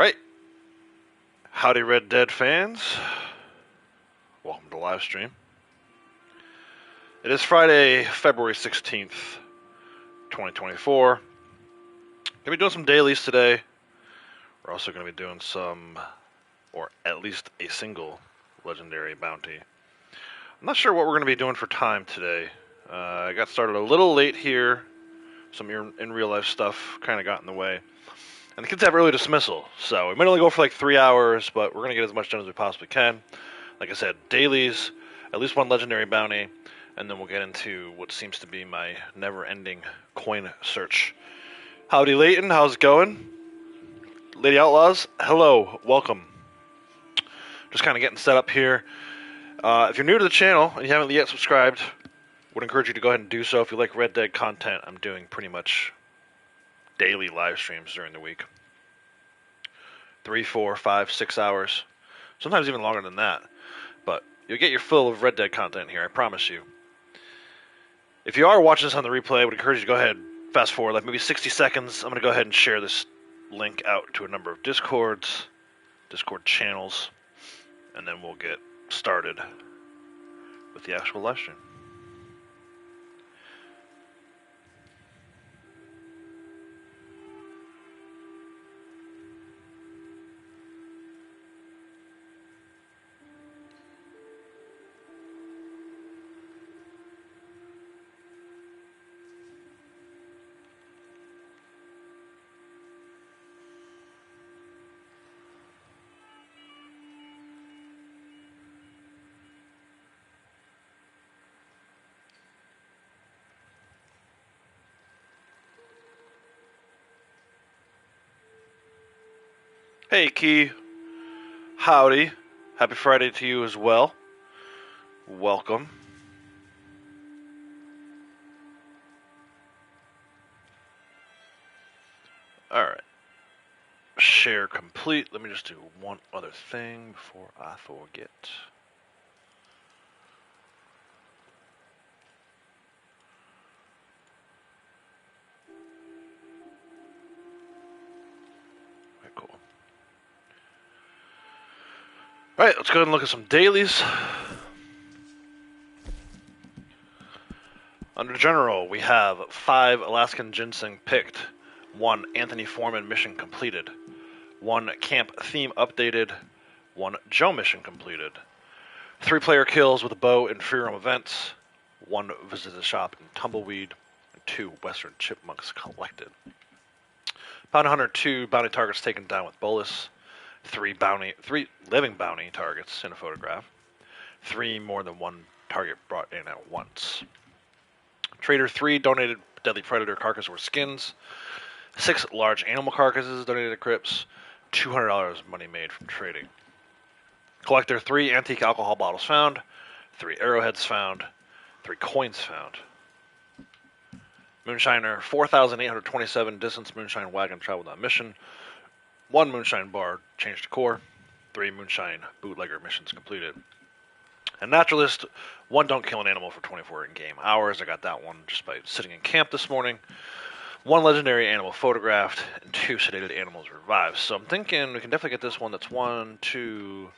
Right. Howdy, Red Dead fans. Welcome to Livestream. It is Friday, February 16th, 2024. Gonna be doing some dailies today. We're also gonna be doing some, or at least a single, legendary bounty. I'm not sure what we're gonna be doing for time today. I got started a little late here. Some in real life stuff kind of got in the way. And the kids have early dismissal, so we might only go for like 3 hours, but we're going to get as much done as we possibly can. Like I said, dailies, at least one legendary bounty, and then we'll get into what seems to be my never-ending coin search. Howdy, Leighton. How's it going? Lady Outlaws, hello. Welcome. Just kind of getting set up here. If you're new to the channel and you haven't yet subscribed, would encourage you to go ahead and do so. If you like Red Dead content, I'm doing pretty much daily live streams during the week. 3, 4, 5, 6 hours. Sometimes even longer than that. But you'll get your fill of Red Dead content here, I promise you. If you are watching this on the replay, I would encourage you to go ahead, fast forward, like maybe 60 seconds. I'm going to go ahead and share this link out to a number of Discord channels, and then we'll get started with the actual live stream. Hey, Key. Howdy. Happy Friday to you as well. Welcome. Alright. Share complete. Let me just do one other thing before I forget. Very cool. Alright, let's go ahead and look at some dailies. Under General, we have 5 Alaskan Ginseng picked, 1 Anthony Foreman mission completed, 1 camp theme updated, 1 Joe mission completed, 3 player kills with a bow in free roam events, 1 visit the shop in Tumbleweed, and 2 Western Chipmunks collected. Bounty Hunter 2 bounty targets taken down with bolus, 3 living bounty targets in a photograph, 3 more than 1 target brought in at once. Trader 3 donated deadly predator carcass or skins, 6 large animal carcasses donated to crypts, $200 money made from trading. Collector 3 antique alcohol bottles found, 3 arrowheads found, 3 coins found. Moonshiner 4,827 distance moonshine wagon traveled on mission, 1 moonshine bar changed to core, 3 moonshine bootlegger missions completed. And Naturalist, 1 don't kill an animal for 24 in-game hours. I got that one just by sitting in camp this morning. 1 legendary animal photographed, and 2 sedated animals revived. So I'm thinking we can definitely get this one that's 1, 2,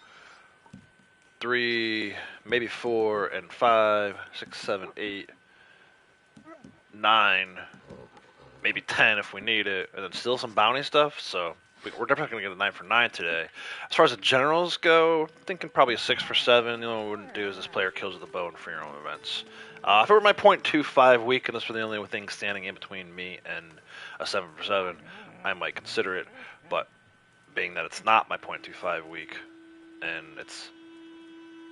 3, maybe 4, and 5, 6, 7, 8, 9, maybe 10 if we need it, and then still some bounty stuff, so we're definitely going to get a 9 for 9 today. As far as the generals go, I'm thinking probably a 6 for 7. The only one we wouldn't do is this player kills with the bow in free roam events. If it were my .25 week and this were the only thing standing in between me and a 7 for 7, I might consider it. But being that it's not my .25 week, and it's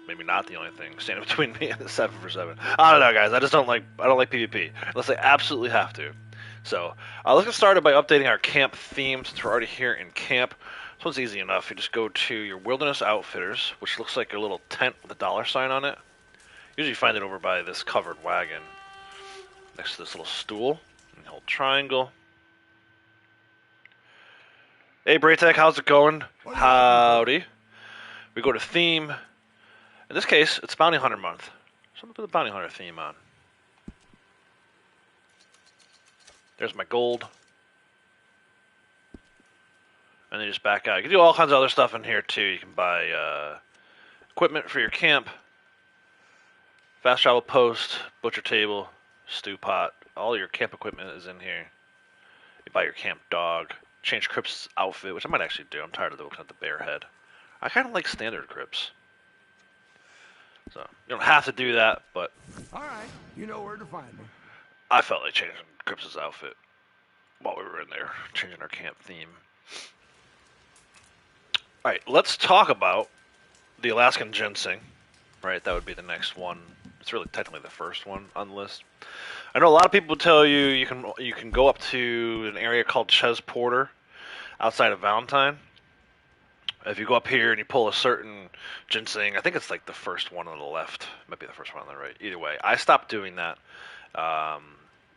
maybe not the only thing standing between me and the 7 for 7. I don't know, guys. I don't like PvP unless I absolutely have to. So let's get started by updating our camp theme since we're already here in camp. This one's easy enough. You just go to your Wilderness Outfitters, which looks like a little tent with a $sign on it. Usually you find it over by this covered wagon next to this little stool. And hold triangle. Hey, Braytech, how's it going? Howdy. We go to theme. In this case, it's Bounty Hunter month. So I'm going to put the Bounty Hunter theme on. There's my gold. and then you just back out. You can do all kinds of other stuff in here too. You can buy equipment for your camp, fast travel post, butcher table, stew pot. All your camp equipment is in here. You buy your camp dog, change Crip's outfit, which I might actually do. I'm tired of looking at the bear head. I kind of like standard Crips. So, you don't have to do that, but... Alright, you know where to find me. I felt like changing Crip's outfit while we were in there, changing our camp theme. Alright, let's talk about the Alaskan ginseng. Right, that would be the next one. It's really technically the first one on the list. I know a lot of people tell you you can go up to an area called Ches Porter outside of Valentine. If you go up here and you pull a certain ginseng, I think it's like the first one on the left. Might be the first one on the right. Either way, I stopped doing that.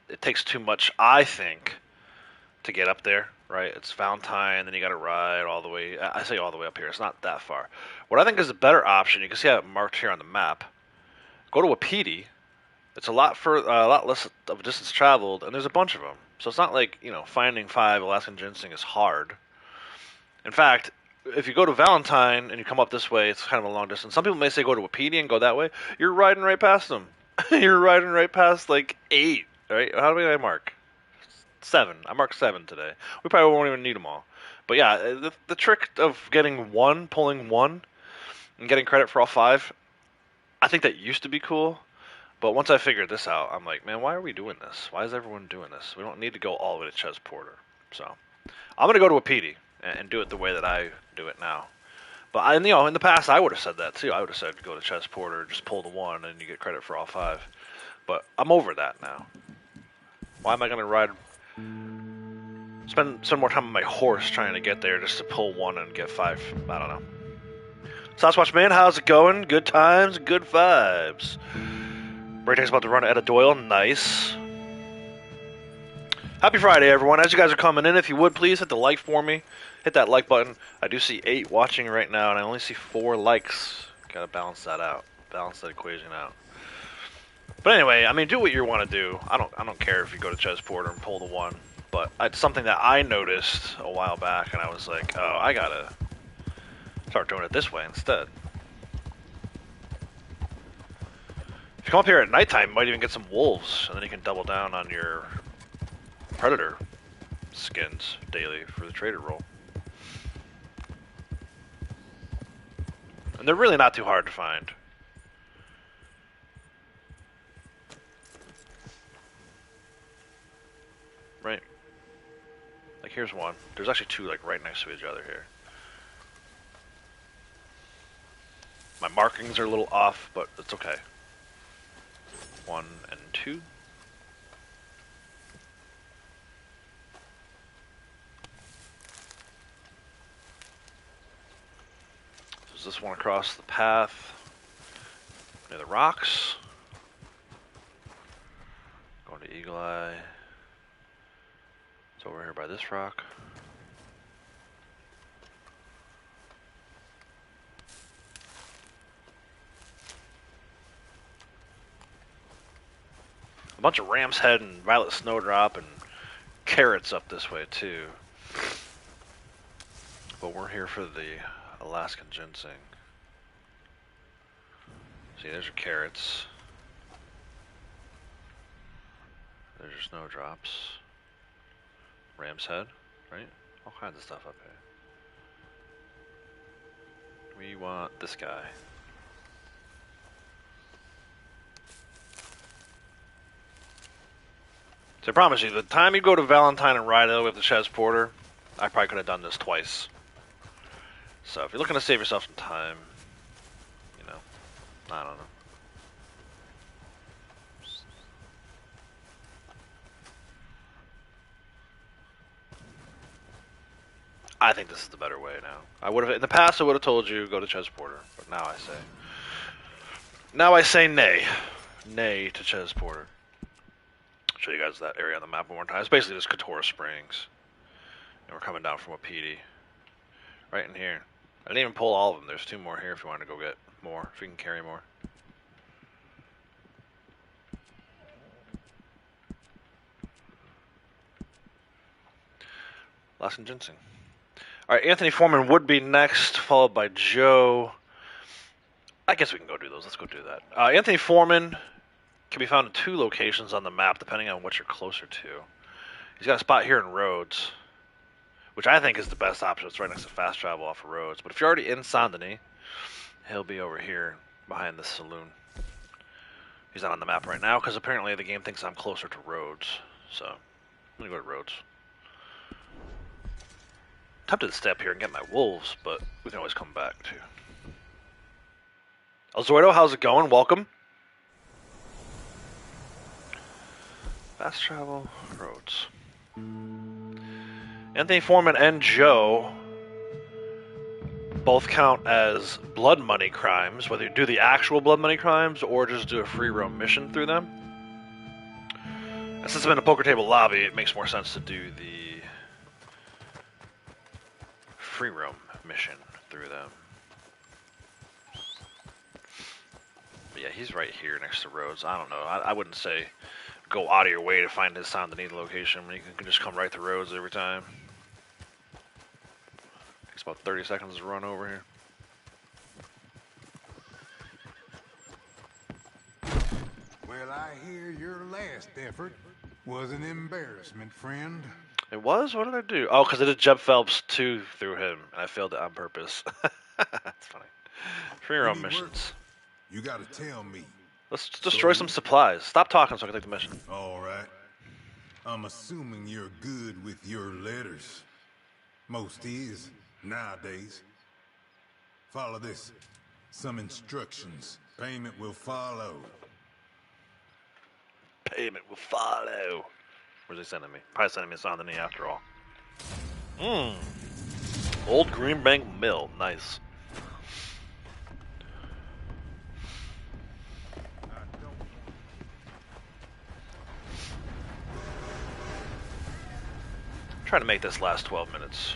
It takes too much, I think, to get up there. Right? It's Valentine, then you got to ride all the way. I say all the way up here. It's not that far. What I think is a better option, you can see I have it marked here on the map. Go to Wapiti. It's a lot less of a distance traveled, and there's a bunch of them. So it's not like, finding 5 Alaskan ginseng is hard. In fact, if you go to Valentine and you come up this way, it's kind of a long distance. Some people may say go to Wapiti and go that way. You're riding right past them. You're riding right past like 8, right? How many did I mark? 7. I marked 7 today. We probably won't even need them all. But yeah, the trick of getting 1, pulling 1, and getting credit for all 5, I think that used to be cool. But once I figured this out, I'm like, man, why are we doing this? Why is everyone doing this? We don't need to go all the way to Ches Porter. So I'm gonna go to Wapiti and do it the way that I do it now. But in the past, I would have said that too. I would have said go to Ches Porter, just pull the 1, and you get credit for all 5. But I'm over that now. Why am I gonna spend some more time on my horse trying to get there just to pull 1 and get 5? I don't know. Sasquatch Man, how's it going? Good times, good vibes. Braytank's about to run Etta Doyle. Nice. Happy Friday, everyone. As you guys are coming in, if you would, please hit the like for me. Hit that like button. I do see 8 watching right now, and I only see 4 likes. Gotta balance that out. Balance that equation out. But anyway, I mean, do what you want to do. I don't care if you go to Ches Porter and pull the 1. But it's something that I noticed a while back, and I was like, oh, I gotta start doing it this way instead. If you come up here at nighttime, you might even get some wolves, and then you can double down on your predator skins daily for the trader role. And they're really not too hard to find. Right? Like here's one. There's actually 2 like right next to each other here. My markings are a little off, but it's okay. 1 and 2. There's this one across the path near the rocks. Going to Eagle Eye. It's over here by this rock. A bunch of Ram's Head and Violet Snowdrop and carrots up this way too. But we're here for the Alaskan ginseng. See, there's your carrots. There's your snowdrops. Ram's Head, right? All kinds of stuff up here. We want this guy. So I promise you, the time you go to Valentine and ride with the Ches Porter, I probably could have done this twice. So if you're looking to save yourself some time, I don't know. I think this is the better way now. I would have in the past. I would have told you go to Ches Porter, but now I say nay to Ches Porter. Show you guys that area on the map one more time. It's basically just Katora Springs, and we're coming down from Wapiti, right in here. I didn't even pull all of them. There's 2 more here if you want to go get more, if you can carry more. Alaskan ginseng. All right, Anthony Foreman would be next, followed by Joe. I guess we can go do those. Let's go do that. Anthony Foreman can be found in 2 locations on the map, depending on what you're closer to. He's got a spot here in Rhodes, which I think is the best option. It's right next to fast travel off of Rhodes. But if you're already in Saint Denis, he'll be over here behind this saloon. He's not on the map right now because apparently the game thinks I'm closer to Rhodes. So I'm gonna go to Rhodes. Tempted to step here and get my wolves, but we can always come back too. Alzoido, how's it going? Welcome. Fast travel, Rhodes. Anthony Foreman and Joe both count as blood money crimes, whether you do the actual blood money crimes or just do a free roam mission through them. And since I'm in a poker table lobby, it makes more sense to do the free roam mission through them. But yeah, he's right here next to Rhodes. I don't know. I wouldn't say go out of your way to find his Saint Denis location when you can just come right to Rhodes every time. Takes about 30 seconds to run over here. Well, I hear your last effort was an embarrassment, friend. It was? What did I do? Oh, because I did Jeb Phelps 2 through him, and I failed it on purpose. That's funny. Free roam missions. You gotta tell me. Let's destroy some supplies. Stop talking so I can take the mission. All right. I'm assuming you're good with your letters. Most is, nowadays. Follow this. Some instructions. Payment will follow. Payment will follow. Where's he sending me? Probably sending me Saint Denis after all. Old Greenbank Mill. Nice. Trying to make this last 12 minutes.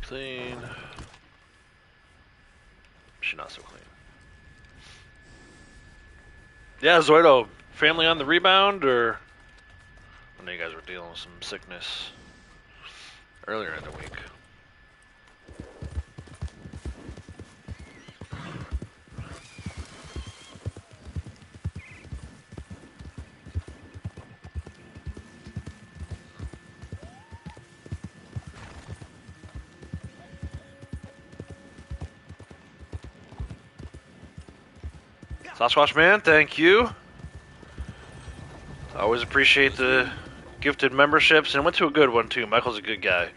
Clean. She's not so clean. Yeah, Zoido, family on the rebound, or I know you guys were dealing with some sickness earlier in the week. Sasquatch Man, thank you. I always appreciate the gifted memberships, and went to a good one too. Michael's a good guy.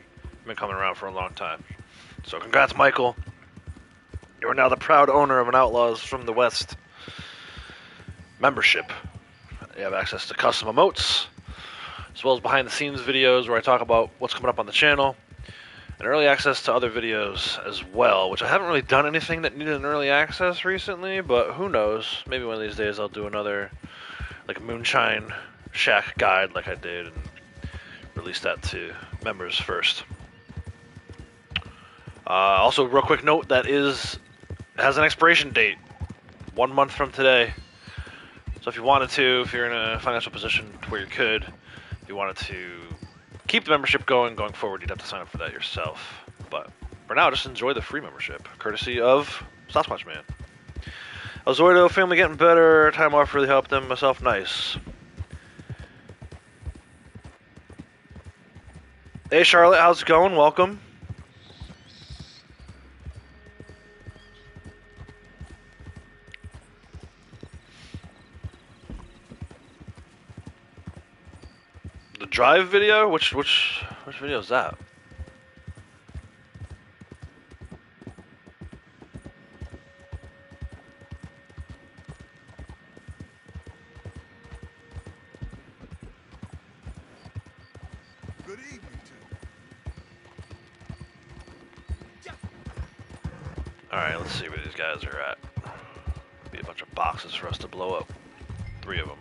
Been coming around for a long time. So congrats, Michael. You are now the proud owner of an Outlaws from the West membership. You have access to custom emotes, as well as behind the scenes videos where I talk about what's coming up on the channel, and early access to other videos as well, which I haven't really done anything that needed an early access recently, but who knows, maybe one of these days I'll do another like Moonshine Shack guide like I did and release that to members first. Also, real quick note, that has an expiration date, 1 month from today. So if you wanted to, if you're in a financial position where you could, if you wanted to keep the membership going forward, you'd have to sign up for that yourself. But for now, just enjoy the free membership, courtesy of Sasquatch Man. Alzoido, family getting better, time off really helped them, myself, nice. Hey Charlotte, how's it going? Welcome. drive video? Which video is that? Good evening to you. Alright, let's see where these guys are at. Be a bunch of boxes for us to blow up. 3 of them.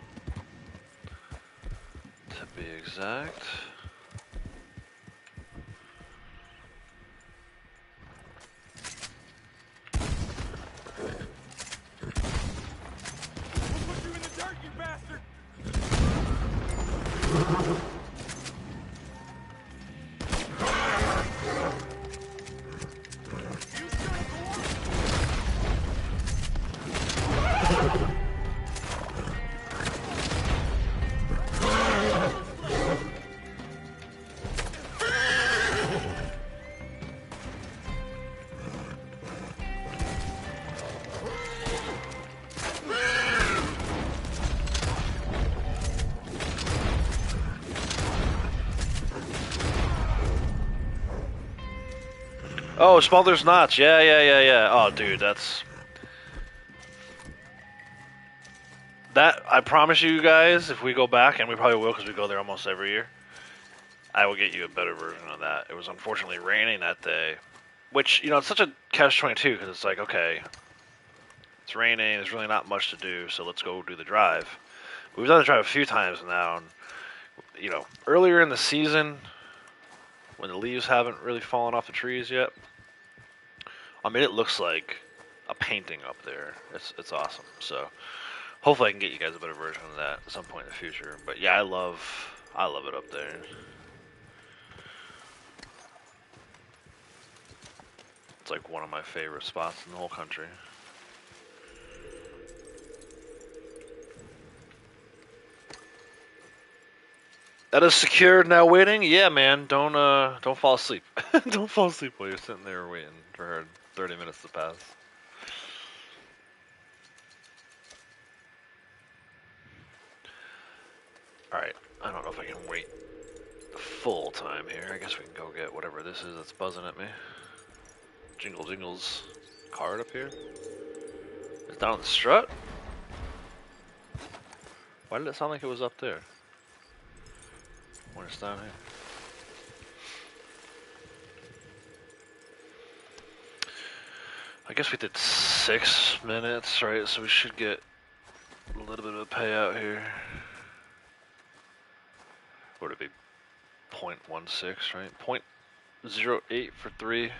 To be exact. We'll put you in the dirt, you bastard! Oh, Smolder's Notch. Yeah. Oh, dude, that's... That, I promise you guys, if we go back, and we probably will because we go there almost every year, I will get you a better version of that. It was unfortunately raining that day. Which, you know, it's such a catch-22 because it's like, okay, it's raining, there's really not much to do, so let's go do the drive. We've done the drive a few times now, and, you know, earlier in the season, when the leaves haven't really fallen off the trees yet, I mean, it looks like a painting up there. It's awesome. So hopefully I can get you guys a better version of that at some point in the future. But yeah, I love it up there. It's like one of my favorite spots in the whole country. That is secured, now waiting? Yeah, man, don't fall asleep. Don't fall asleep while you're sitting there waiting for 30 minutes to pass. Alright, I don't know if I can wait the full time here. I guess we can go get whatever this is that's buzzing at me. Jingle Jingles card up here? It's down the strut? Why did it sound like it was up there? When it's down here. I guess we did 6 minutes, right? So we should get a little bit of a payout here. What would it be? 0.16, right? 0.08 for 3.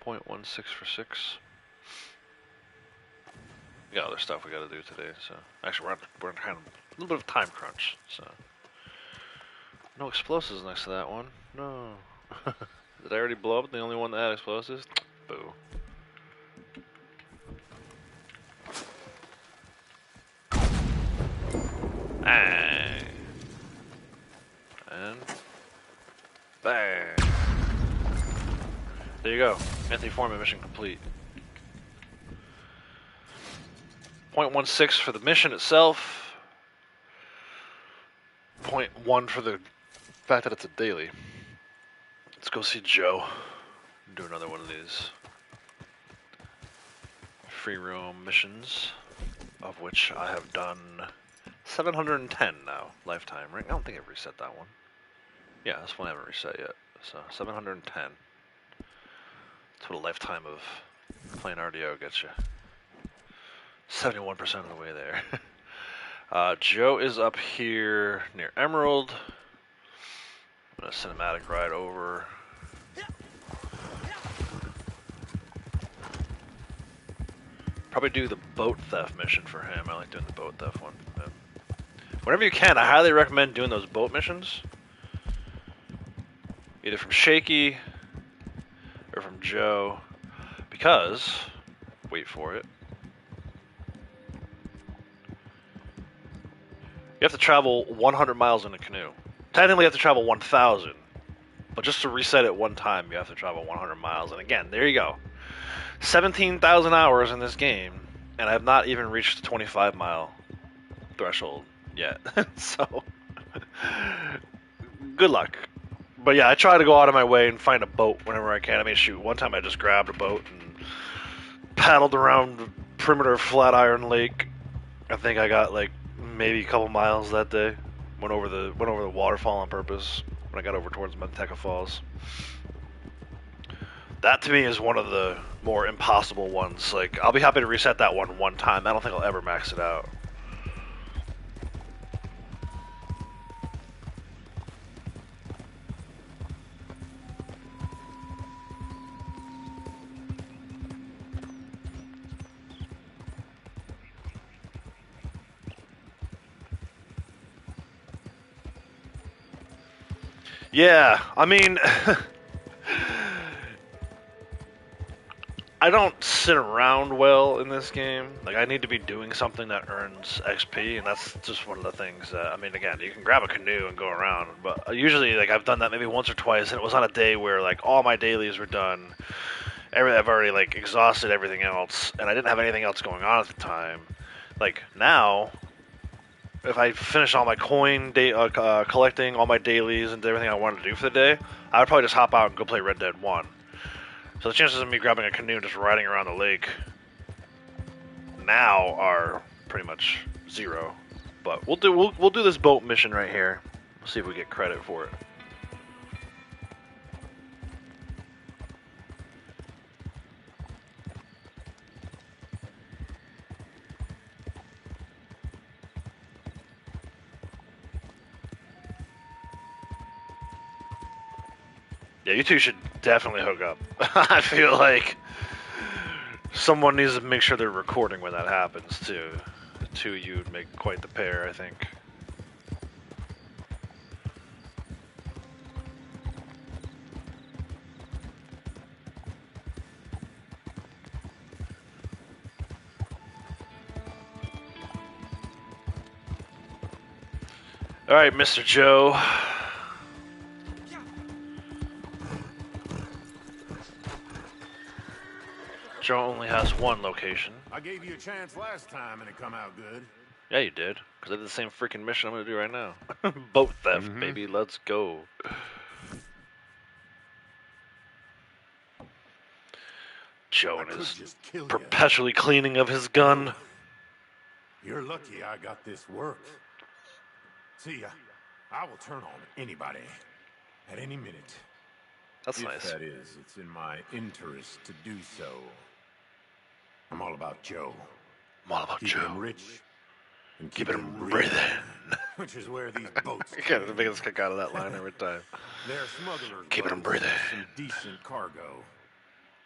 0.16 for 6. We got other stuff we got to do today, so actually we're in kind of a little bit of time crunch. So no explosives next to that one. No. Did I already blow up the only one that had explosives? Boo. Bang. And bang. There you go. Anthony Foreman mission complete. 0.16 for the mission itself. 0.1 for the fact that it's a daily. Let's go see Joe. Do another one of these free roam missions, of which I have done 710 now, lifetime, right? I don't think I've reset that one. Yeah, this one I haven't reset yet. So 710. That's what a lifetime of playing RDO gets you. 71% of the way there. Joe is up here near Emerald. I'm gonna cinematic ride over. Probably do the boat theft mission for him. I like doing the boat theft one. Whenever you can, I highly recommend doing those boat missions. Either from Shaky or from Joe. Because, wait for it, you have to travel 100 miles in a canoe. Technically you have to travel 1,000. But just to reset it one time, you have to travel 100 miles. And again, there you go. 17,000 hours in this game, and I have not even reached the 25-mile threshold yet. So, Good luck. But yeah, I try to go out of my way and find a boat whenever I can. I mean, shoot, one time I just grabbed a boat and paddled around the perimeter of Flatiron Lake. I think I got like maybe a couple miles that day. Went over the waterfall on purpose when I got over towards Manteca Falls. That to me is one of the more impossible ones. Like, I'll be happy to reset that one time. I don't think I'll ever max it out. Yeah, I mean, I don't sit around well in this game. Like, I need to be doing something that earns XP, and that's just one of the things that, I mean, again, you can grab a canoe and go around, but usually, like, I've done that maybe once or twice, and it was on a day where, like, all my dailies were done. I've already, like, exhausted everything else, and I didn't have anything else going on at the time. Like, now, if I finish all my collecting, all my dailies, and everything I wanted to do for the day, I would probably just hop out and go play Red Dead 1. So the chances of me grabbing a canoe and just riding around the lake now are pretty much zero. But we'll do this boat mission right here. We'll see if we get credit for it. Yeah, you two should definitely hook up. I feel like someone needs to make sure they're recording when that happens too. The two of you would make quite the pair, I think. Alright, Mr. Joe. Joe only has one location. I gave you a chance last time and it come out good. Yeah, you did. Because I did the same freaking mission I'm going to do right now. Boat theft, baby. Let's go. Joe and his perpetually cleaning of his gun. You're lucky I got this worked. See ya. I will turn on anybody at any minute. That's nice. That is, it's in my interest to do so. I'm all about Joe. I'm all about Joe. Keeping him rich and keeping him breathing. Which is where these boats I get the biggest kick out of that line every time. They're smugglers. Keeping him breathing. Some decent cargo.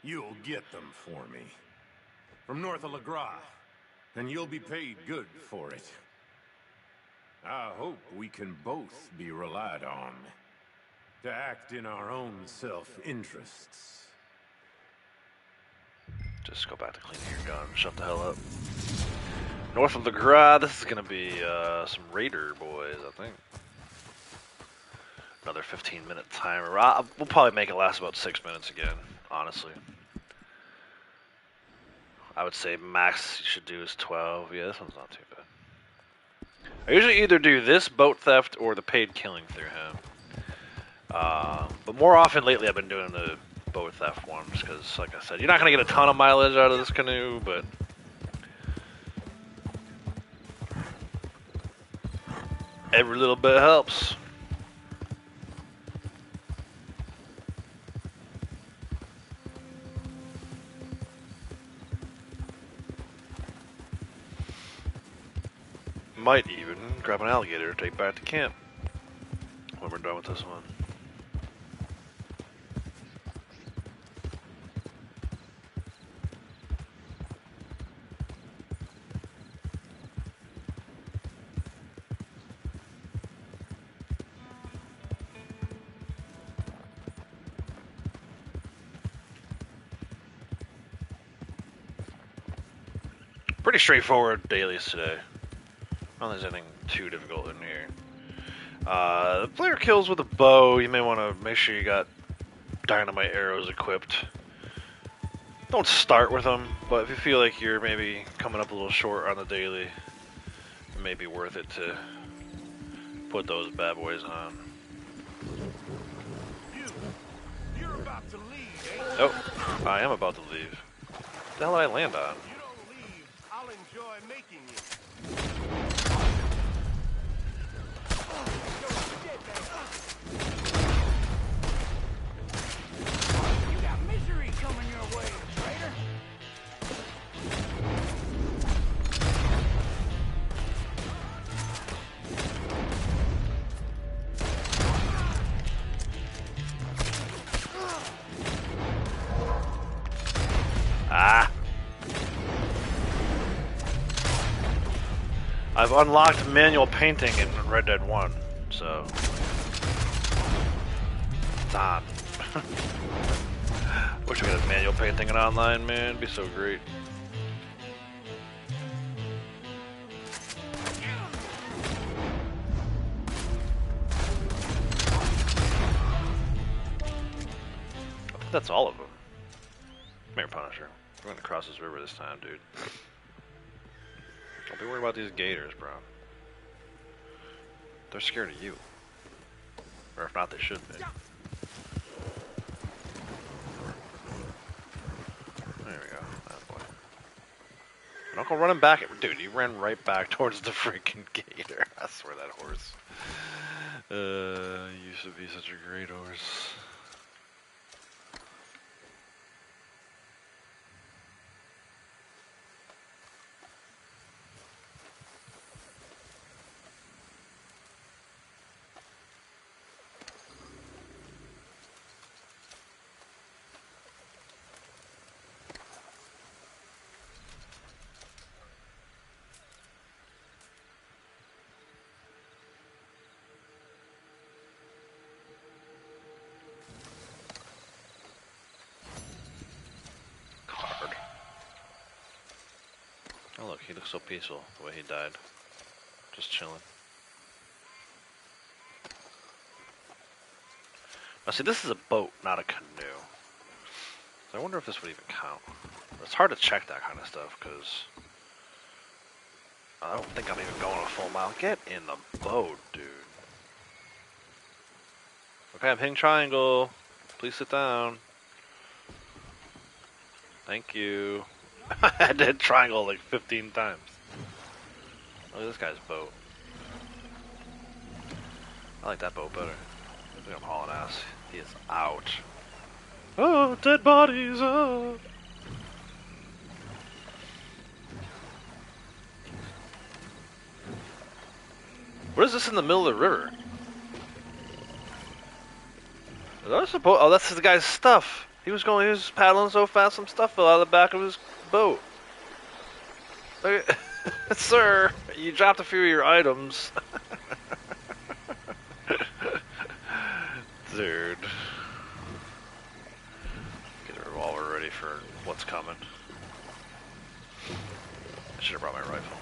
You'll get them for me. From north of LaGras. And you'll be paid good for it. I hope we can both be relied on to act in our own self-interests. Just go back to cleaning your gun. Shut the hell up. North of LaGras, this is going to be some Raider boys, I think. Another 15-minute timer. We'll probably make it last about 6 minutes again, honestly. I would say max you should do is 12. Yeah, this one's not too bad. I usually either do this boat theft or the paid killing through him. But more often lately I've been doing the boat theft ones because, like I said, you're not going to get a ton of mileage out of this canoe, but every little bit helps. Might even grab an alligator to take back to camp when we're done with this one. Pretty straightforward dailies today. I don't think there's anything too difficult in here. The player kills with a bow. You may want to make sure you got dynamite arrows equipped. Don't start with them, but if you feel like you're maybe coming up a little short on the daily, it may be worth it to put those bad boys on. You're about to leave, ain't you? Oh, I am about to leave. What the hell did I land on? You don't leave, I'll enjoy making you. You got misery coming your way, traitor. Ah! I've unlocked manual painting in Red Dead 1, so it's on. Wish we had manual painting in online, man. It'd be so great. I think that's all of them. Come here, Punisher. We're gonna cross this river this time, dude. Don't be worried about these gators, bro. They're scared of you. Or if not, they should be. There we go. That boy. Don't go running back. Dude, you ran right back towards the freaking gator. I swear that horse. Used to be such a great horse. Oh look, he looks so peaceful the way he died. Just chilling. Now see, this is a boat, not a canoe. So I wonder if this would even count. It's hard to check that kind of stuff, because I don't think I'm even going a full mile. Get in the boat, dude. Okay, I'm hitting triangle. Please sit down. Thank you. I did triangle like 15 times. Look at this guy's boat. I like that boat better. I think I'm hauling ass. He is out. Oh, dead bodies! Oh. What is this in the middle of the river? Is that supposed? Oh, that's the guy's stuff. He was paddling so fast, some stuff fell out of the back of his boat. Look at, sir, you dropped a few of your items. Dude. Get a revolver ready for what's coming. I should have brought my rifle.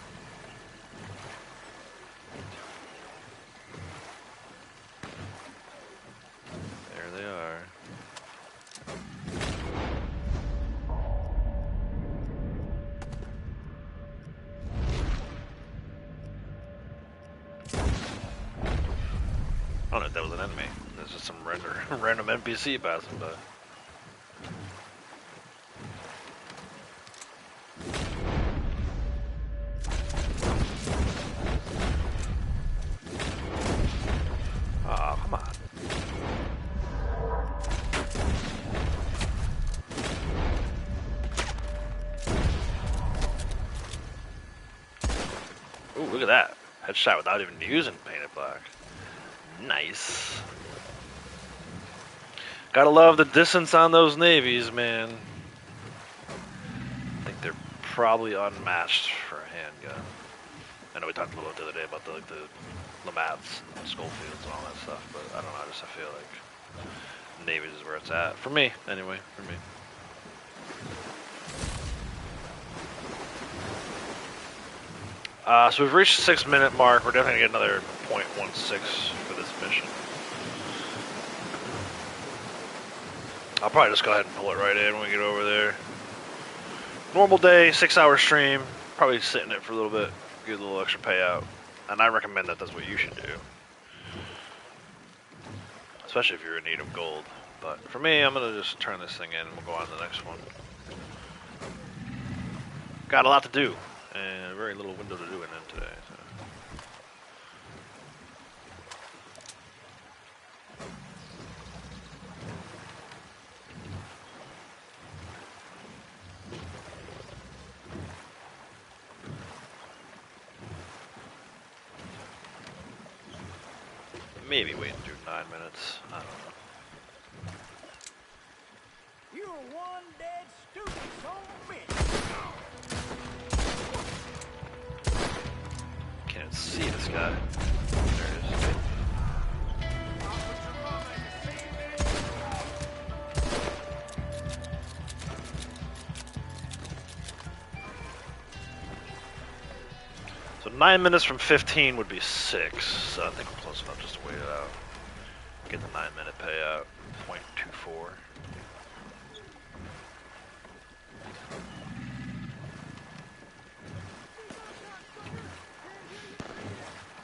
There they are. I don't know if that was an enemy. There's just some random NPC passing by. Aw, come on. Ooh, look at that. Headshot without even using painted black. Nice. Gotta love the distance on those navies, man. I think they're probably unmatched for a handgun. I know we talked a little bit the other day about the Lamats and Schofields and all that stuff, but I don't know, I feel like navies is where it's at. For me, anyway, for me. So we've reached the 6-minute mark. We're definitely gonna get another 0.16 for this mission. I'll probably just go ahead and pull it right in when we get over there. Normal day, 6-hour stream. Probably sit in it for a little bit, get a little extra payout. And I recommend that that's what you should do. especially if you're in need of gold. But for me, I'm gonna just turn this thing in and we'll go on to the next one. Got a lot to do, and very little window to do it in today. So. Maybe wait and do 9 minutes. I don't know. You're one dead stupid son of a bitch. Can't see this guy. There it is. So 9 minutes from 15 would be 6. So I think we're close enough just to wait it out. Get the 9-minute payout. 0.24.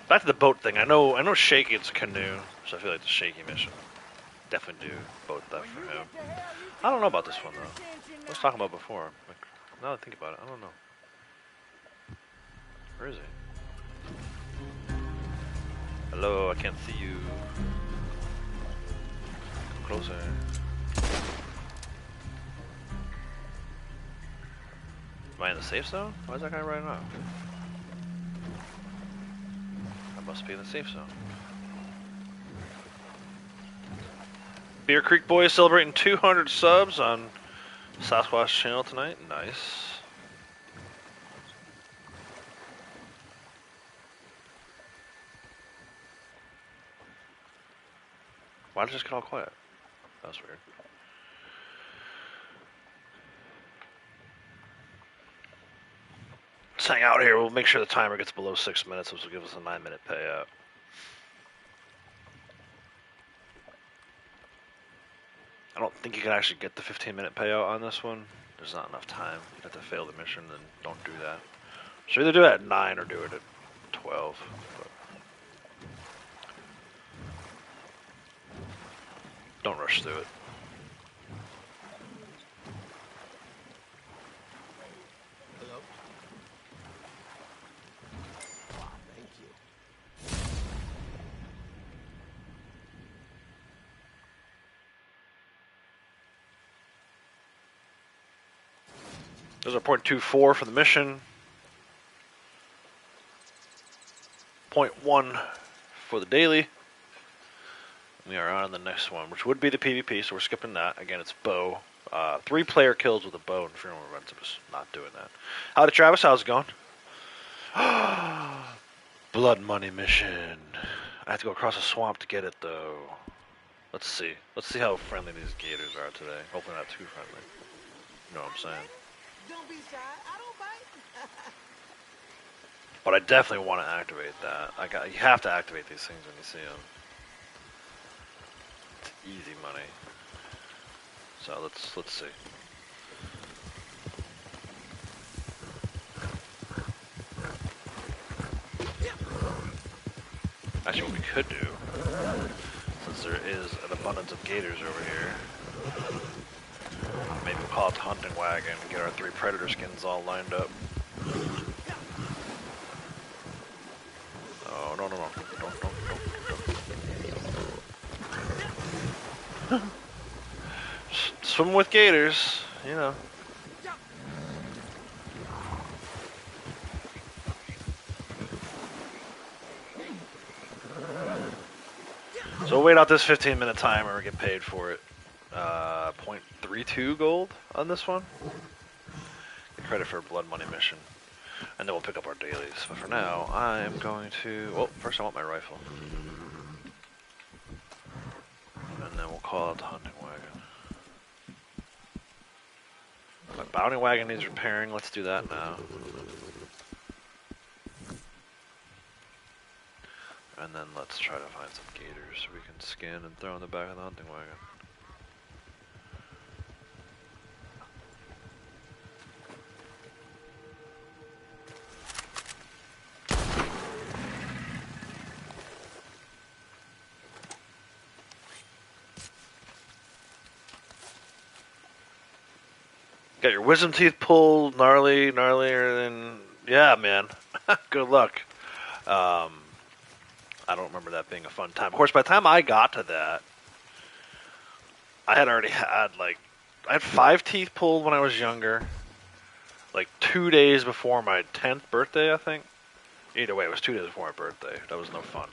Back to the boat thing. I know shaky it's a canoe, so I feel like the shaky mission. Definitely do boat that for him. I don't know about this one though. I was talking about before. Like, now that I think about it, I don't know. Where is he? Hello, I can't see you. Come closer. Am I in the safe zone? Why is that guy riding off? I must be in the safe zone. Beer Creek Boys celebrating 200 subs on Sasquatch channel tonight. Nice. Why did it just get all quiet? That was weird. Let's hang out here. We'll make sure the timer gets below 6 minutes, which will give us a 9-minute payout. I don't think you can actually get the 15-minute payout on this one. There's not enough time. You have to fail the mission, then don't do that. So either do it at 9 or do it at 12. But don't rush through it. Hello? Wow, thank you. There's a 0.24 for the mission. 0.1 for the daily. We are on the next one, which would be the PvP, so we're skipping that. Again, it's bow. 3-player kills with a bow, and Freedom Revenge is not doing that. Howdy, Travis. How's it going? Blood money mission. I have to go across a swamp to get it, though. Let's see. Let's see how friendly these gators are today. Hopefully not too friendly. You know what I'm saying? Don't be shy. I don't bite. But I definitely want to activate that. You have to activate these things when you see them. It's easy money. So let's see. Actually, what we could do, since there is an abundance of gators over here, maybe we'll call it the hunting wagon and get our 3 predator skins all lined up. Oh, no. Don't. Swim with gators, you know. So we'll wait out this 15-minute timer and get paid for it. 0.32 gold on this one. Get credit for a blood money mission. And then we'll pick up our dailies. But for now, I'm going to... Well, first I want my rifle. And then we'll call out the hunting wagon. My bounty wagon needs repairing. Let's do that now. And then let's try to find some gators we can skin and throw in the back of the hunting wagon. Got your wisdom teeth pulled, gnarlier than yeah, man. Good luck. Um, I don't remember that being a fun time. Of course, by the time I got to that, I had already had I had 5 teeth pulled when I was younger, like 2 days before my 10th birthday, I think. Either way, it was 2 days before my birthday. That was no fun.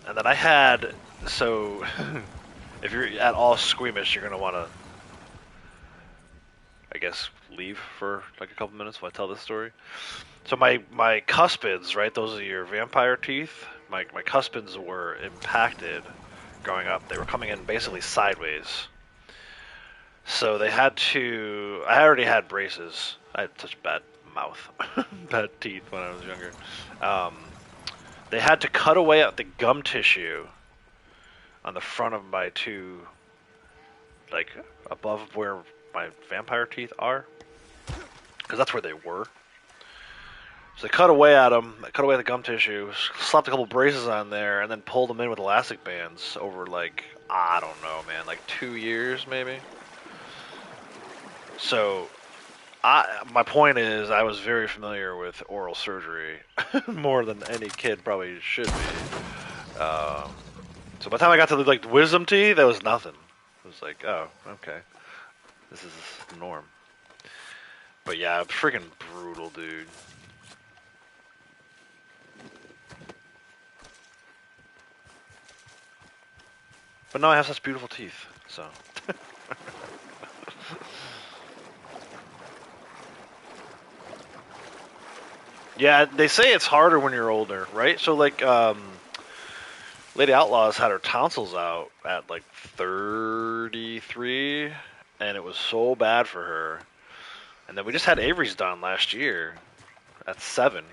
And then I had so if you're at all squeamish, you're gonna want to, I guess, leave for like a couple minutes while I tell this story. So my cuspids, right? Those are your vampire teeth. My cuspids were impacted growing up. They were coming in basically sideways. So they had to. I already had braces. I had such bad mouth, bad teeth when I was younger. Um, they had to cut away at the gum tissue on the front of my two, like above where my vampire teeth are, because that's where they were. So they cut away at them, cut away the gum tissue, slapped a couple braces on there, and then pulled them in with elastic bands over like, I don't know, man, like 2 years maybe. So my point is, I was very familiar with oral surgery, more than any kid probably should be. So by the time I got to the wisdom teeth, that was nothing. It was like, oh, okay, this is the norm. But yeah, freaking brutal, dude. But now I have such beautiful teeth, so. Yeah, they say it's harder when you're older, right? So Lady Outlaws had her tonsils out at like 33, and it was so bad for her. And then we just had Avery's done last year at 7,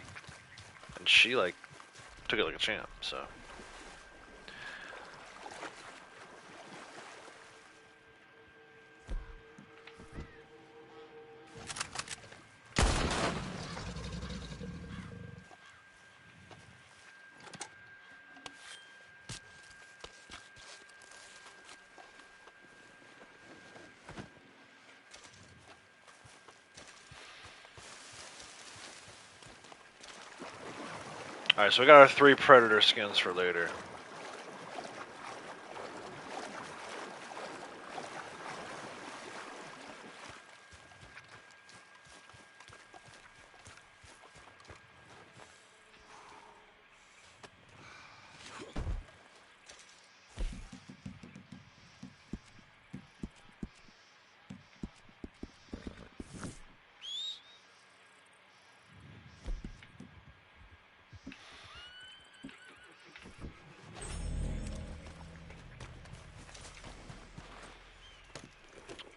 and she like took it like a champ. So. Alright, so we got our 3 Predator skins for later.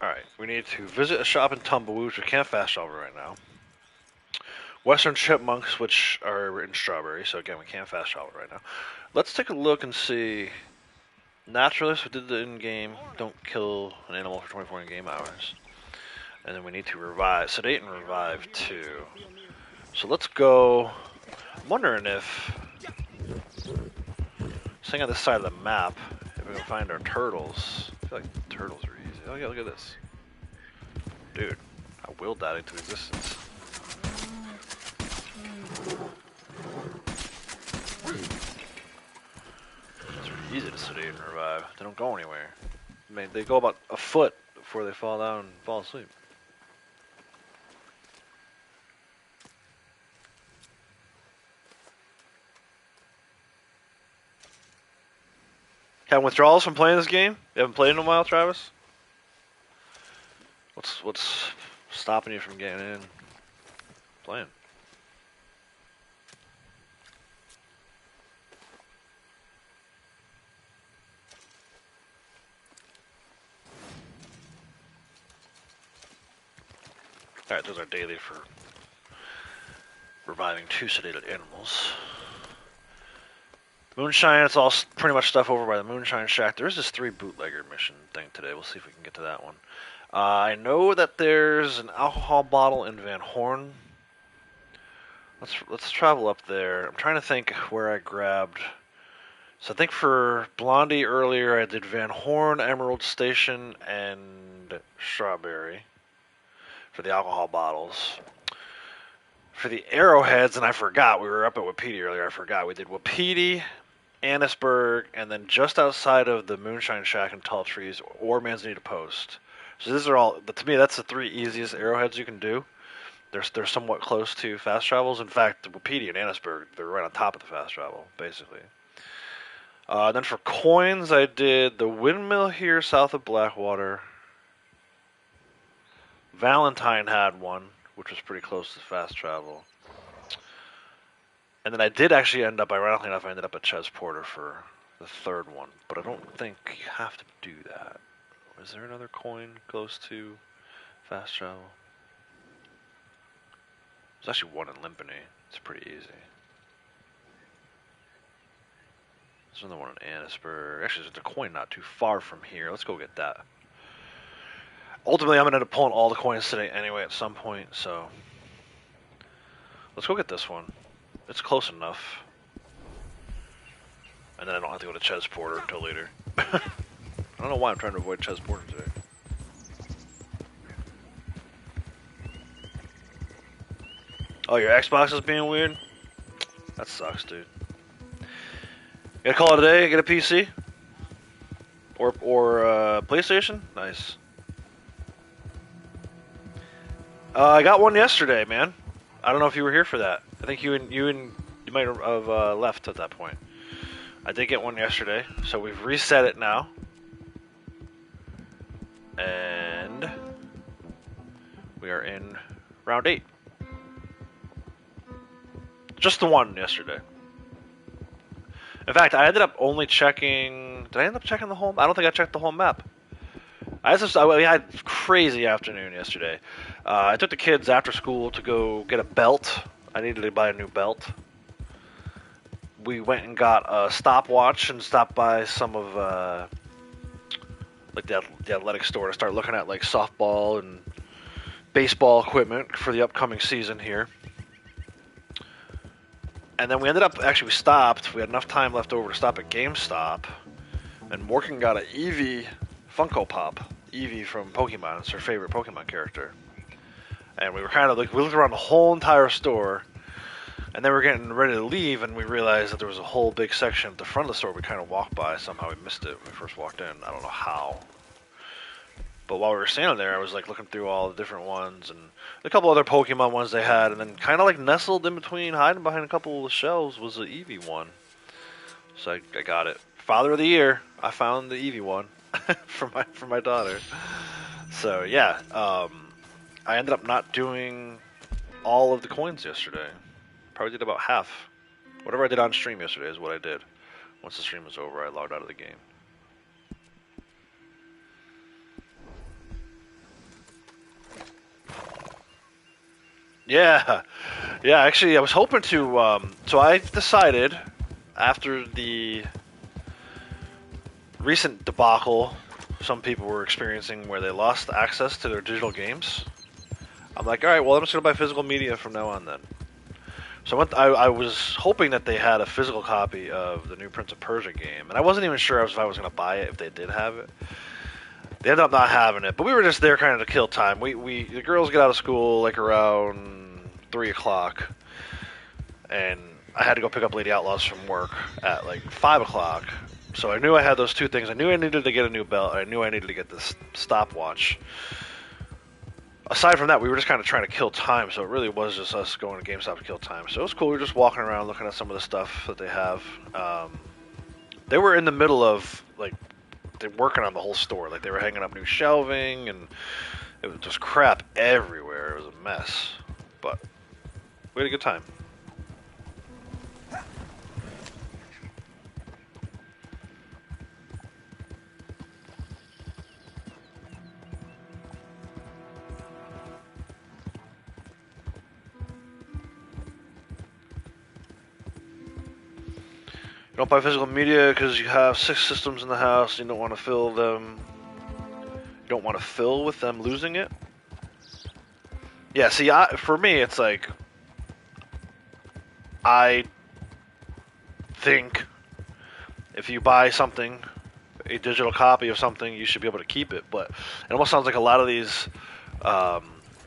Alright, we need to visit a shop in Tumbleweed, which we can't fast travel right now. Western Chipmunks, which are in Strawberry, so again, we can't fast travel right now. Let's take a look and see. Naturalist, we did the in-game, don't kill an animal for 24 in-game hours. And then we need to revive, sedate and revive too. So let's go. I'm wondering if, staying on this side of the map, if we can find our turtles. I feel like turtles are easy. Oh yeah, look at this. Dude, I willed that into existence. It's easy to sedate and revive. They don't go anywhere. I mean, they go about a foot before they fall down and fall asleep. Having withdrawals from playing this game? You haven't played in a while, Travis? What's stopping you from getting in playing? Alright, those are daily for reviving 2 sedated animals. Moonshine, it's all pretty much stuff over by the Moonshine Shack. There is this 3 bootlegger mission thing today. We'll see if we can get to that one. I know that there's an alcohol bottle in Van Horn. Let's travel up there. I'm trying to think where I grabbed. So I think for Blondie earlier, I did Van Horn, Emerald Station, and and strawberry for the alcohol bottles. For the arrowheads, and I forgot, we were up at Wapiti earlier, I forgot, we did Wapiti, Annisburg, and then just outside of the Moonshine Shack and Tall Trees, or Manzanita Post. So these are all, to me, that's the 3 easiest arrowheads you can do. They're somewhat close to fast travels. In fact, Wapiti and Annisburg, they're right on top of the fast travel, basically. Then for coins, I did the windmill here south of Blackwater. Valentine had one, which was pretty close to fast travel. And then I did actually end up, ironically enough, I ended up at Ches Porter for the 3rd one. But I don't think you have to do that. Is there another coin close to fast travel? There's actually one in Limpany. It's pretty easy. There's another one in Annisburg. Actually, there's a coin not too far from here. Let's go get that. Ultimately, I'm going to end up pulling all the coins today anyway at some point, so let's go get this one. It's close enough. And then I don't have to go to Ches Porter until later. I don't know why I'm trying to avoid Ches Porter today. Oh, your Xbox is being weird? That sucks, dude. You gotta call it a day, get a PC? Or PlayStation? Nice. I got one yesterday, man. I don't know if you were here for that. I think you might have left at that point. I did get one yesterday, so we've reset it now. And we are in round 8. Just the one yesterday. In fact, I ended up only checking... Did I end up checking the whole... I don't think I checked the whole map. We had a crazy afternoon yesterday. I took the kids after school to go get a belt. I needed to buy a new belt. We went and got a stopwatch and stopped by some of like the athletic store to start looking at like softball and baseball equipment for the upcoming season here. And then we ended up, actually we stopped, we had enough time left over to stop at GameStop, and Morgan got an Eevee Funko Pop. Eevee from Pokemon, it's her favorite Pokemon character. And we were kind of like, we looked around the whole entire store, and then we were getting ready to leave, and we realized that there was a whole big section at the front of the store we kind of walked by. Somehow we missed it when we first walked in. I don't know how. But while we were standing there, I was like looking through all the different ones, and a couple other Pokemon ones they had, and then kind of like nestled in between, hiding behind a couple of the shelves, was the Eevee one. So I got it. Father of the Year, I found the Eevee one for my daughter. So yeah, I ended up not doing all of the coins yesterday. Probably did about half. Whatever I did on stream yesterday is what I did. Once the stream was over, I logged out of the game. Yeah, actually, I was hoping to, so I decided, after the recent debacle some people were experiencing where they lost access to their digital games, I'm like, alright, well, I'm just going to buy physical media from now on then. So I was hoping that they had a physical copy of the new Prince of Persia game, and I wasn't even sure if I was going to buy it if they did have it. They ended up not having it, but we were just there kind of to kill time. The girls get out of school like around 3 o'clock, and I had to go pick up Lady Outlaws from work at like 5 o'clock. So I knew I had those two things. I knew I needed to get a new belt. I knew I needed to get this stopwatch. Aside from that, we were just kind of trying to kill time, so it really was just us going to GameStop to kill time. So it was cool. We were just walking around looking at some of the stuff that they have. They were in the middle of, like, they're working on the whole store. Like, they were hanging up new shelving, and it was just crap everywhere. It was a mess. But we had a good time. You don't buy physical media because you have 6 systems in the house and you don't want to fill them. You don't want to fill with them losing it. Yeah, see, for me, it's like, I think if you buy something a digital copy of something, you should be able to keep it. But it almost sounds like a lot of these,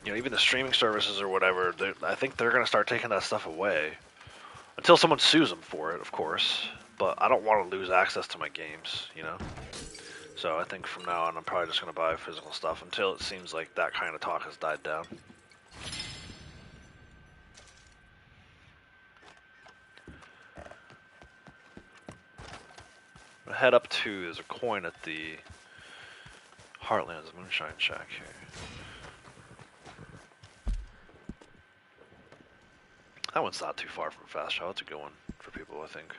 even the streaming services or whatever, I think they're going to start taking that stuff away. Until someone sues them for it, of course. But I don't want to lose access to my games, So I think from now on, I'm probably just going to buy physical stuff until it seems like that kind of talk has died down. I'm gonna head up to, there's a coin at the Heartlands Moonshine Shack here. That one's not too far from Fast Travel. It's a good one for people, I think.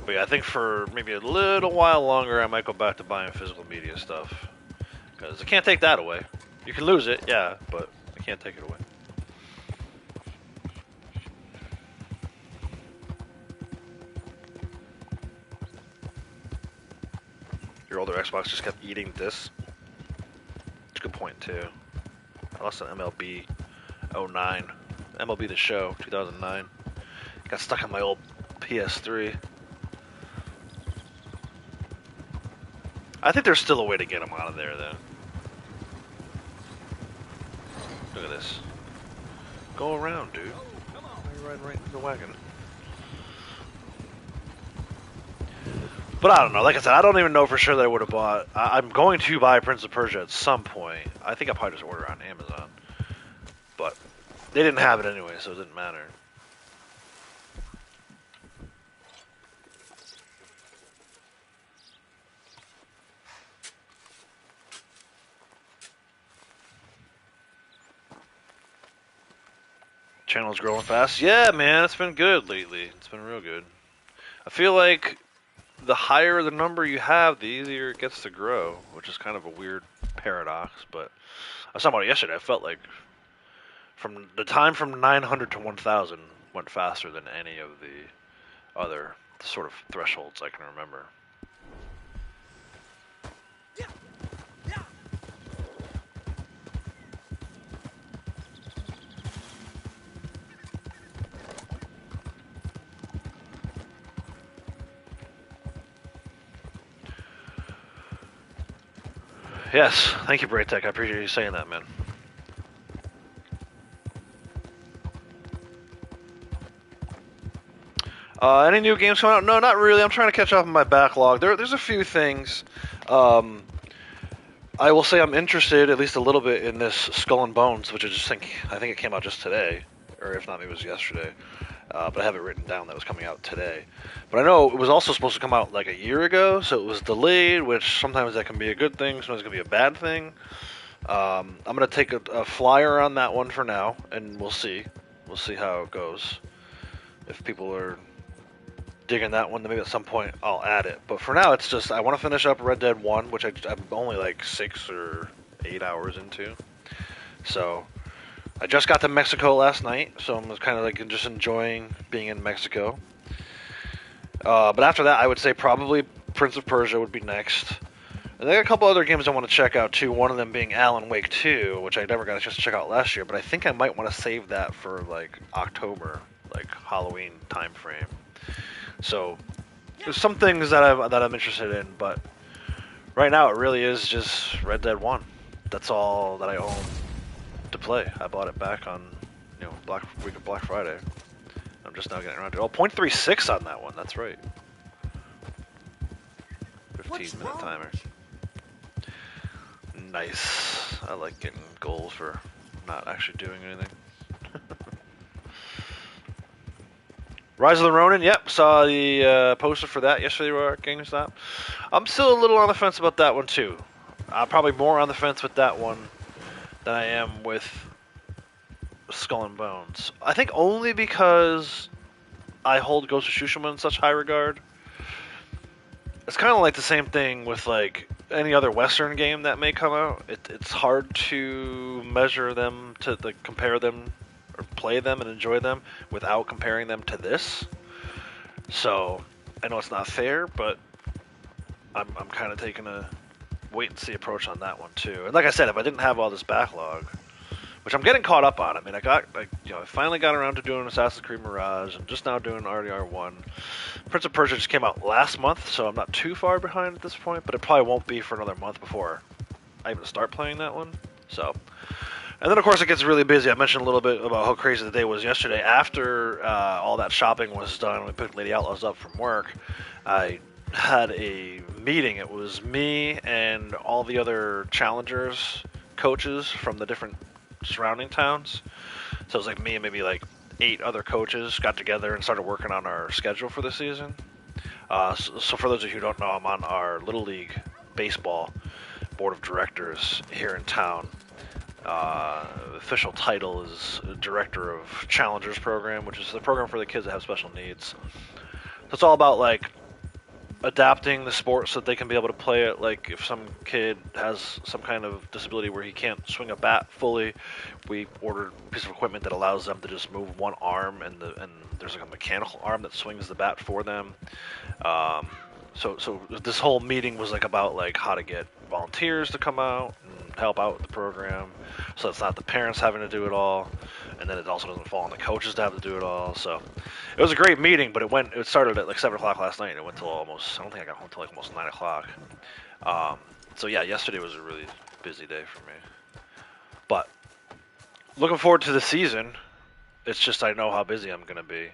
But yeah, I think for maybe a little while longer, I might go back to buying physical media stuff. Because I can't take that away. You can lose it, yeah, but I can't take it away. Your older Xbox just kept eating this. It's a good point, too. I lost an MLB 09. MLB The Show, 2009. Got stuck on my old PS3. I think there's still a way to get them out of there, though. Look at this. Go around, dude. Why are you riding right into the wagon? But I don't know. Like I said, I don't even know for sure that I would have bought. I'm going to buy Prince of Persia at some point. I think I'll probably just order it on Amazon. But they didn't have it anyway, so it didn't matter. Channel's growing fast. Yeah, man, it's been good lately. It's been real good. I feel like the higher the number you have, the easier it gets to grow, which is kind of a weird paradox. But I was talking about it yesterday. I felt like from the time from 900 to 1,000 went faster than any of the other sort of thresholds I can remember. Yes, thank you, Braytech. I appreciate you saying that, man. Any new games coming out? No, not really. I'm trying to catch up on my backlog. There's a few things. I will say I'm interested, at least a little bit, in this Skull and Bones, which I think it came out just today, or if not, maybe it was yesterday. But I have it written down that was coming out today. But I know it was also supposed to come out like a year ago, so it was delayed, which sometimes that can be a good thing, sometimes it can be a bad thing. I'm going to take a flyer on that one for now, and we'll see. We'll see how it goes. If people are digging that one, then maybe at some point I'll add it. But for now, it's just I want to finish up Red Dead 1, which I'm only like 6 or 8 hours into. So I just got to Mexico last night, so I'm kind of like just enjoying being in Mexico. But after that, I would say probably Prince of Persia would be next. And there are a couple other games I want to check out too. One of them being Alan Wake 2, which I never got a chance to check out last year. But I think I might want to save that for like October, like Halloween time frame. So there's some things that I'm interested in, but right now it really is just Red Dead 1. That's all that I own to play. I bought it back on week of Black Friday. I'm just now getting around to it. Oh, 0.36 on that one. That's right. 15-minute timer. Nice. I like getting gold for not actually doing anything. Rise of the Ronin, yep, saw the poster for that yesterday at GameStop. I'm still a little on the fence about that one too. Probably more on the fence with that one than I am with Skull and Bones. I think only because I hold Ghost of Tsushima in such high regard. It's kind of like the same thing with like any other Western game that may come out. It's hard to measure them, to like, compare them or play them and enjoy them without comparing them to this. So I know it's not fair, but I'm kind of taking a wait and see approach on that one too. And like I said, if I didn't have all this backlog, which I'm getting caught up on. I mean, I finally got around to doing Assassin's Creed Mirage, and just now doing RDR1. Prince of Persia just came out last month, so I'm not too far behind at this point, but it probably won't be for another month before I even start playing that one. So, and then of course it gets really busy. I mentioned a little bit about how crazy the day was yesterday. After all that shopping was done, we picked Lady Outlaws up from work. I had a meeting. It was me and all the other challengers, coaches from the different surrounding towns. So it was like me and maybe like 8 other coaches got together and started working on our schedule for the season. So for those of you who don't know, I'm on our Little League Baseball board of directors here in town. The official title is Director of Challengers Program, which is the program for the kids that have special needs. So it's all about like adapting the sport so that they can be able to play it. Like if some kid has some kind of disability where he can't swing a bat fully, we ordered a piece of equipment that allows them to just move one arm, and there's like a mechanical arm that swings the bat for them. So this whole meeting was like about like how to get volunteers to come out and help out with the program, so it's not the parents having to do it all, and then it also doesn't fall on the coaches to have to do it all. So it was a great meeting, but it started at like 7 o'clock last night, and it went till almost, I don't think I got home till like almost 9 o'clock. So yeah, yesterday was a really busy day for me, but looking forward to the season. It's just I know how busy I'm gonna be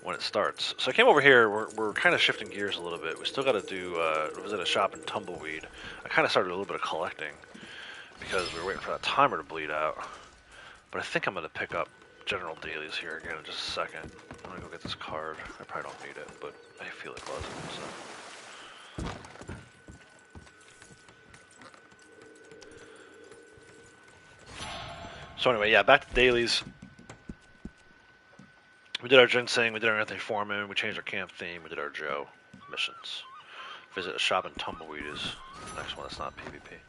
when it starts. So I came over here. We're kind of shifting gears a little bit. We still got to do visit a shop in Tumbleweed. I kind of started a little bit of collecting because we were waiting for that timer to bleed out. But I think I'm going to pick up general dailies here again in just a second. I'm going to go get this card. I probably don't need it, but I feel it buzzing. So anyway, yeah, back to dailies. We did our ginseng, we did our Anthony Foreman, we changed our camp theme, we did our Joe missions. Visit a shop in Tumbleweed is the next one that's not PvP.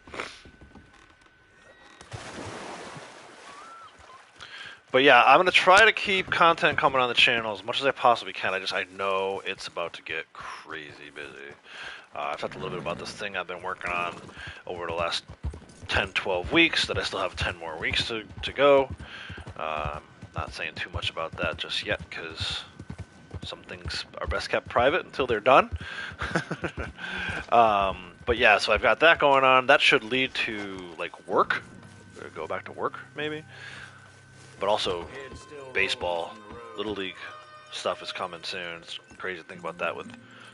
But yeah, I'm going to try to keep content coming on the channel as much as I possibly can. I know it's about to get crazy busy. I've talked a little bit about this thing I've been working on over the last 10, 12 weeks that I still have 10 more weeks to go. Not saying too much about that just yet because some things are best kept private until they're done. But yeah, so I've got that going on. That should lead to like work, go back to work maybe. But also baseball, Little League stuff is coming soon. It's crazy to think about that with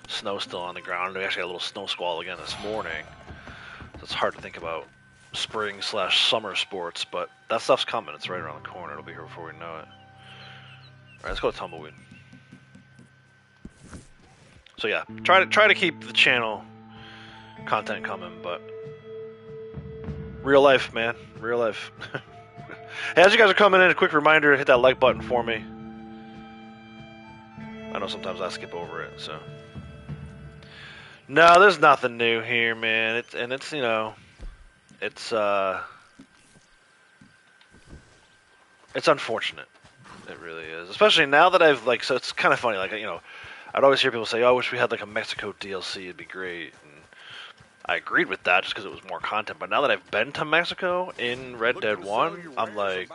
snow still on the ground. We actually had a little snow squall again this morning. So it's hard to think about spring/summer sports, but that stuff's coming. It's right around the corner. It'll be here before we know it. All right, let's go to Tumbleweed. So yeah, try to keep the channel content coming, but real life, man, real life. Hey, as you guys are coming in, a quick reminder: hit that like button for me. I know sometimes I skip over it, so. No, there's nothing new here, man. It's you know. It's unfortunate. It really is. Especially now that I've like, so it's kind of funny. Like, you know, I'd always hear people say, "Oh, I wish we had like a Mexico DLC. It'd be great." And I agreed with that just because it was more content. But now that I've been to Mexico in Red Dead 1, I'm like,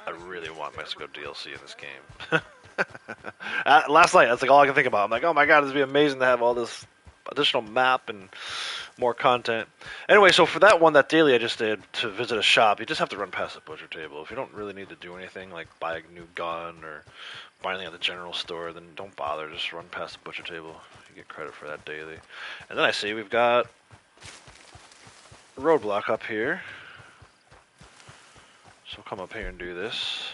I really want Mexico DLC in this game. Last night, that's like all I can think about. I'm like, oh my god, this would be amazing to have all this additional map and more content. Anyway, so for that one, that daily I just did to visit a shop, you just have to run past the butcher table. If you don't really need to do anything, like buy a new gun or buy anything at the general store, then don't bother. Just run past the butcher table. You get credit for that daily. And then I see we've got a roadblock up here. So we'll come up here and do this.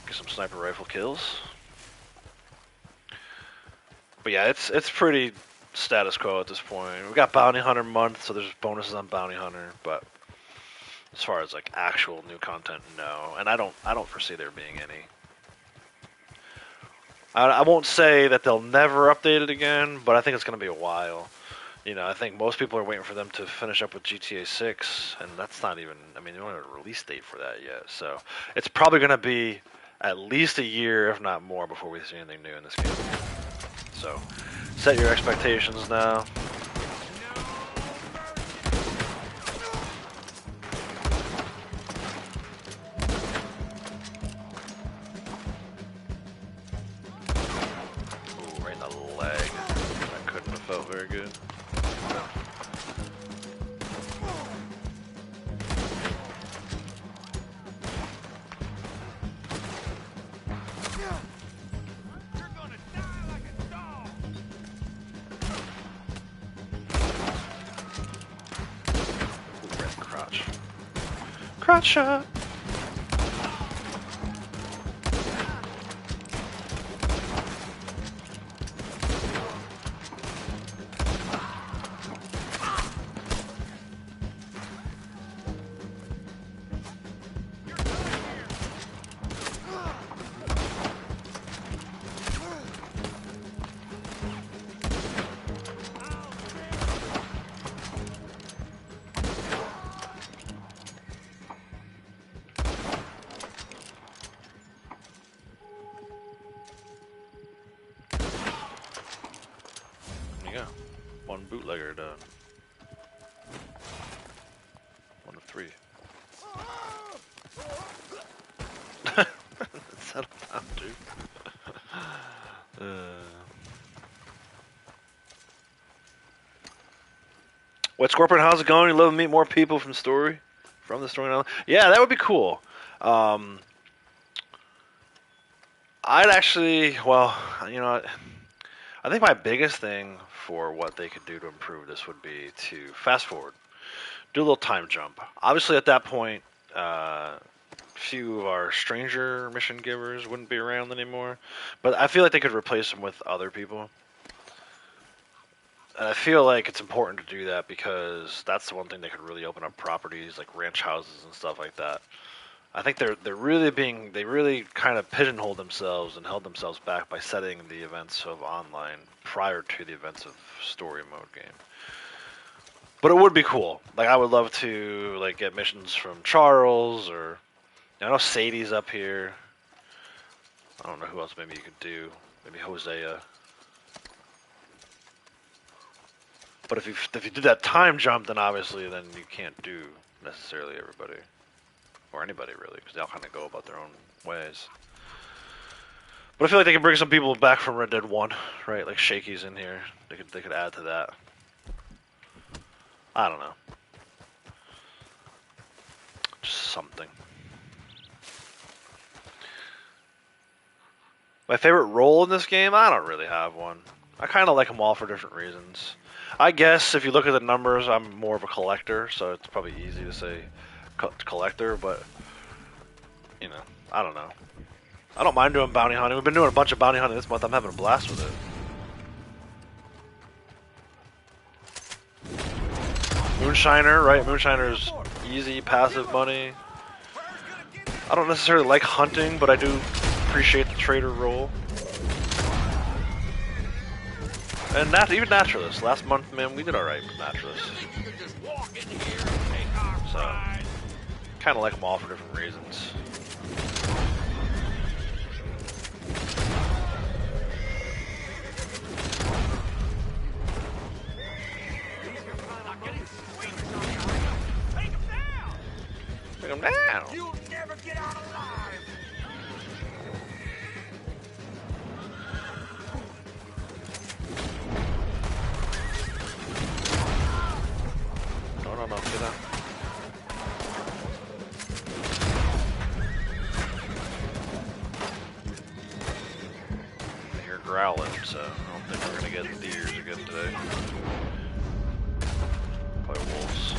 Get some sniper rifle kills. But yeah, it's pretty status quo at this point. We've got Bounty Hunter month, so there's bonuses on Bounty Hunter, but as far as like actual new content, no. And I don't foresee there being any. I won't say that they'll never update it again, but I think it's going to be a while. You know, I think most people are waiting for them to finish up with GTA 6, and that's not even, I mean, they don't have a release date for that yet. So it's probably going to be at least a year, if not more, before we see anything new in this game. So set your expectations now. smell very good. You're gonna die like a dog. Ooh, red crotch. Crotch shot! Yeah, one bootlegger done. 1 of 3. Settle down, dude. What Scorpion? How's it going? You love to meet more people from the story. Yeah, that would be cool. I'd actually, well, you know, I think my biggest thing for what they could do to improve this would be to fast forward, do a little time jump. Obviously, at that point, few of our stranger mission givers wouldn't be around anymore, but I feel like they could replace them with other people. And I feel like it's important to do that because that's the one thing that could really open up properties like ranch houses and stuff like that. I think they really kind of pigeonholed themselves and held themselves back by setting the events of online prior to the events of story mode game. But it would be cool. Like I would love to like get missions from Charles or I know Sadie's up here. I don't know who else maybe you could do. Maybe Hosea. But if you did that time jump, then obviously then you can't do necessarily everybody. Or anybody really, because they all kind of go about their own ways. But I feel like they can bring some people back from Red Dead 1, right? Like Shaky's in here. They could add to that. I don't know. Just something. My favorite role in this game? I don't really have one. I kind of like them all for different reasons. I guess if you look at the numbers, I'm more of a collector, so it's probably easy to say collector, but, you know, I don't know. I don't mind doing bounty hunting. We've been doing a bunch of bounty hunting this month. I'm having a blast with it. Moonshiner, right? Moonshiner's easy, passive money. I don't necessarily like hunting, but I do appreciate the trader role. And even Naturalist. Last month, man, we did alright with Naturalist. So, kind of like them all for different reasons. Take him down! You'll never get out alive! No, get out. I hear growling, so I don't think we're gonna get deers again today. Probably wolves.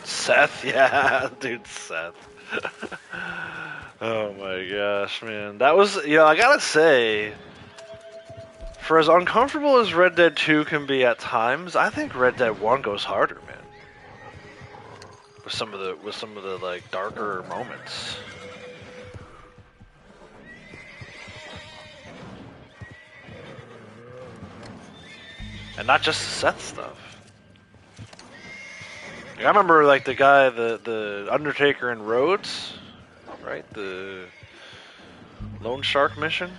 Seth, yeah, dude, Seth. Oh my gosh, man. That was, I gotta say, for as uncomfortable as Red Dead 2 can be at times, I think Red Dead 1 goes harder, man. With some of the like darker moments. And not just Seth stuff. Like, I remember like the guy, the Undertaker in Rhodes, right? The Lone Shark mission,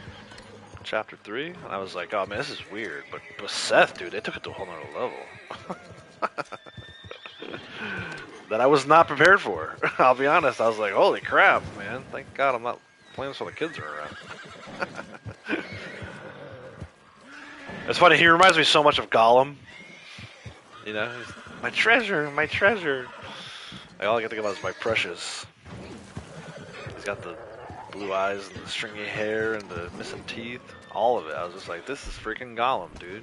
chapter 3. And I was like, oh man, this is weird. But Seth, dude, they took it to a whole nother level. That I was not prepared for. I'll be honest. I was like, holy crap, man. Thank God I'm not playing this while the kids are around. It's funny, he reminds me so much of Gollum. You know, he's, my treasure, my treasure. Like, all I can think about is my precious. He's got the blue eyes and the stringy hair and the missing teeth. All of it. I was just like, this is freaking Gollum, dude.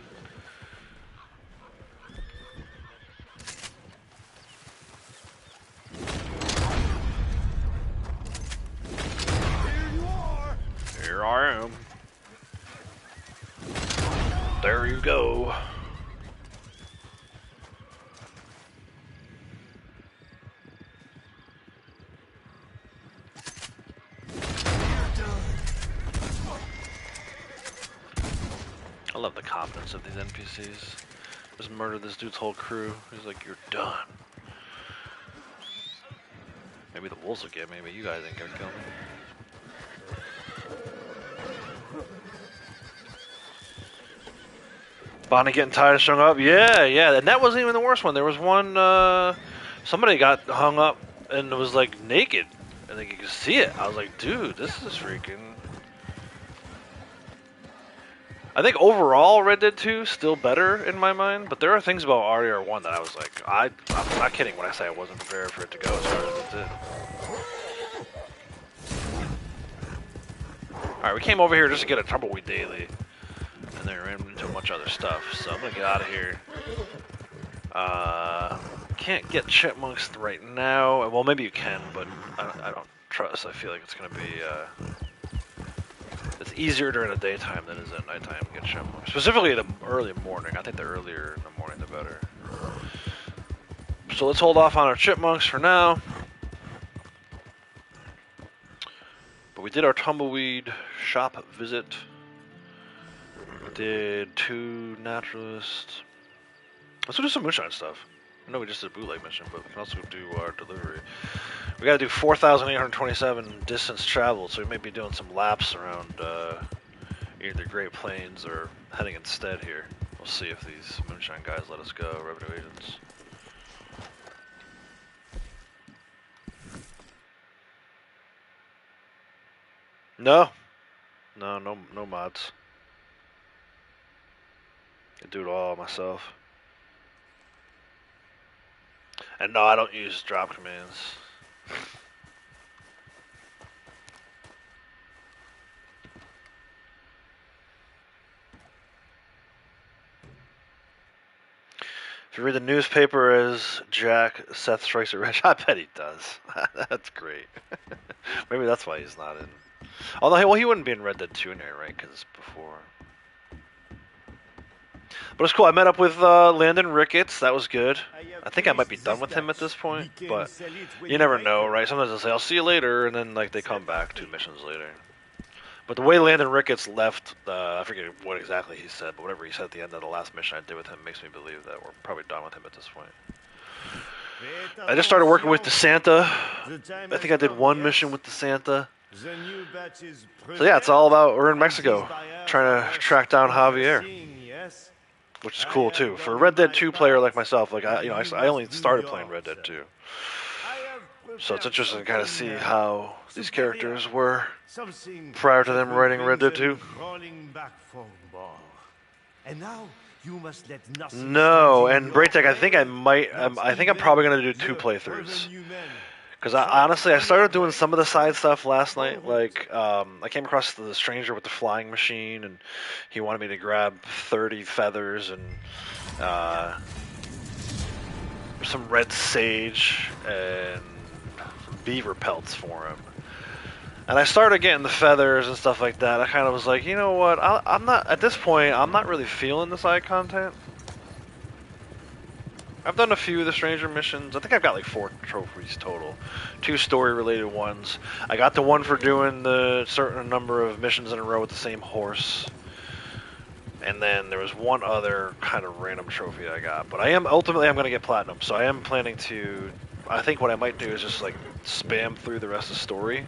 Here I am. There you go. I love the confidence of these NPCs. Just murdered this dude's whole crew. He's like, you're done. Maybe the wolves will get me, but you guys ain't gonna kill me. Bonnie getting tired of showing up? Yeah, yeah. And that wasn't even the worst one. There was one, somebody got hung up and was like naked. And like, you could see it. I was like, dude, this is freaking... I think overall Red Dead 2 still better in my mind, but there are things about RDR1 that I was like, I'm not kidding when I say I wasn't prepared for it to go as far as it did. Alright, we came over here just to get a Tumbleweed Daily, and then ran into a bunch of other stuff, so I'm gonna get out of here. Can't get chipmunks right now. Well, maybe you can, but I don't trust. I feel like it's gonna be, it's easier during the daytime than it is at nighttime to get chipmunks. Specifically in the early morning. I think the earlier in the morning, the better. So let's hold off on our chipmunks for now. But we did our tumbleweed shop visit. We did 2 naturalists. Let's do some moonshine stuff. I know we just did a bootleg mission, but we can also do our delivery. We gotta do 4,827 distance traveled, so we may be doing some laps around either the Great Plains or heading instead here. We'll see if these moonshine guys let us go, revenue agents. No mods. I do it all myself. And no, I don't use drop commands. If you read the newspaper as Jack, Seth strikes it rich, I bet he does. That's great. Maybe that's why he's not in. Although, well, he wouldn't be in Red Dead 2 anyway, right? Because it's before. But it's cool. I met up with Landon Ricketts. That was good. I think I might be done with him at this point, but you never know, right? Sometimes they'll say, I'll see you later, and then like they come back 2 missions later. But the way Landon Ricketts left, I forget what exactly he said, but whatever he said at the end of the last mission I did with him makes me believe that we're probably done with him at this point. I just started working with the Santa. I think I did 1 mission with the Santa. So yeah, it's all about, we're in Mexico, trying to track down Javier. Which is cool too. For a Red Dead 2 player like myself, like I only started playing Red Dead 2. So it's interesting to kind of see how these characters were prior to them writing Red Dead 2. No, and Braytech, I think I'm probably gonna do 2 playthroughs. Because honestly, I started doing some of the side stuff last night. Like, I came across the stranger with the flying machine, and he wanted me to grab 30 feathers and some red sage and some beaver pelts for him. And I started getting the feathers and stuff like that. I kind of was like, you know what? I'm not at this point. I'm not really feeling the side content. I've done a few of the stranger missions. I think I've got like 4 trophies total. 2 story-related ones. I got the one for doing the certain number of missions in a row with the same horse. And then there was one other kind of random trophy I got. But ultimately I'm going to get platinum. So I am planning to, I think what I might do is just like spam through the rest of the story.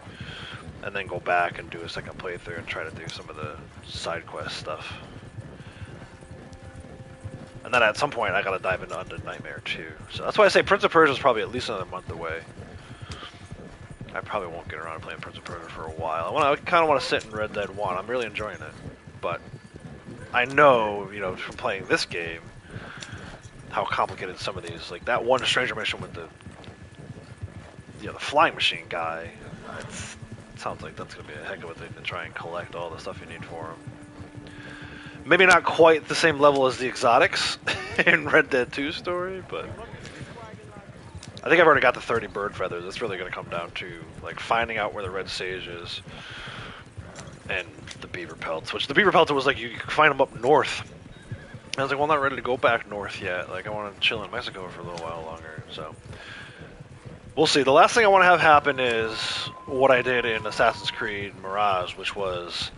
and then go back and do a second playthrough and try to do some of the side quest stuff. And then at some point, I gotta dive into Undead Nightmare too. So that's why I say Prince of Persia is probably at least another month away. I probably won't get around to playing Prince of Persia for a while. I kind of want to sit in Red Dead 1. I'm really enjoying it, but I know, you know, from playing this game, how complicated some of these, like that one stranger mission with the, you know, the flying machine guy. It sounds like that's gonna be a heck of a thing to try and collect all the stuff you need for him. Maybe not quite the same level as the exotics in Red Dead 2 story, but I think I've already got the 30 bird feathers. It's really going to come down to like finding out where the red sage is and the beaver pelts. Which the beaver pelts was like you could find them up north. And I was like, well, I'm not ready to go back north yet. Like I want to chill in Mexico for a little while longer. So we'll see. The last thing I want to have happen is what I did in Assassin's Creed Mirage, which was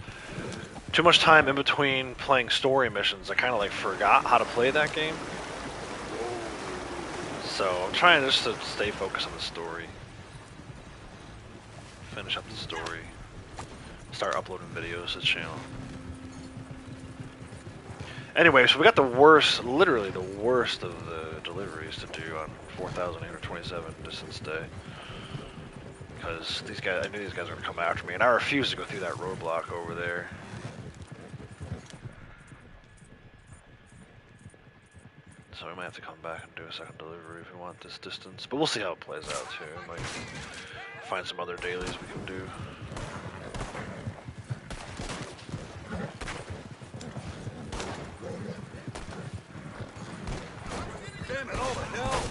too much time in between playing story missions. I kind of like forgot how to play that game. So I'm trying just to stay focused on the story. Finish up the story. Start uploading videos to the channel. Anyway, so we got the worst, literally the worst of the deliveries to do on 4,827 distance day. Because these guys, I knew these guys were going to come after me, and I refused to go through that roadblock over there. So we might have to come back and do a second delivery if we want this distance. But we'll see how it plays out too. We might find some other dailies we can do. Damn it, all the hell!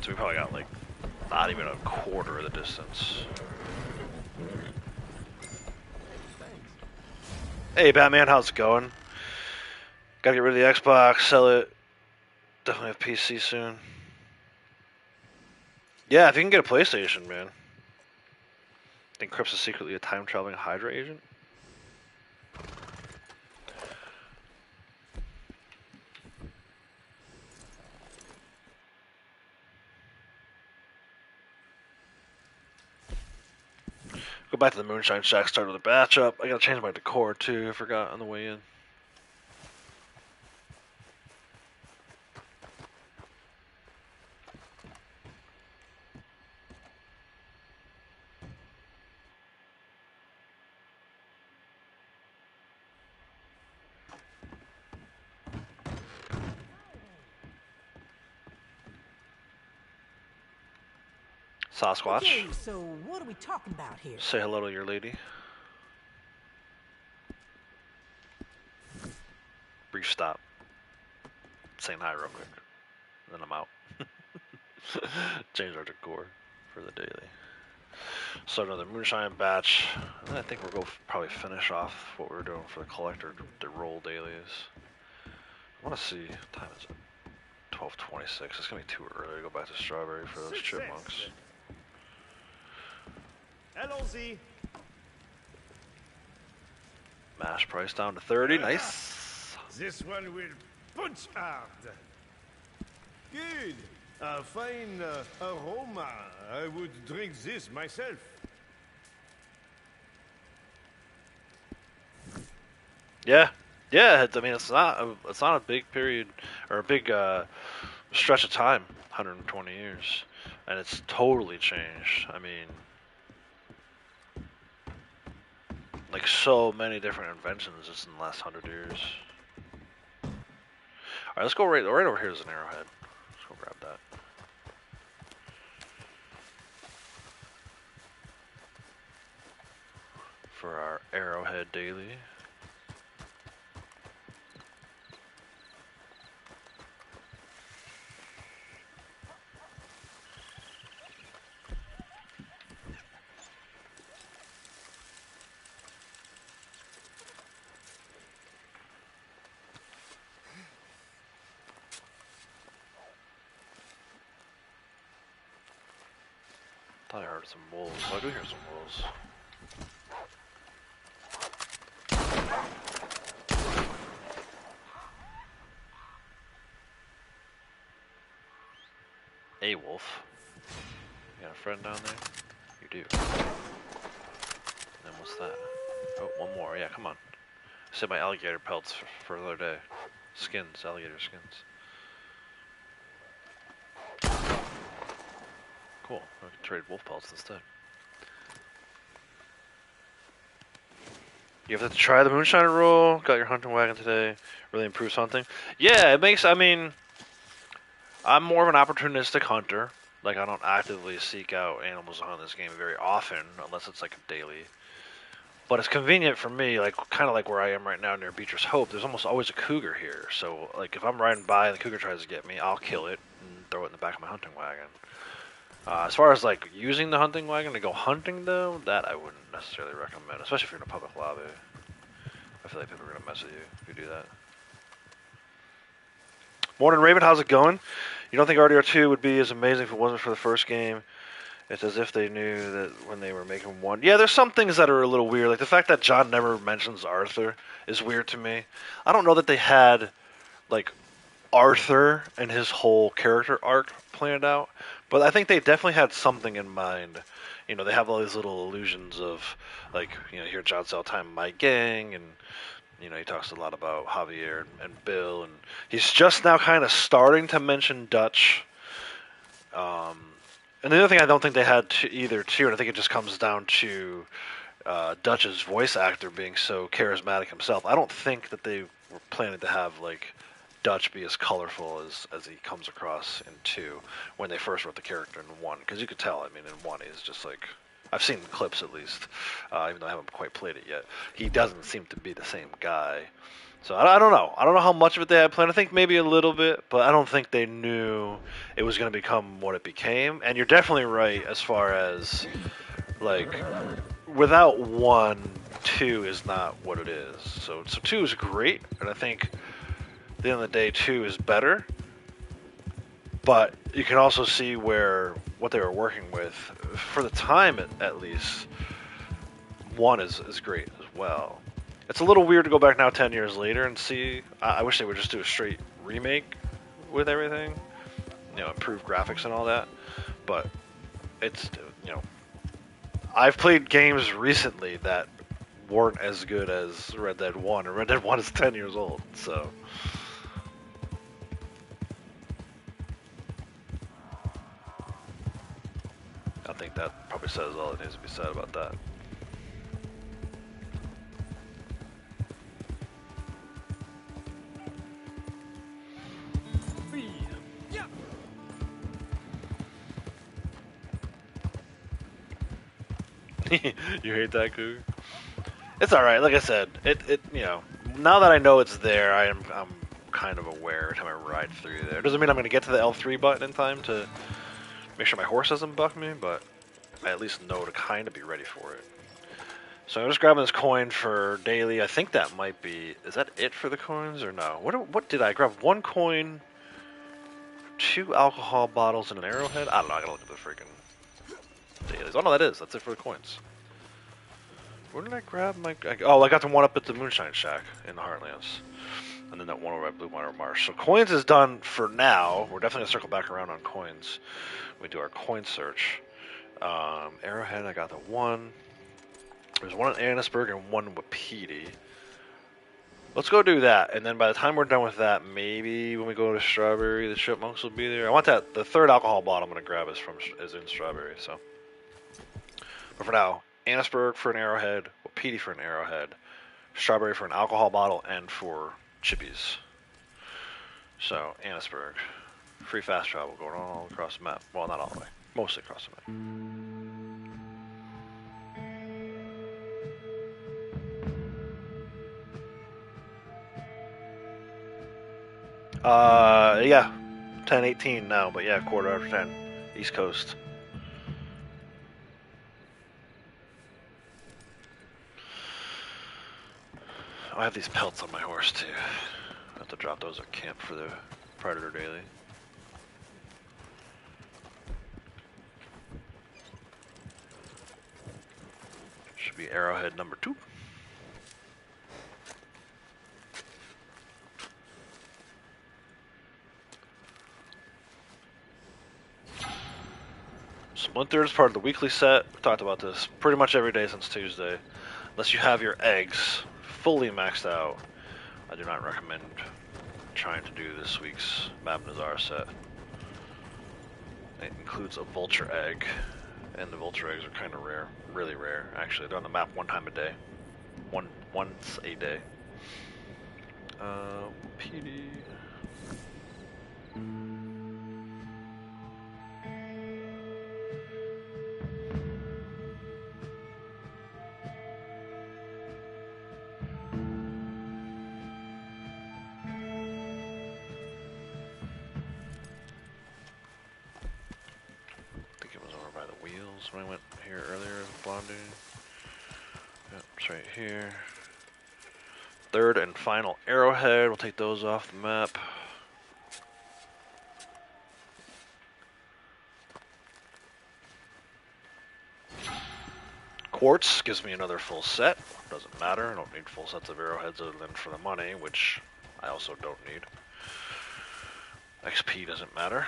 So we probably got like not even a quarter of the distance. Hey Batman, how's it going? Gotta get rid of the Xbox, sell it. Definitely have PC soon. Yeah, if you can get a PlayStation, man. Think Crips is secretly a time-traveling Hydra agent? Go back to the Moonshine Shack, start with a batch up. I gotta change my decor too, I forgot on the way in. Sasquatch. Okay, so what are we talking about here? Say hello to your lady. Brief stop. Saying hi real quick. Then I'm out. Change our decor for the daily. So another Moonshine batch. And then I think we'll go probably finish off what we were doing for the collector, the roll dailies. I want to see, what time is it? 12:26. It's gonna be too early to go back to Strawberry for those chipmunks. Allons-y. Mash price down to 30. Nice. This one will punch hard. Good. A fine aroma. I would drink this myself. Yeah, yeah. I mean, it's not a big period or a big stretch of time. 120 years, and it's totally changed. I mean, like so many different inventions just in the last 100 years. All right, let's go right over here. Is an arrowhead. Let's go grab that. For our arrowhead daily. thought I heard some wolves. I do hear some wolves. A wolf. You got a friend down there? You do. And then what's that? Oh, one more. Yeah, come on. Save my alligator pelts for another day. Skins, alligator skins. Cool. I can trade wolf pelts instead. You have to try the moonshiner roll. Got your hunting wagon today. Really improves hunting. Yeah, it makes. I mean, I'm more of an opportunistic hunter. Like, I don't actively seek out animals to hunt in this game very often, unless it's like a daily. But it's convenient for me, like kind of like where I am right now near Beecher's Hope. There's almost always a cougar here. So, like, if I'm riding by and the cougar tries to get me, I'll kill it and throw it in the back of my hunting wagon. As far as like using the hunting wagon to go hunting, though, that I wouldn't necessarily recommend, especially if you're in a public lobby. I feel like people are gonna mess with you if you do that. Morning, Raven. How's it going? You don't think RDR2 would be as amazing if it wasn't for the first game? It's as if they knew that when they were making one. Yeah, there's some things that are a little weird. Like the fact that John never mentions Arthur is weird to me. I don't know that they had like Arthur and his whole character arc planned out, but I think they definitely had something in mind. You know, they have all these little allusions of, like, you know, here John Cell time my gang, and you know, he talks a lot about Javier and Bill, and he's just now kind of starting to mention Dutch. And the other thing I don't think they had either too, and I think it just comes down to Dutch's voice actor being so charismatic himself. I don't think that they were planning to have like Dutch be as colorful as he comes across in 2 when they first wrote the character in 1, because you could tell. I mean, in 1 he's just like, I've seen the clips at least, even though I haven't quite played it yet. He doesn't seem to be the same guy. So I don't know. I don't know how much of it they had planned. I think maybe a little bit, but I don't think they knew it was going to become what it became. And you're definitely right as far as, like, without 1, 2 is not what it is. So 2 is great, and I think at the end of the day 2 is better. But you can also see where what they were working with, for the time at least, 1 is great as well. It's a little weird to go back now 10 years later and see. I wish they would just do a straight remake with everything, you know, improve graphics and all that. But it's, you know, I've played games recently that weren't as good as Red Dead 1, and Red Dead 1 is 10 years old, so. I think that probably says all that needs to be said about that. You hate that, Cougar? It's all right. Like I said, it you know, now that I know it's there, I'm kind of aware every time I ride through there. Doesn't mean I'm going to get to the L3 button in time to make sure my horse doesn't buck me, but I at least know to kind of be ready for it. So I'm just grabbing this coin for daily. I think that might be. Is that it for the coins or no? What did I grab? 1 coin, 2 alcohol bottles, and an arrowhead. I don't know. I gotta look at the freaking dailies. Oh no, that's it for the coins. Where did I grab my? Oh, I got the one up at the Moonshine Shack in the Heartlands, and then that one over at Blue Water Marsh. So coins is done for now. We're definitely gonna circle back around on coins. We do our coin search. Arrowhead, I got the 1. There's 1 in Annisburg and 1 in Wapiti. Let's go do that, and then by the time we're done with that, maybe when we go to Strawberry, the chipmunks will be there. I want that. The 3rd alcohol bottle I'm gonna grab is in Strawberry. So, but for now, Annisburg for an arrowhead, Wapiti for an arrowhead, Strawberry for an alcohol bottle, and for chippies. So Annisburg, free fast travel going all across the map. Well, not all the way, mostly across the map. Yeah, 10:18 now, but yeah, 10:15, East Coast. I have these pelts on my horse too. I have to drop those at camp for the Predator Daily. be arrowhead number 2. Splinter is part of the weekly set. We talked about this pretty much every day since Tuesday. Unless you have your eggs fully maxed out, I do not recommend trying to do this week's Map Nazar set. It includes a vulture egg, and the vulture eggs are kind of rare, really rare. Actually, they're on the map one time a day, once a day. PD. When I went here earlier with Blondie. Yep, it's right here. Third and final arrowhead. We'll take those off the map. Quartz gives me another full set. Doesn't matter. I don't need full sets of arrowheads other than for the money, which I also don't need. XP doesn't matter.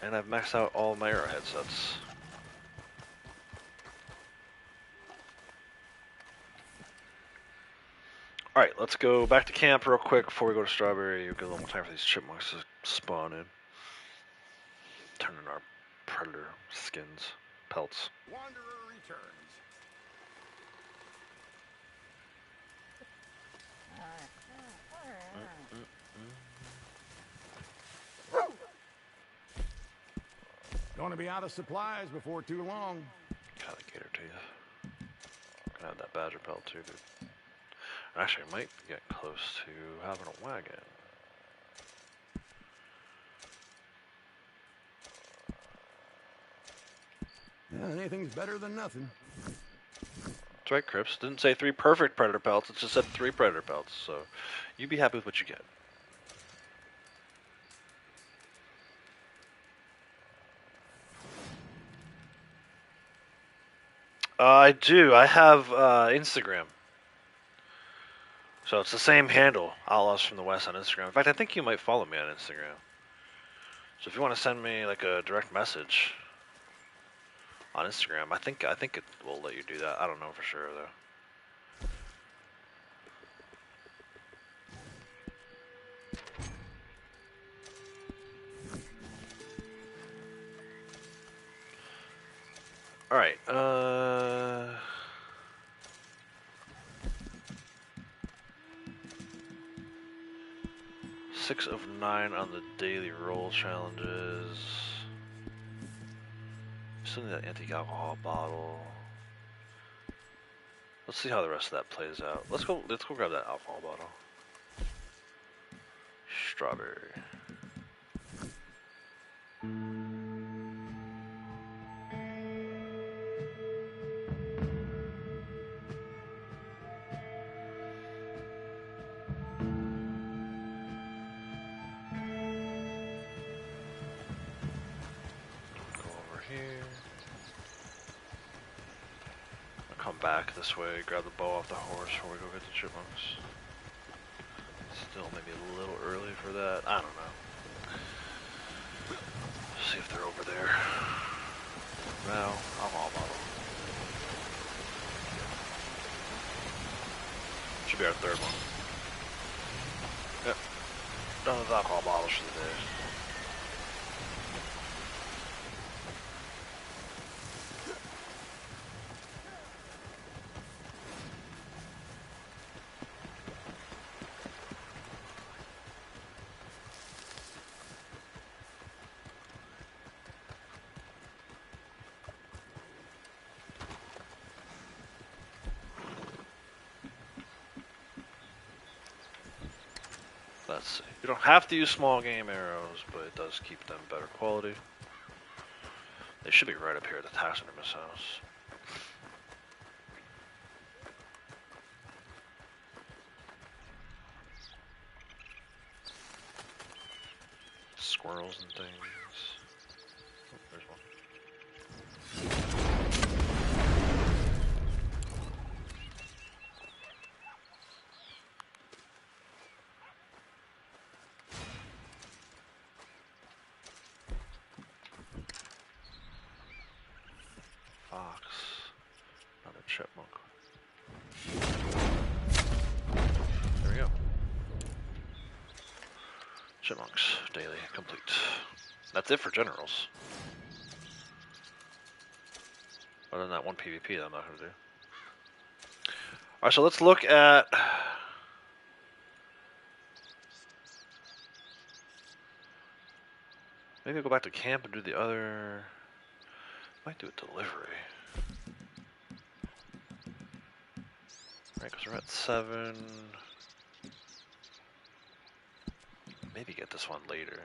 And I've maxed out all my arrowhead sets. Alright, let's go back to camp real quick before we go to Strawberry. We've got a little more time for these chipmunks to spawn in. Turn in our predator skins, pelts. Wanderer returns. Going to be out of supplies before too long. Alligator teeth. Gonna have that badger pelt too, dude. Actually, I might get close to having a wagon. Yeah, anything's better than nothing. That's right, Crips. Didn't say 3 perfect predator pelts, it just said 3 predator pelts, so you be happy with what you get. I do. I have Instagram. So it's the same handle, Outlaws from the West on Instagram. In fact, I think you might follow me on Instagram. So if you want to send me like a direct message on Instagram, I think it will let you do that. I don't know for sure though. All right. 6 of 9 on the daily roll challenges. Still need that anti-alcohol bottle. Let's see how the rest of that plays out. Let's go grab that alcohol bottle. Strawberry. Back this way, grab the bow off the horse before we go get the chipmunks. Still maybe a little early for that. I don't know. See if they're over there. No, alcohol bottle. Should be our third one. Yep. Done with alcohol bottles for the day. Let's see. You don't have to use small game arrows, but it does keep them better quality. They should be right up here at the taxidermist's house. Squirrels and things. Oh, there's one. chipmunk. There we go. Chipmunks daily complete. That's it for generals. Other than that one PvP that I'm not going to do. Alright, so let's look at... Maybe I'll go back to camp and do the other... Might do a delivery. Right, because we're at 7. Maybe get this one later.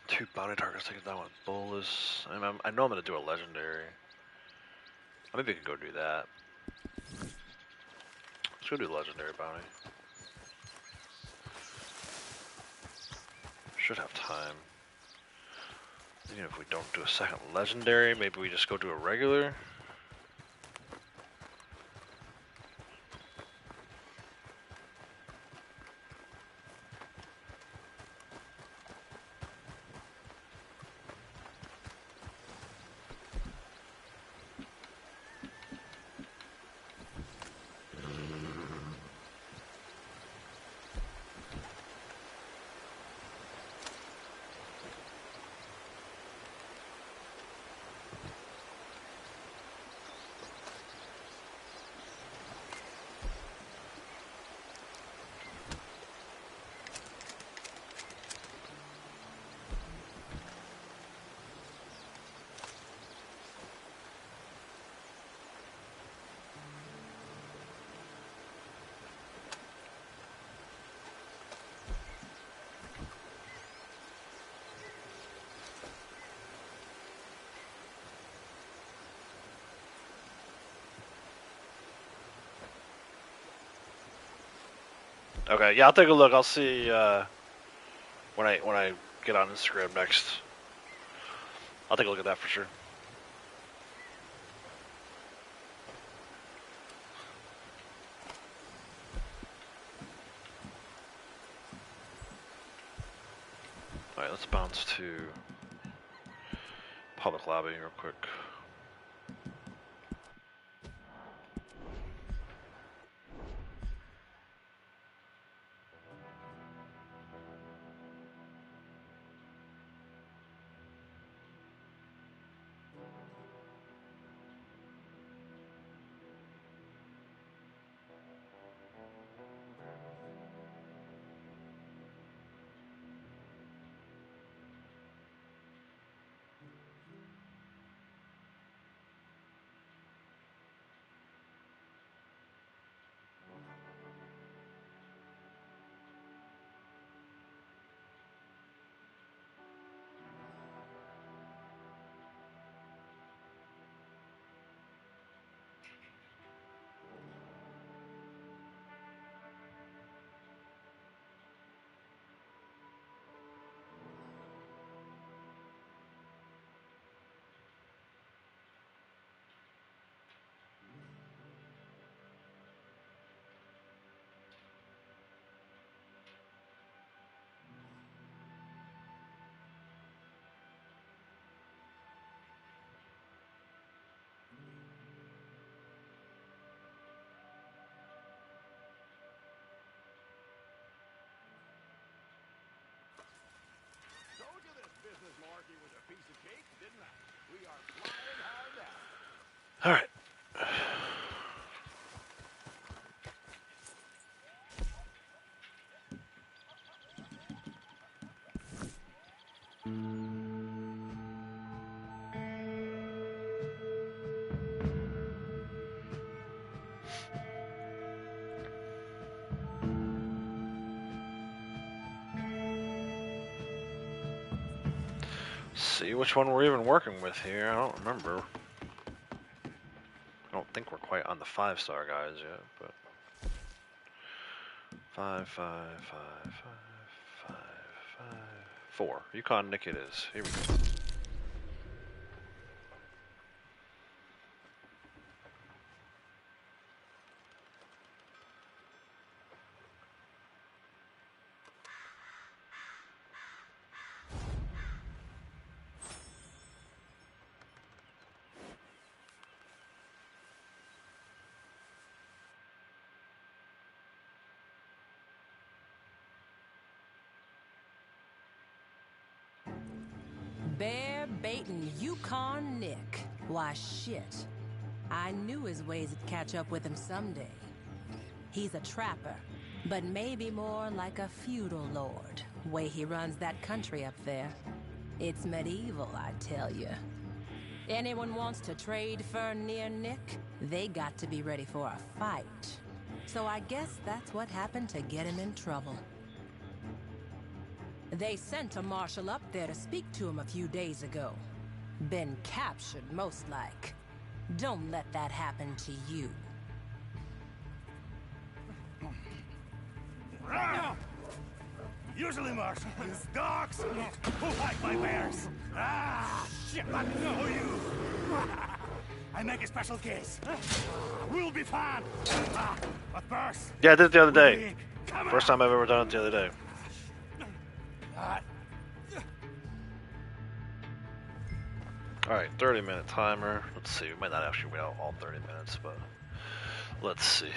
Two bounty targets, take that one. Bolus. I know I'm going to do a legendary. Maybe I can go do that. Let's go do the legendary bounty. Should have time. Even if we don't do a second legendary, maybe we just go do a regular. Okay, yeah, I'll take a look. I'll see when I get on Instagram next. I'll take a look at that for sure. Alright, let's bounce to public lobby real quick. Told you this business malarkey was a piece of cake, didn't I? We are flying high now. Alright. See which one we're even working with here. I don't remember. I don't think we're quite on the 5-star guys yet, but 5, 5, 5, 5, 5, 5, 4. Yukon Nick it is. Here we go. Bear baiting Yukon Nick. Why, shit. I knew his ways would catch up with him someday. He's a trapper, but maybe more like a feudal lord. Way he runs that country up there. It's medieval, I tell you. Anyone wants to trade for near Nick, they got to be ready for a fight. So I guess that's what happened to get him in trouble. They sent a marshal up there to speak to him a few days ago. Been captured, most like. Don't let that happen to you. Usually, Marshal, it's dogs who like my wares. Ah, shit, I know you. I make a special case. We'll be fine. But first... Yeah, I did it the other day. First time I've ever done it the other day. Alright, 30-minute timer. Let's see, we might not actually wait out all 30 minutes, but let's see.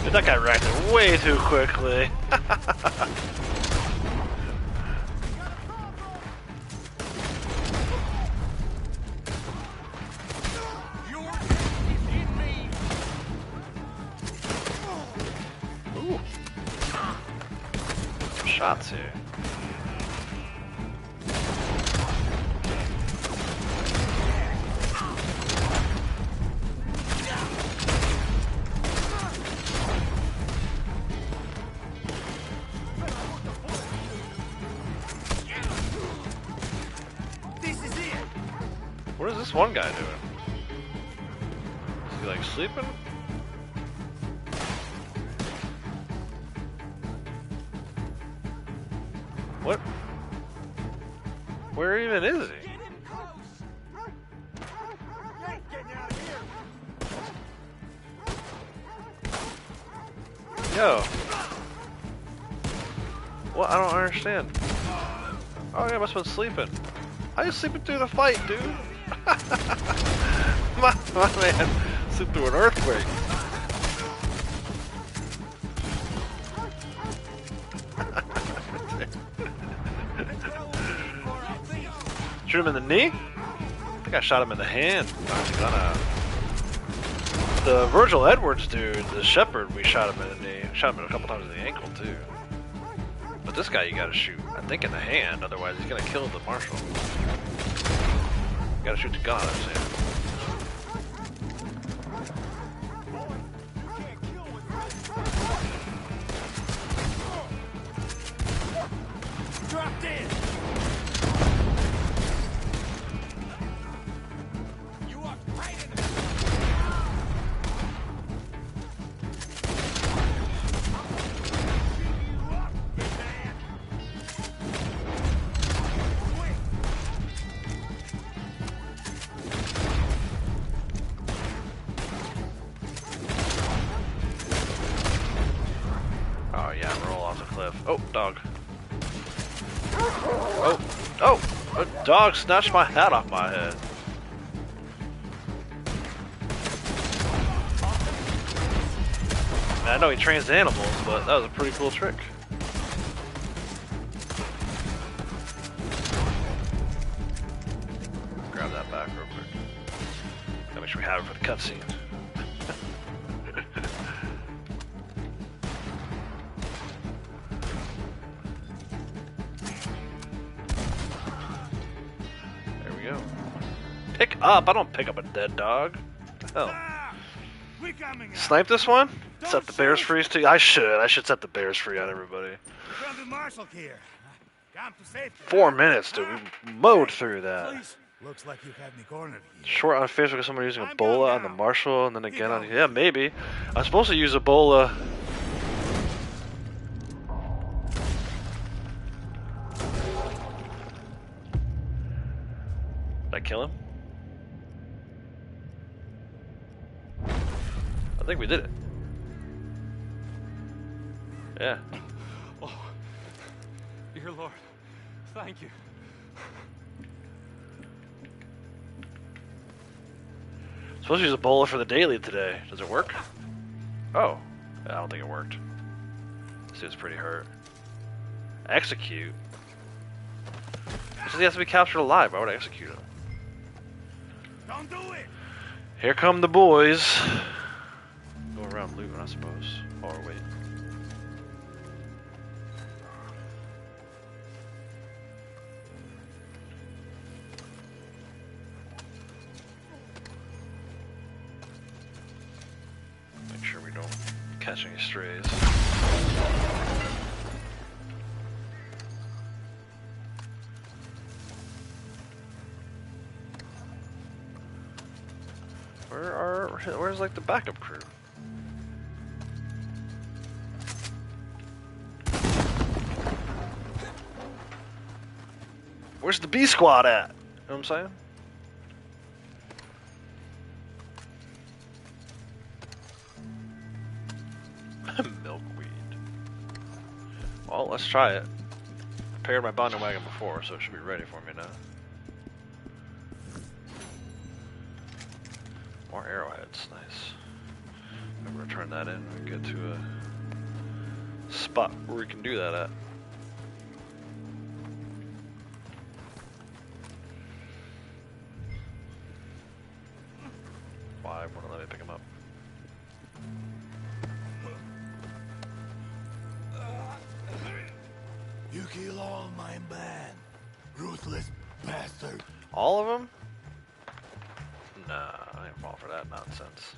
Dude, that guy reacted way too quickly. Ooh. Some shots here. What is this one guy doing? Is he like sleeping? What? Where even is he? Yo. What? I don't understand. Oh yeah, I must have been sleeping. How you sleeping through the fight, dude? my man slipped through an earthquake. Shoot him in the knee? I think I shot him in the hand. The Virgil Edwards dude, the shepherd, we shot him in the knee. Shot him a couple times in the ankle too. But this guy you gotta shoot, I think, in the hand, otherwise he's gonna kill the marshal. You gotta shoot the gun, I'm saying. Drop dead. You are right in the... Oh yeah, roll off the cliff. Oh, dog. Oh, a dog snatched my hat off my head. I know he trains animals, but that was a pretty cool trick. Grab that back real quick. Gotta make sure we have it for the cutscene. There we go. Pick up? I don't pick up a dead dog. What the hell? We're coming out. Snipe this one? Set the bears free too? I should set the bears free on everybody. From the marshal here. Come to safety. 4 minutes, dude. We mowed through that. Please. Looks like you had me cornered here. Short on Facebook of someone using I'm Ebola going on the now. marshal, and then Keep again on... going. Yeah, maybe. I'm supposed to use Ebola... Did I kill him? I think we did it. Yeah. Oh, dear Lord, thank you. Supposed to use Ebola for the daily today. Does it work? Oh. I don't think it worked. This dude's pretty hurt. Execute? It says he has to be captured alive. Why would I execute him? Don't do it. Here come the boys. Go around looting, I suppose. Or wait. Make sure we don't catch any strays. Where's like the backup crew? Where's the B squad at? You know what I'm saying? Milkweed. Well, let's try it. Prepared my bonding wagon before, so it should be ready for me now. More arrowheads, nice. I'm gonna turn that in and get to a spot where we can do that at. Why won't let me pick him up? You kill all my man. Ruthless bastard. All of them? Nah, I ain't fall for that nonsense.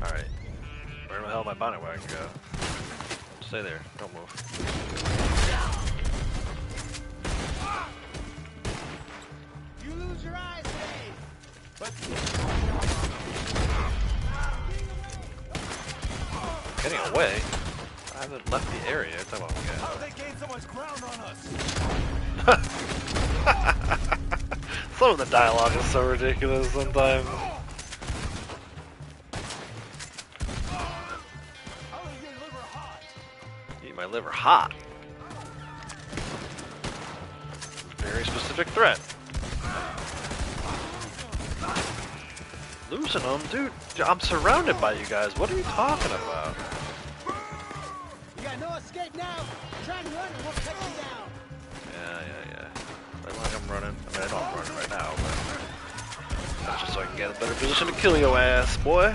Alright. Where the hell did my bonnet wagon go? Stay there, don't move. You lose your eyes today. But Getting away? I haven't left the area. It's about how they gained so much ground on us? Some of the dialogue is so ridiculous sometimes. I'll eat your liver hot. Eat my liver hot. Very specific threat. Losing them? Dude, I'm surrounded by you guys. What are you talking about? You got no escape now. Try to run and we'll cut you down. Yeah. Like I'm running. I mean, I know I'm running right now, but that's just so I can get a better position to kill your ass, boy.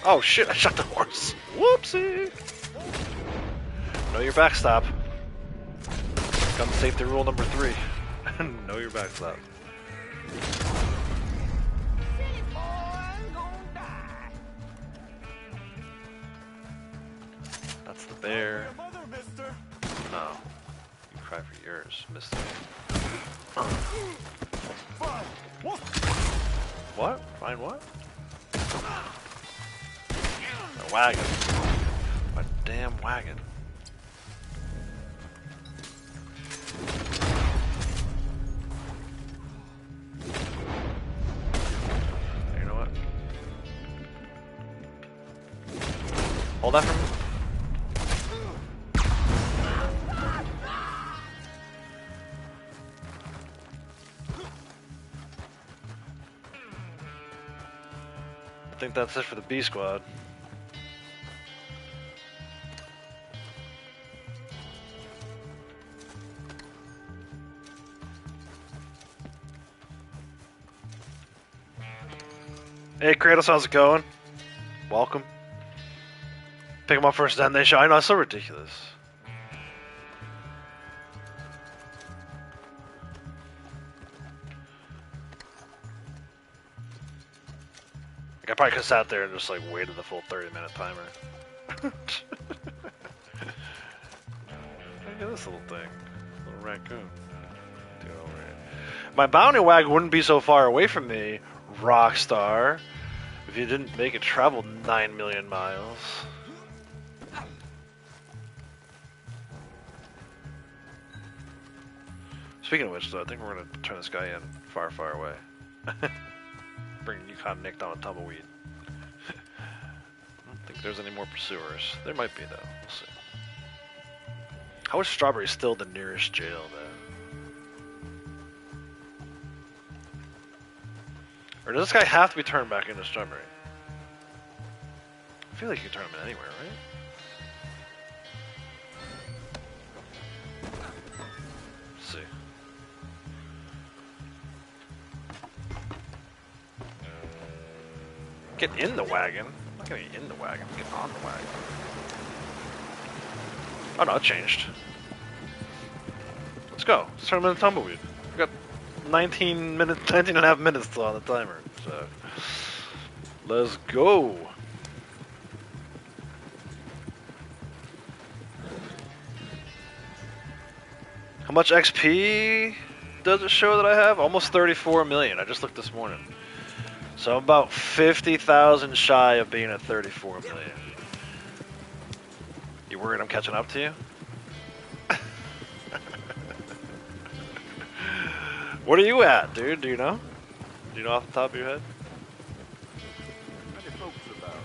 Oh shit, I shot the horse. Whoopsie. Know your backstop. Gun safety rule number 3. Know your backstop. That's the bear. Your mother, mister. No. You cry for yours, mister. Fine. What? What? Find what? A wagon. A damn wagon. You know what? Hold that for me. I think that's it for the B squad. Hey, Kratos, how's it going? Welcome. Pick him up first, then they show. I know, it's so ridiculous. Like, I probably could have sat there and just like waited the full 30-minute timer. Look at this little thing. Little raccoon. Dude, over here. My bounty wagon wouldn't be so far away from me, Rockstar, if you didn't make it travel 9 million miles. Speaking of which, though, I think we're going to turn this guy in far, far away. Bring Yukon Nick down a tumbleweed. I don't think there's any more pursuers. There might be, though. We'll see. How is Strawberry still the nearest jail, then? Or does this guy have to be turned back into Strawberry? I feel like you can turn him in anywhere, right? Let's see. Get in the wagon. I'm not gonna get in the wagon. Get on the wagon. Oh no, it changed. Let's go. Let's turn him into tumbleweed. We got 19 minutes, 19 and a half minutes still on the timer. So let's go. How much XP does it show that I have? Almost 34 million. I just looked this morning. So I'm about 50,000 shy of being at 34 million. You worried I'm catching up to you? What are you at, dude? Do you know? Do you know off the top of your head? Many folks about.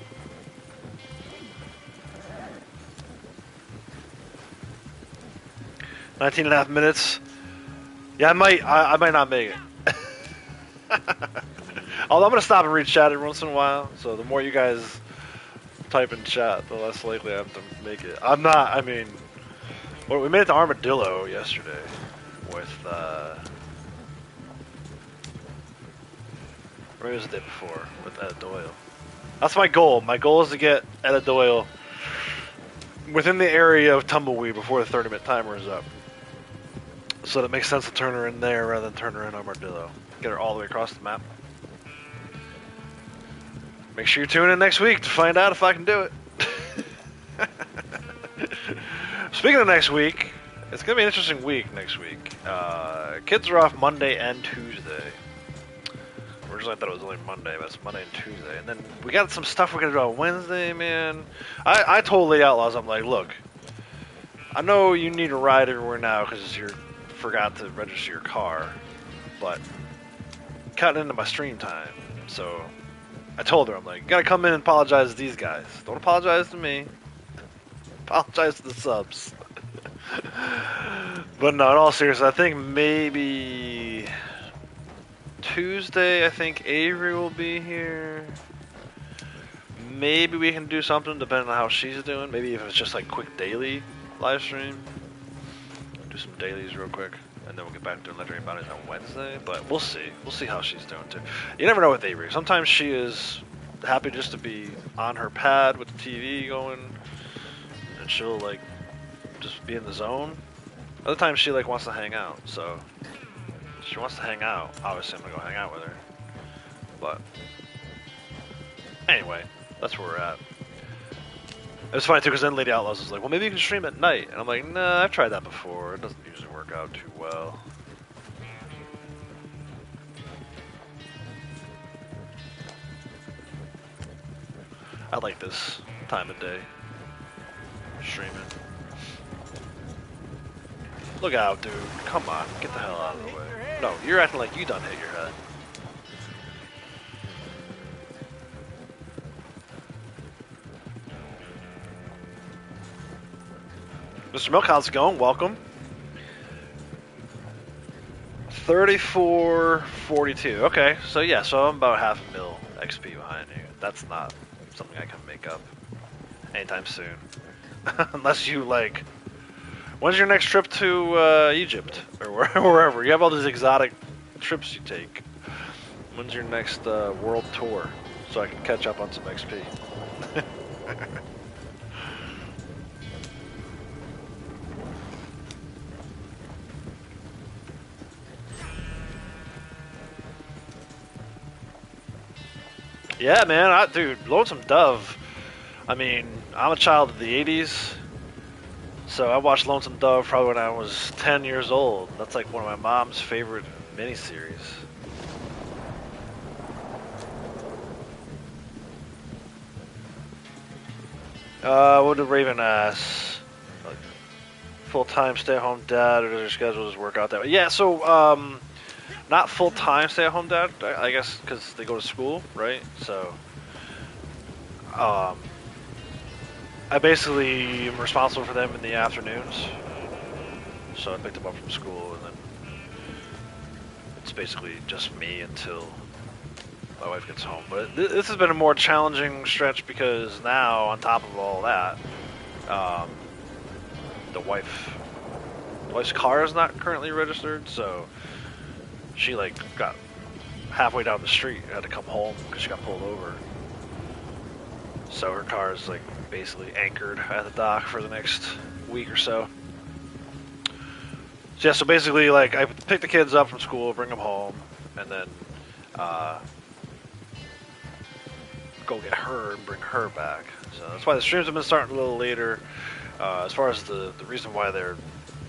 19 and a half minutes. Yeah, I might not make it. Although I'm gonna stop and read chat every once in a while. So the more you guys type in chat, the less likely I have to make it. I'm not. I mean, well, we made it to Armadillo yesterday with. Or maybe it was the day before with Ed Doyle. That's my goal. My goal is to get Ed Doyle within the area of Tumbleweed before the 30-minute timer is up. So that makes sense to turn her in there rather than turn her in Armadillo. Get her all the way across the map. Make sure you tune in next week to find out if I can do it. Speaking of next week, it's going to be an interesting week next week. Kids are off Monday and Tuesday. Originally I thought it was only Monday, but it's Monday and Tuesday. And then we got some stuff we're going to do on Wednesday, man. I told the Outlaws, I'm like, look, I know you need a ride everywhere now because you forgot to register your car, but cutting into my stream time. So I told her, I'm like, you got to come in and apologize to these guys. Don't apologize to me. Apologize to the subs. But no, in all seriousness, I think maybe Tuesday, I think Avery will be here. Maybe we can do something depending on how she's doing. Maybe if it's just like quick daily live stream. Do some dailies real quick. And then we'll get back to legendary bounties on Wednesday. But we'll see. We'll see how she's doing too. You never know with Avery. Sometimes she is happy just to be on her pad with the TV going. And she'll like just be in the zone. Other times she like wants to hang out. So if she wants to hang out, obviously I'm gonna go hang out with her. But anyway, that's where we're at. It was funny too because then Lady Outlaws was like, well, maybe you can stream at night. And I'm like, nah, I've tried that before. It doesn't usually work out too well. I like this time of day. Streaming. Look out, dude. Come on. Get the hell out of the way. No, you're acting like you done hit your head. Mr. Milk, how's it going? Welcome. 34.42. Okay, so yeah, so I'm about half a mil XP behind you. That's not something I can make up anytime soon. Unless you, like... When's your next trip to Egypt? Or wherever? You have all these exotic trips you take. When's your next world tour? so I can catch up on some XP. Yeah, man, dude, Lonesome Dove. I mean, I'm a child of the '80s, so I watched Lonesome Dove probably when I was 10 years old. That's like one of my mom's favorite miniseries. What did Raven ask? Like, full-time stay-at-home dad, or does your schedule just work out that way? Yeah, so, not full-time stay-at-home dad, I guess, because they go to school, right? So, I basically am responsible for them in the afternoons. So I picked them up from school, and then it's basically just me until my wife gets home. But this has been a more challenging stretch because now, on top of all that, the wife's car is not currently registered, so she like got halfway down the street and had to come home because she got pulled over. So her car is like basically anchored at the dock for the next week or so. So yeah, so basically, like, I pick the kids up from school, bring them home, and then go get her and bring her back. So that's why the streams have been starting a little later. As far as the reason why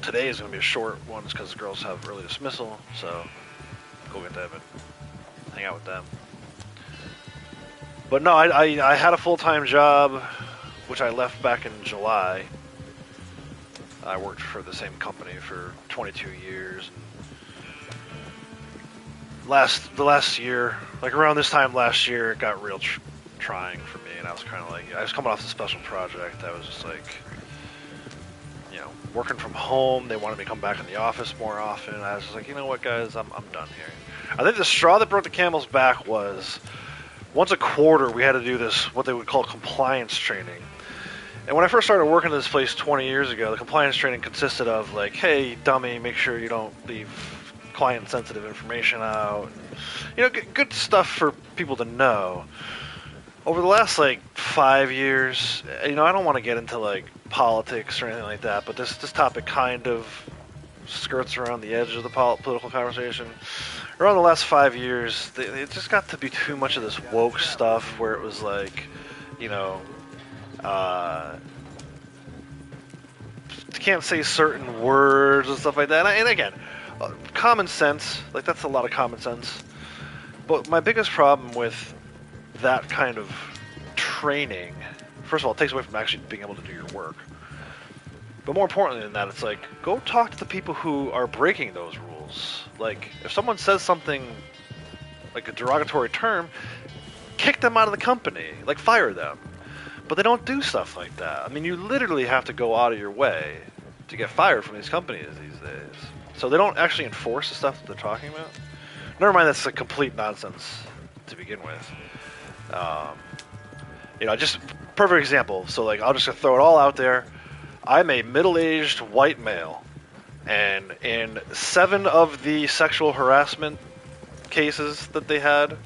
today is going to be a short one is because the girls have early dismissal, so go get them and hang out with them. But no, I had a full-time job, which I left back in July. I worked for the same company for 22 years. The last year, like around this time last year, it got real trying for me, and I was kind of like, I was coming off the special project. I was just like, you know, working from home. They wanted me to come back in the office more often. I was just like, you know what, guys, I'm done here. I think the straw that broke the camel's back was once a quarter we had to do this, what they would call compliance training. And when I first started working at this place 20 years ago, the compliance training consisted of like, hey, dummy, make sure you don't leave client-sensitive information out. You know, good stuff for people to know. Over the last, like, 5 years, you know, I don't want to get into, like, politics or anything like that, but this topic kind of skirts around the edge of the political conversation. Around the last 5 years, it just got to be too much of this woke stuff where it was like, you know, can't say certain words and stuff like that. And again, common sense, like that's a lot of common sense. But my biggest problem with that kind of training, first of all, it takes away from actually being able to do your work. But more importantly than that, it's like, go talk to the people who are breaking those rules. Like, if someone says something like a derogatory term, kick them out of the company. Like, fire them. But they don't do stuff like that. I mean, you literally have to go out of your way to get fired from these companies these days. So they don't actually enforce the stuff that they're talking about. Never mind, that's a complete nonsense to begin with. You know, just perfect example. So, like, I'll just throw it all out there. I'm a middle-aged white male, and in 7 of the sexual harassment cases that they had,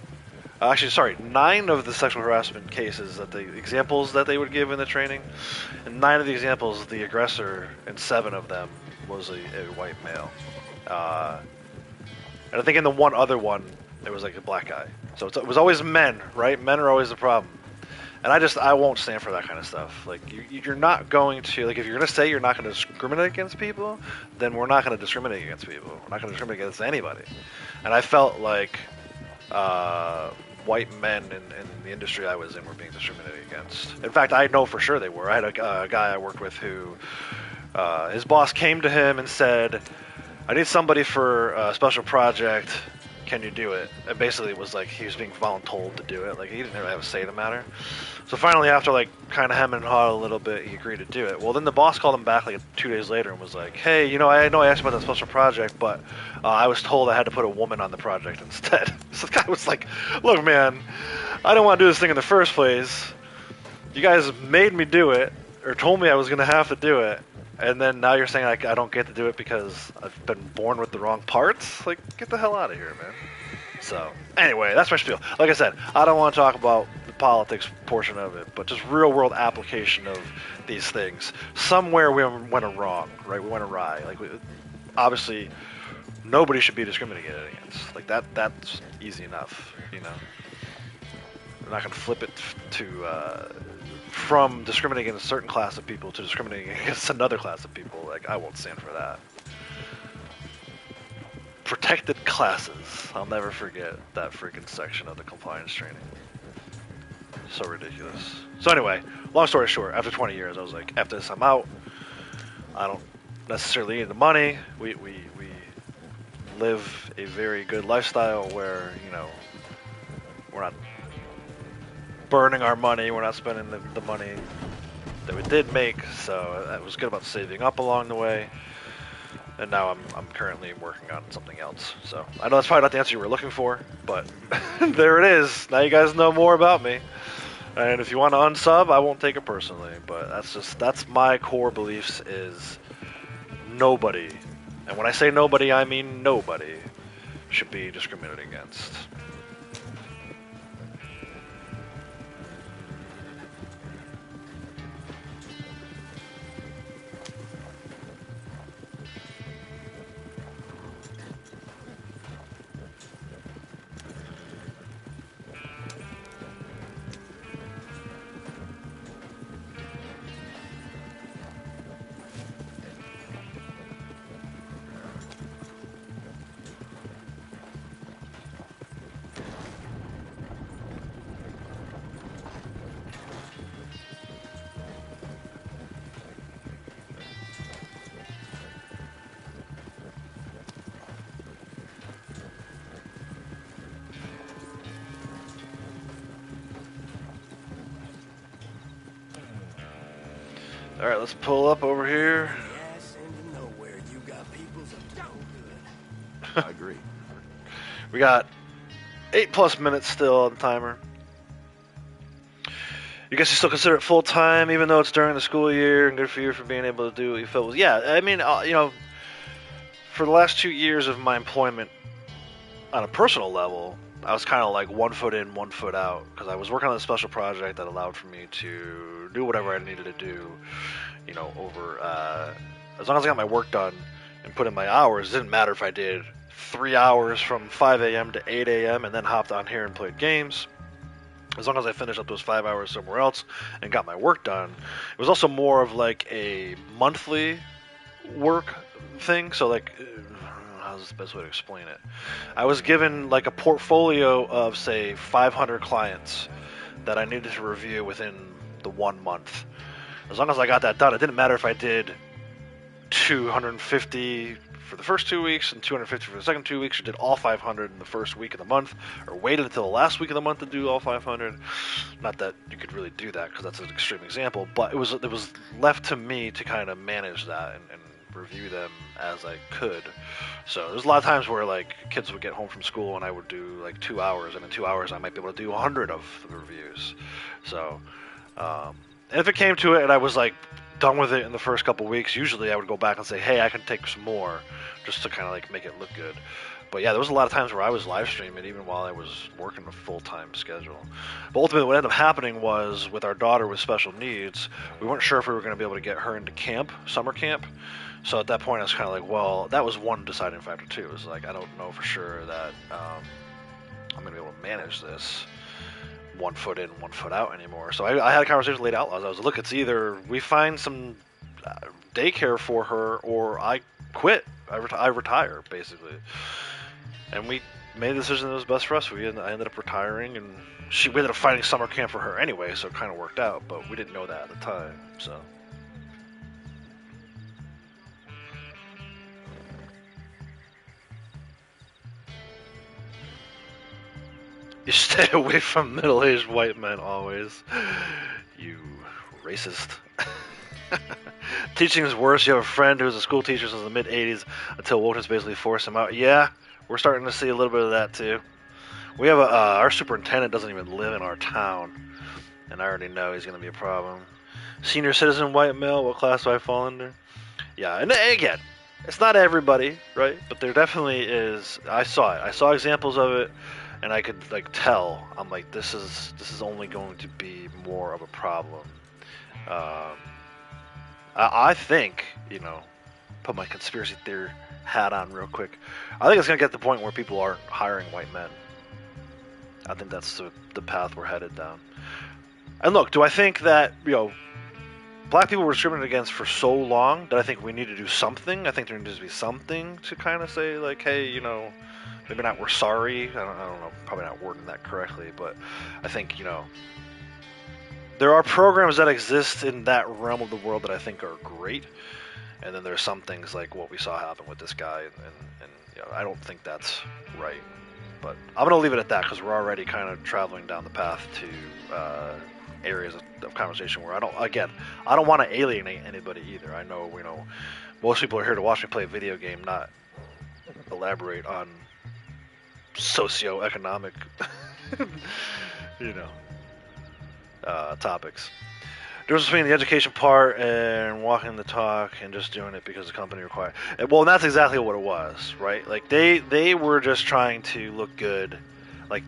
actually, sorry, 9 of the sexual harassment cases that the examples that they would give in the training, and 9 of the examples, the aggressor in 7 of them was a white male. And I think in the one other one, it was like a black guy. So it was always men, right? Men are always the problem. And I won't stand for that kind of stuff. Like, you're not going to, like, if you're going to say you're not going to discriminate against people, then we're not going to discriminate against people. We're not going to discriminate against anybody. And I felt like white men in the industry I was in were being discriminated against. In fact, I know for sure they were. I had a guy I worked with who, his boss came to him and said, I need somebody for a special project. Can you do it? And basically it was like he was being voluntold to do it. Like, he didn't really have a say in the matter. So finally, after like kind of hemming and hawing a little bit, he agreed to do it. Well, then the boss called him back like 2 days later and was like, hey, you know I asked about that special project, but I was told I had to put a woman on the project instead. So the guy was like, look, man, I didn't want to do this thing in the first place. You guys made me do it, or told me I was going to have to do it. And then now you're saying I don't get to do it because I've been born with the wrong parts? Like, get the hell out of here, man. So, anyway, that's my spiel. Like I said, I don't want to talk about the politics portion of it, but just real world application of these things. Somewhere we went wrong, right? We went awry. Like, obviously, nobody should be discriminated against. Like, that's easy enough, you know? We're not going to flip it to, from discriminating against a certain class of people to discriminating against another class of people. Like, I won't stand for that. Protected classes. I'll never forget that freaking section of the compliance training. So ridiculous. So anyway, long story short, after 20 years, I was like, after this, I'm out. I don't necessarily need the money. We live a very good lifestyle where, you know, we're not burning our money. We're not spending the money that we did make. So I was good about saving up along the way. And now I'm currently working on something else. So I know that's probably not the answer you were looking for, but there it is. Now you guys know more about me. And if you want to unsub, I won't take it personally. But that's my core beliefs is nobody, and when I say nobody, I mean nobody, should be discriminated against. All right, let's pull up over here. Yes, into nowhere. You got people so good. I agree. We got 8+ minutes still on the timer. You guys still consider it full time, even though it's during the school year, and good for you for being able to do what you felt was. Yeah, I mean, you know, for the last 2 years of my employment, on a personal level, I was kind of like 1 foot in, 1 foot out, because I was working on a special project that allowed for me to do whatever I needed to do, you know, over, as long as I got my work done and put in my hours. It didn't matter if I did 3 hours from 5 a.m. to 8 a.m. and then hopped on here and played games. As long as I finished up those 5 hours somewhere else and got my work done. It was also more of like a monthly work thing, so like, how's the best way to explain it? I was given like a portfolio of, say, 500 clients that I needed to review within the 1 month. As long as I got that done, it didn't matter if I did 250 for the first 2 weeks and 250 for the second 2 weeks, or did all 500 in the first week of the month, or waited until the last week of the month to do all 500. Not that you could really do that, because that's an extreme example, but it was left to me to kind of manage that and review them as I could. So there's a lot of times where like kids would get home from school and I would do like 2 hours, and in 2 hours I might be able to do 100 of the reviews. So and if it came to it and I was like done with it in the first couple weeks, usually I would go back and say, hey, I can take some more, just to kind of like make it look good. But yeah, there was a lot of times where I was live streaming even while I was working a full-time schedule. But ultimately what ended up happening was, with our daughter with special needs, we weren't sure if we were going to be able to get her into camp, summer camp. So at that point I was kind of like, well, that was one deciding factor too. It was like, I don't know for sure that I'm going to be able to manage this 1 foot in, 1 foot out anymore. So I had a conversation with Late Outlaws. I was like, look, it's either we find some daycare for her, or I quit. I retire, basically. And we made a decision that was best for us. I ended up retiring, and we ended up finding summer camp for her anyway, so it kind of worked out, but we didn't know that at the time, so. You stay away from middle-aged white men always. You racist. Teaching is worse. You have a friend who was a school teacher since the mid-'80s until wokeness basically forced him out. Yeah, we're starting to see a little bit of that too. We have our superintendent doesn't even live in our town, and I already know he's going to be a problem. Senior citizen white male, what class do I fall under? Yeah, and again, It's not everybody, right? But there definitely is. I saw it. I saw examples of it, and I could like tell. I'm like, this is only going to be more of a problem. Um, I think, put my conspiracy theory hat on real quick. I think it's gonna get to the point where people aren't hiring white men. I think that's the path we're headed down. And look, do I think that black people were discriminated against for so long that I think we need to do something? I think there needs to be something to kind of say like, hey, maybe not we're sorry. I don't know, probably not wording that correctly, but I think there are programs that exist in that realm of the world that I think are great, and then there's some things like what we saw happen with this guy, and I don't think that's right. But I'm gonna leave it at that because we're already kind of traveling down the path to areas of conversation where I don't want to alienate anybody either. I know most people are here to watch me play a video game, not elaborate on socioeconomic you know topics. Difference between the education part and walking the talk and just doing it because the company required. Well, and that's exactly what it was, right? Like they were just trying to look good. Like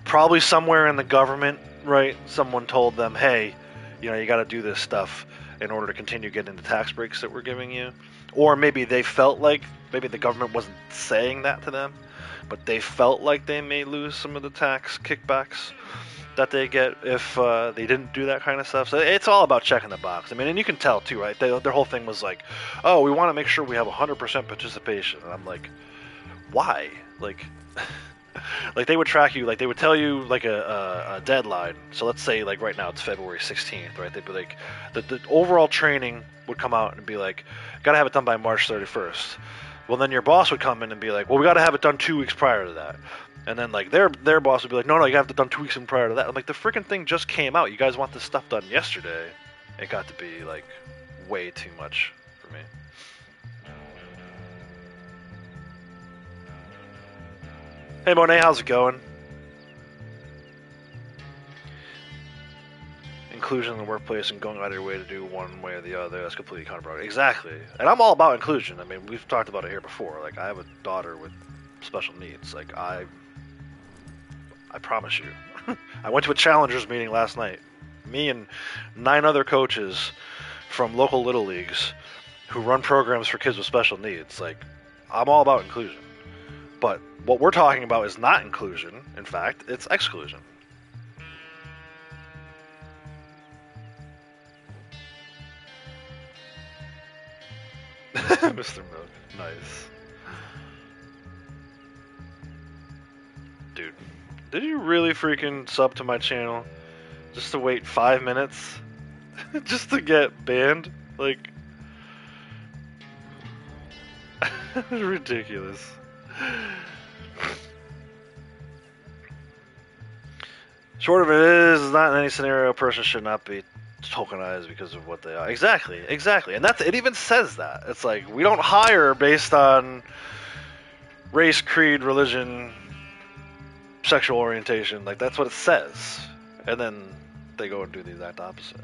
probably somewhere in the government, right? Someone told them, hey, you got to do this stuff in order to continue getting the tax breaks that we're giving you. Or maybe they felt like maybe the government wasn't saying that to them, but they felt like they may lose some of the tax kickbacks that they get if they didn't do that kind of stuff. So it's all about checking the box. I mean, and you can tell too, right? Their whole thing was like, oh, we want to make sure we have 100% participation. And I'm like, why? Like, like they would track you, like they would tell you like a deadline. So let's say like right now it's February 16th, right? They'd be like, the overall training would come out and be like, gotta have it done by March 31st. Well, then your boss would come in and be like, well, we gotta have it done 2 weeks prior to that. And then like their boss would be like, no, you have it done 2 weeks in prior to that. I'm like, the freaking thing just came out. You guys want this stuff done yesterday. It got to be like way too much for me. Hey Monet, how's it going? Inclusion in the workplace and going out of your way to do one way or the other, that's completely counterproductive. Exactly. And I'm all about inclusion. I mean, we've talked about it here before. Like, I have a daughter with special needs. Like, I promise you. I went to a challengers meeting last night. Me and 9 other coaches from local little leagues who run programs for kids with special needs. Like, I'm all about inclusion. But what we're talking about is not inclusion. In fact, it's exclusion. Mr. Milk. Nice. Dude, did you really freaking sub to my channel just to wait 5 minutes just to get banned? Like, ridiculous. Short of it is not in any scenario a person should not be tokenized because of what they are. Exactly. And it even says that. It's like we don't hire based on race, creed, religion, sexual orientation. Like that's what it says. And then they go and do the exact opposite.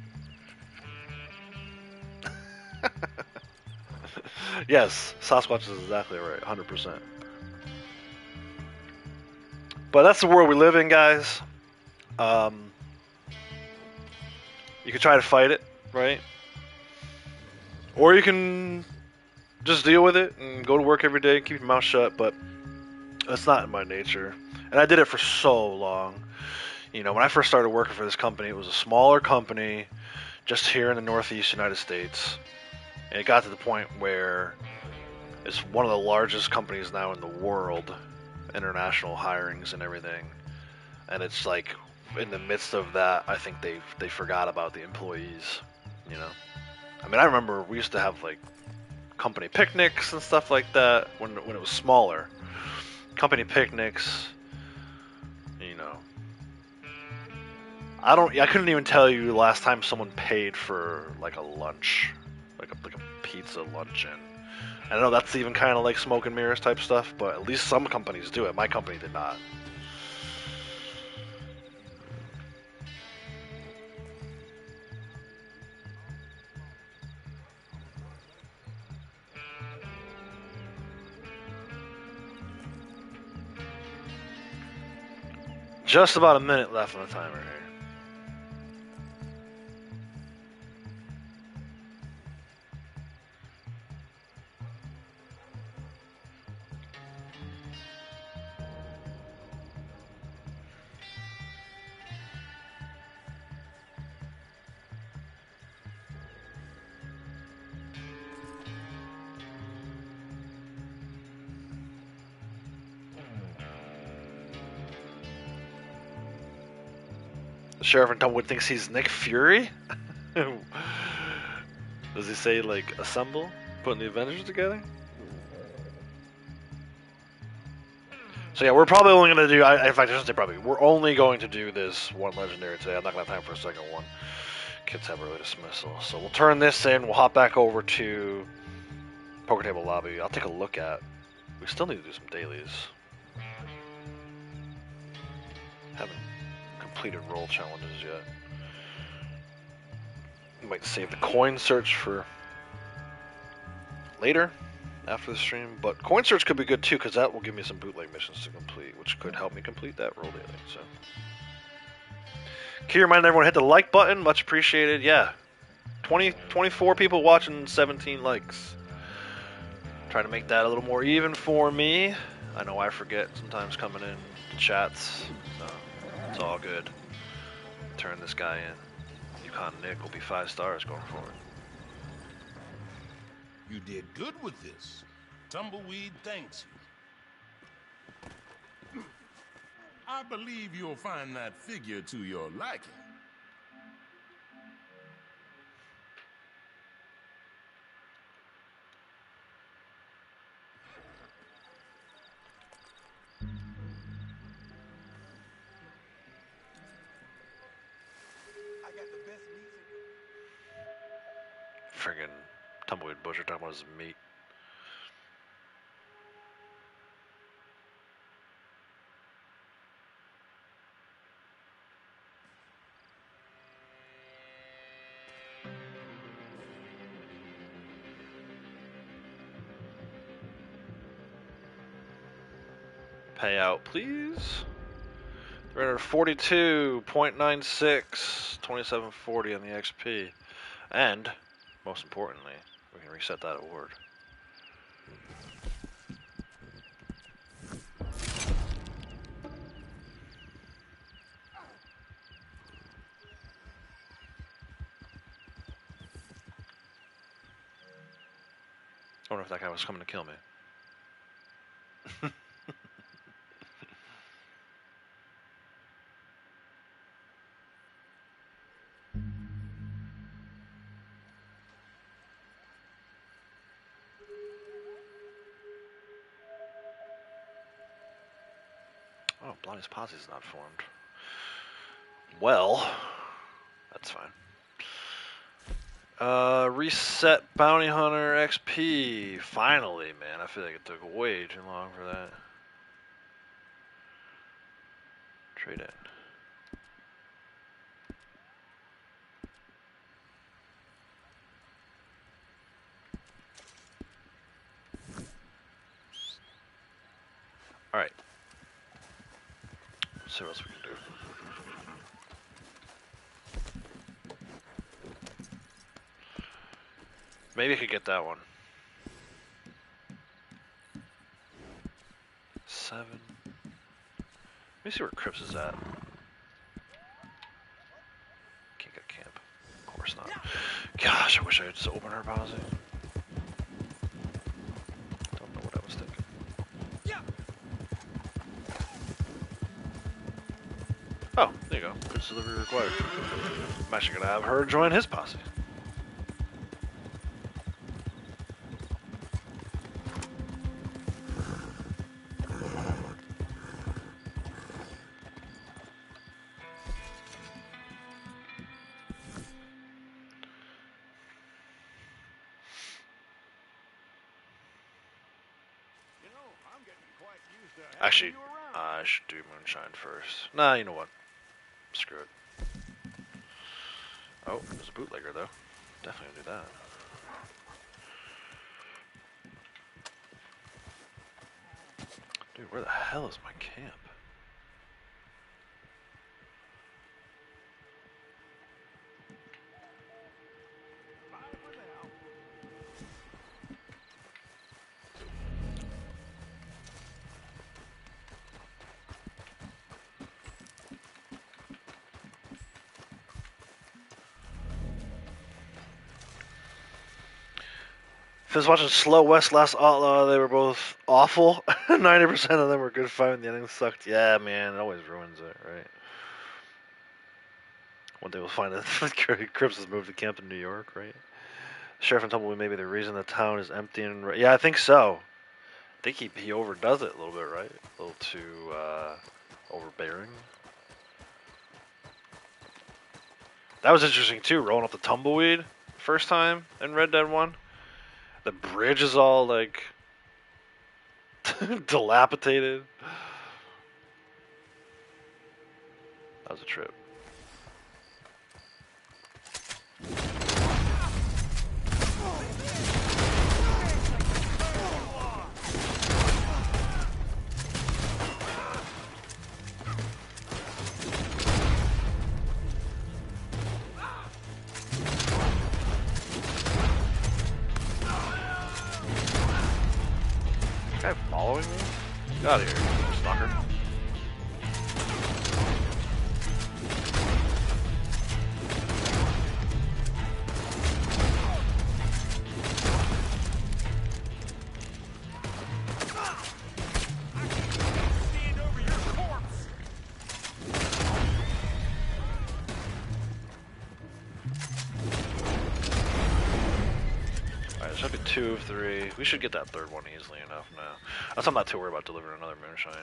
Yes, Sasquatch is exactly right, 100%. But that's the world we live in, guys. You can try to fight it, right? Or you can just deal with it and go to work every day, keep your mouth shut, but that's not in my nature. And I did it for so long. When I first started working for this company, it was a smaller company just here in the Northeast United States. And it got to the point where it's one of the largest companies now in the world, international hirings and everything. And it's like in the midst of that, I think they forgot about the employees, I mean, I remember we used to have like company picnics and stuff like that when it was smaller. Company picnics, I couldn't even tell you the last time someone paid for like a lunch, like a pizza luncheon. I know that's even kind of like smoke and mirrors type stuff, but at least some companies do it. My company did not. just about a minute left on the timer here. The sheriff in Dumbwood thinks he's Nick Fury? Does he say, like, assemble? Putting the Avengers together? So yeah, we're probably only going to do, in fact, I shouldn't say probably, we're only going to do this one legendary today. I'm not going to have time for a second one. Kids have early dismissal. So we'll turn this in, we'll hop back over to Poker Table Lobby. I'll take a look at, we still need to do some dailies. Haven't completed role challenges yet. Might save the coin search for later after the stream, but coin search could be good too because that will give me some bootleg missions to complete, which could help me complete that role daily. So, key reminder everyone, hit the like button, much appreciated. Yeah, 24 people watching, 17 likes. Trying to make that a little more even for me. I know I forget sometimes coming in chats, so it's all good. Turn this guy in. Yukon Nick will be 5 stars going forward. You did good with this. Tumbleweed thanks you. I believe you'll find that figure to your liking. Friggin' Tumbleweed Butcher talking about his meat. Payout, please. 342.96, 2740 on the XP. And, most importantly, we can reset that award. I wonder if that guy was coming to kill me. Oh, Blondie's posse's not formed. Well, that's fine. Reset Bounty Hunter XP. Finally, man. I feel like it took way too long for that. Trade in. Alright. Let's see what else we can do. Maybe I could get that one. 7. Let me see where Cripps is at. Can't get camp. Of course not. Gosh, I wish I had just opened her posse. Don't know what I was thinking. Oh, there you go. Goods delivery required. I'm actually gonna have her join his posse. Actually, I should do moonshine first. Nah, you know what? Screw it. Oh, there's a bootlegger though. Definitely gonna do that. Dude, where the hell is my camp? If I was watching Slow West Last Outlaw, they were both awful. 90% of them were good fun. The ending sucked. Yeah, man, it always ruins it, right? One day we'll find that Cripps has moved to Camden, New York, right? Sheriff and Tumbleweed may be the reason the town is empty and yeah, I think so. I think he overdoes it a little bit, right? A little too overbearing. That was interesting too, rolling up the Tumbleweed first time in Red Dead 1. The bridge is all like dilapidated. That was a trip. Guy following me? Get out of here, stalker. Alright, should be 2 of 3. We should get that third one easily enough now. I'm not too worried about delivering another moonshine.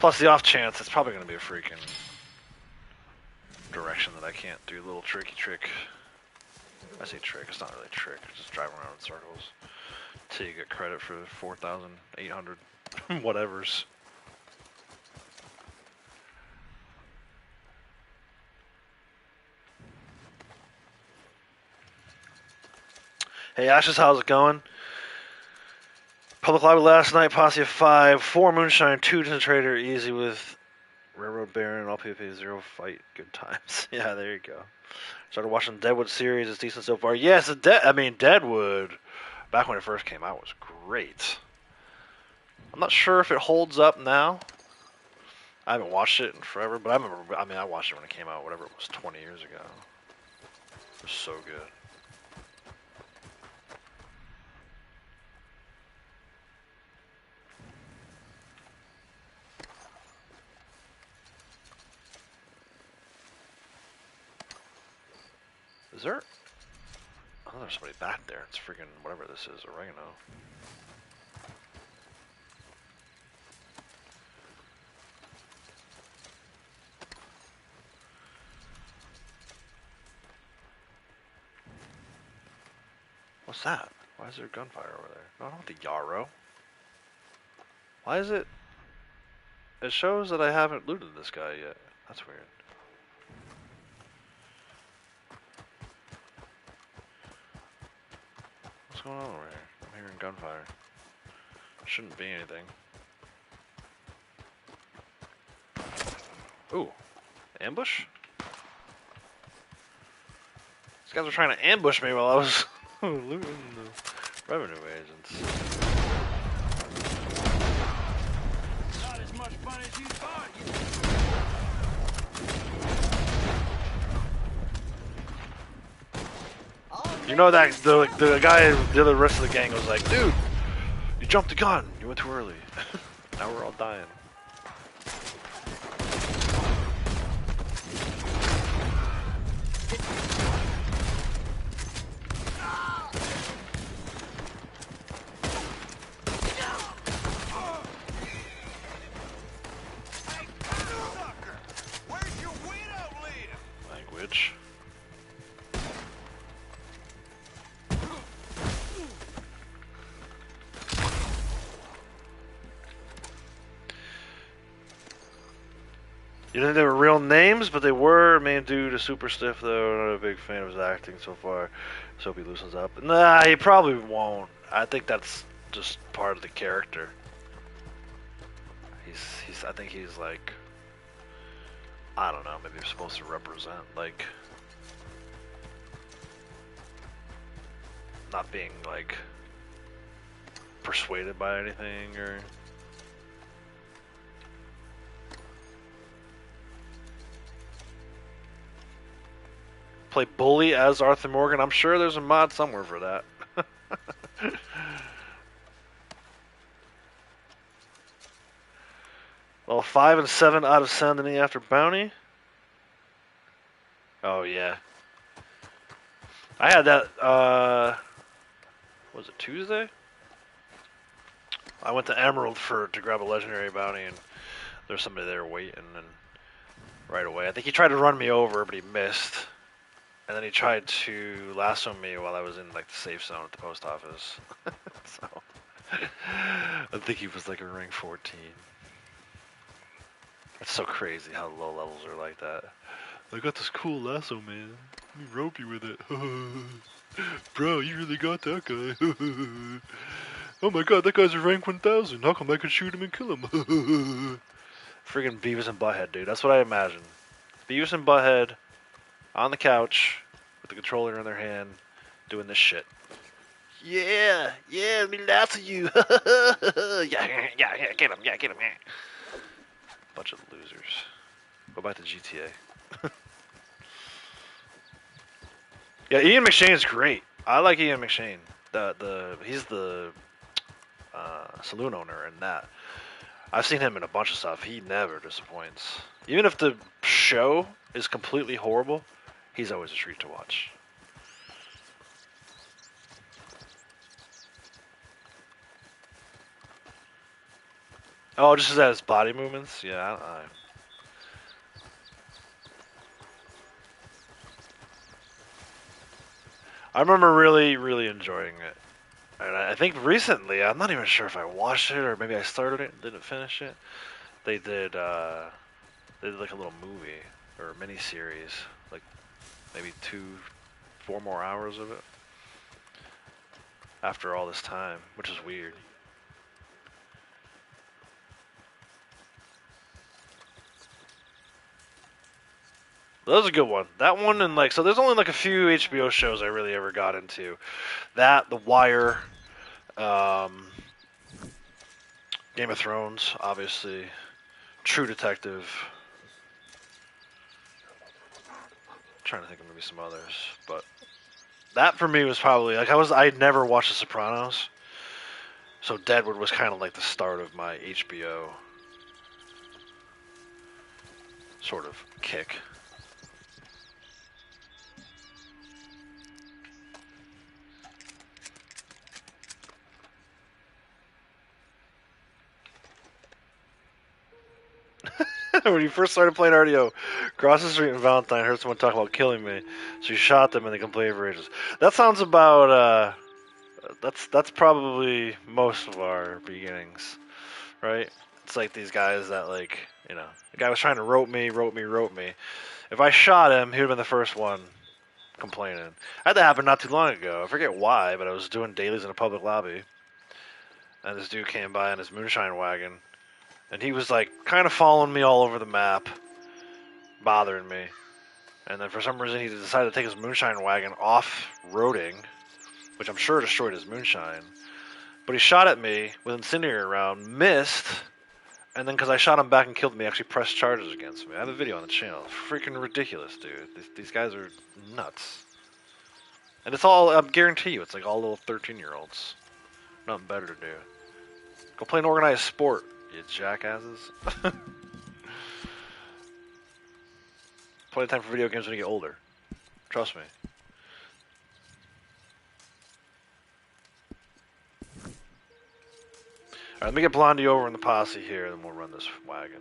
Plus, the off chance, it's probably going to be a freaking direction that I can't do. A little tricky trick. I say trick, it's not really a trick. Just driving around in circles. Till you get credit for 4,800 whatevers. Hey Ashes, how's it going? Public lobby last night, posse of 5, 4 moonshine, 2 Trader, easy with Railroad Baron, all PvP, 0 fight, good times. Yeah, there you go. Started watching the Deadwood series, it's decent so far. Yes, Deadwood, back when it first came out, was great. I'm not sure if it holds up now. I haven't watched it in forever, but I watched it when it came out, whatever it was, 20 years ago. It was so good. Is there? Oh, there's somebody back there. It's freaking whatever this is, oregano. What's that? Why is there gunfire over there? No, I don't want the Yarrow. Why is it? It shows that I haven't looted this guy yet. That's weird. What's going on over here? I'm hearing gunfire. Shouldn't be anything. Ooh. Ambush? These guys were trying to ambush me while I was looting the revenue agents. Not as much fun as you thought. You know that the guy, the other rest of the gang was like, dude, you jumped the gun. You went too early. Now we're all dying. Language. You think they were real names, but they were. Main dude is super stiff though. Not a big fan of his acting so far. So hope he loosens up. Nah, he probably won't. I think that's just part of the character. I think he's like, I don't know, maybe he's supposed to represent like not being like persuaded by anything or. play Bully as Arthur Morgan. I'm sure there's a mod somewhere for that. Well, 5 and 7 out of Saint Denis after bounty. Oh yeah, I had that. Was it Tuesday? I went to Emerald to grab a legendary bounty, and there's somebody there waiting, and right away, I think he tried to run me over, but he missed, and then he tried to lasso me while I was in like the safe zone at the post office. So I think he was like a rank 14. It's so crazy how low levels are like that. I got this cool lasso, man. Let me rope you with it. Bro, you really got that guy. Oh my god, that guy's a rank 1000. How come I could shoot him and kill him? Friggin' Beavis and Butthead, dude. That's what I imagine. Beavis and Butthead on the couch with the controller in their hand doing this shit. Yeah, let me lasso you. yeah, get him, yeah. Bunch of losers. Go back to GTA. Yeah, Ian McShane's great. I like Ian McShane. He's the saloon owner in that. I've seen him in a bunch of stuff. He never disappoints. Even if the show is completely horrible, he's always a treat to watch. Oh, just as his body movements? Yeah, I remember really, really enjoying it. And I think recently, I'm not even sure if I watched it or maybe I started it and didn't finish it. They did like a little movie or a mini series, like maybe 4 more hours of it after all this time, which is weird. That was a good one. That one and so there's only like a few HBO shows I really ever got into. That, The Wire, Game of Thrones, obviously, True Detective. I'm trying to think of maybe some others, but that for me was probably I'd never watched The Sopranos, so Deadwood was kind of like the start of my HBO sort of kick. When you first started playing RDO, across the street in Valentine, heard someone talk about killing me. So you shot them and they complained for ages. That sounds about, that's probably most of our beginnings, right? It's like these guys that the guy was trying to rope me. If I shot him, he would have been the first one complaining. I had that happen not too long ago. I forget why, but I was doing dailies in a public lobby. And this dude came by in his moonshine wagon. And he was kind of following me all over the map, bothering me. And then for some reason he decided to take his moonshine wagon off-roading, which I'm sure destroyed his moonshine. But he shot at me with an incendiary round, missed, and then because I shot him back and killed him, he actually pressed charges against me. I have a video on the channel. Freaking ridiculous, dude. These guys are nuts. And it's all, I guarantee you, it's all little 13-year-olds. Nothing better to do. Go play an organized sport, you jackasses. Plenty of time for video games when you get older. Trust me. Alright, let me get Blondie over in the posse here, and then we'll run this wagon.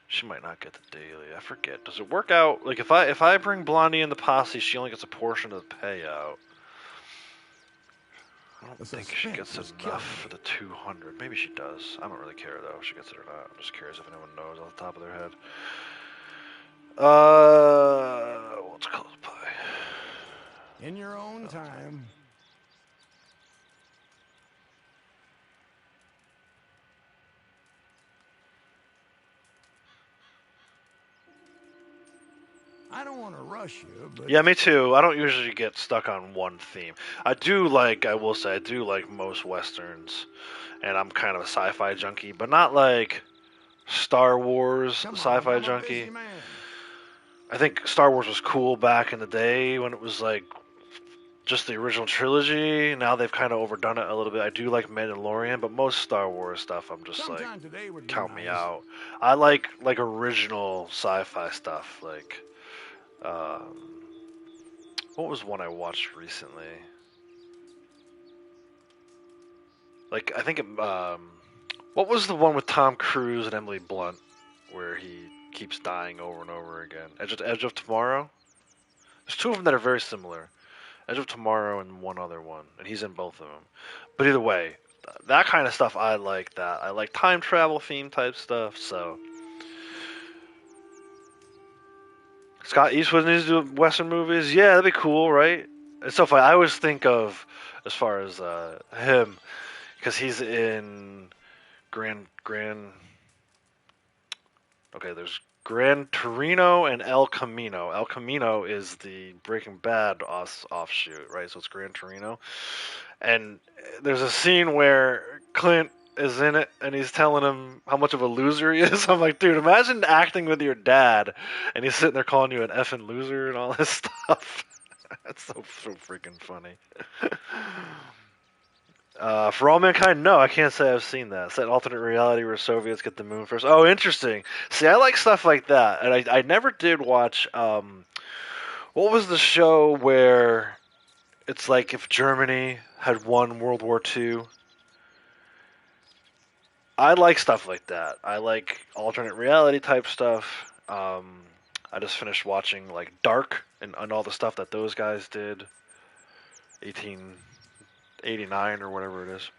She might not get the daily. I forget. Does it work out? If I bring Blondie in the posse, she only gets a portion of the payout. I don't think she gets enough for the 200. Maybe she does. I don't really care though if she gets it or not. I'm just curious if anyone knows off the top of their head. What's close by? In your own time. I don't want to rush you, but... Yeah, me too. I don't usually get stuck on one theme. I will say, I do like most Westerns. And I'm kind of a sci-fi junkie, but not Star Wars, Come on, sci-fi I'm a junkie. busy man. I think Star Wars was cool back in the day when it was like just the original trilogy. Now they've kind of overdone it a little bit. I do like Mandalorian, but most Star Wars stuff, I'm just like, Sometime today would be count me nice. out. I like original sci-fi stuff. Like, what was one I watched recently? Like, I think what was the one with Tom Cruise and Emily Blunt where he keeps dying over and over again? Edge of Tomorrow. There's two of them that are very similar. Edge of Tomorrow and one other one, and he's in both of them. But either way, that kind of stuff I like. That I like time travel theme type stuff. So Scott Eastwood needs to do Western movies. Yeah, that'd be cool, right? It's so funny. I always think of as far as him because he's in Grand. Okay, there's Gran Torino and El Camino. El Camino is the Breaking Bad offshoot, right? So it's Gran Torino. And there's a scene where Clint is in it and he's telling him how much of a loser he is. I'm like, dude, imagine acting with your dad and he's sitting there calling you an effing loser and all this stuff. That's so freaking funny. For All Mankind, no, I can't say I've seen that. It's that alternate reality where Soviets get the moon first. Oh, interesting. See, I like stuff like that. And I never did watch, what was the show where it's like if Germany had won World War II? I like stuff like that. I like alternate reality type stuff. I just finished watching like Dark and all the stuff that those guys did. 1889 or whatever it is.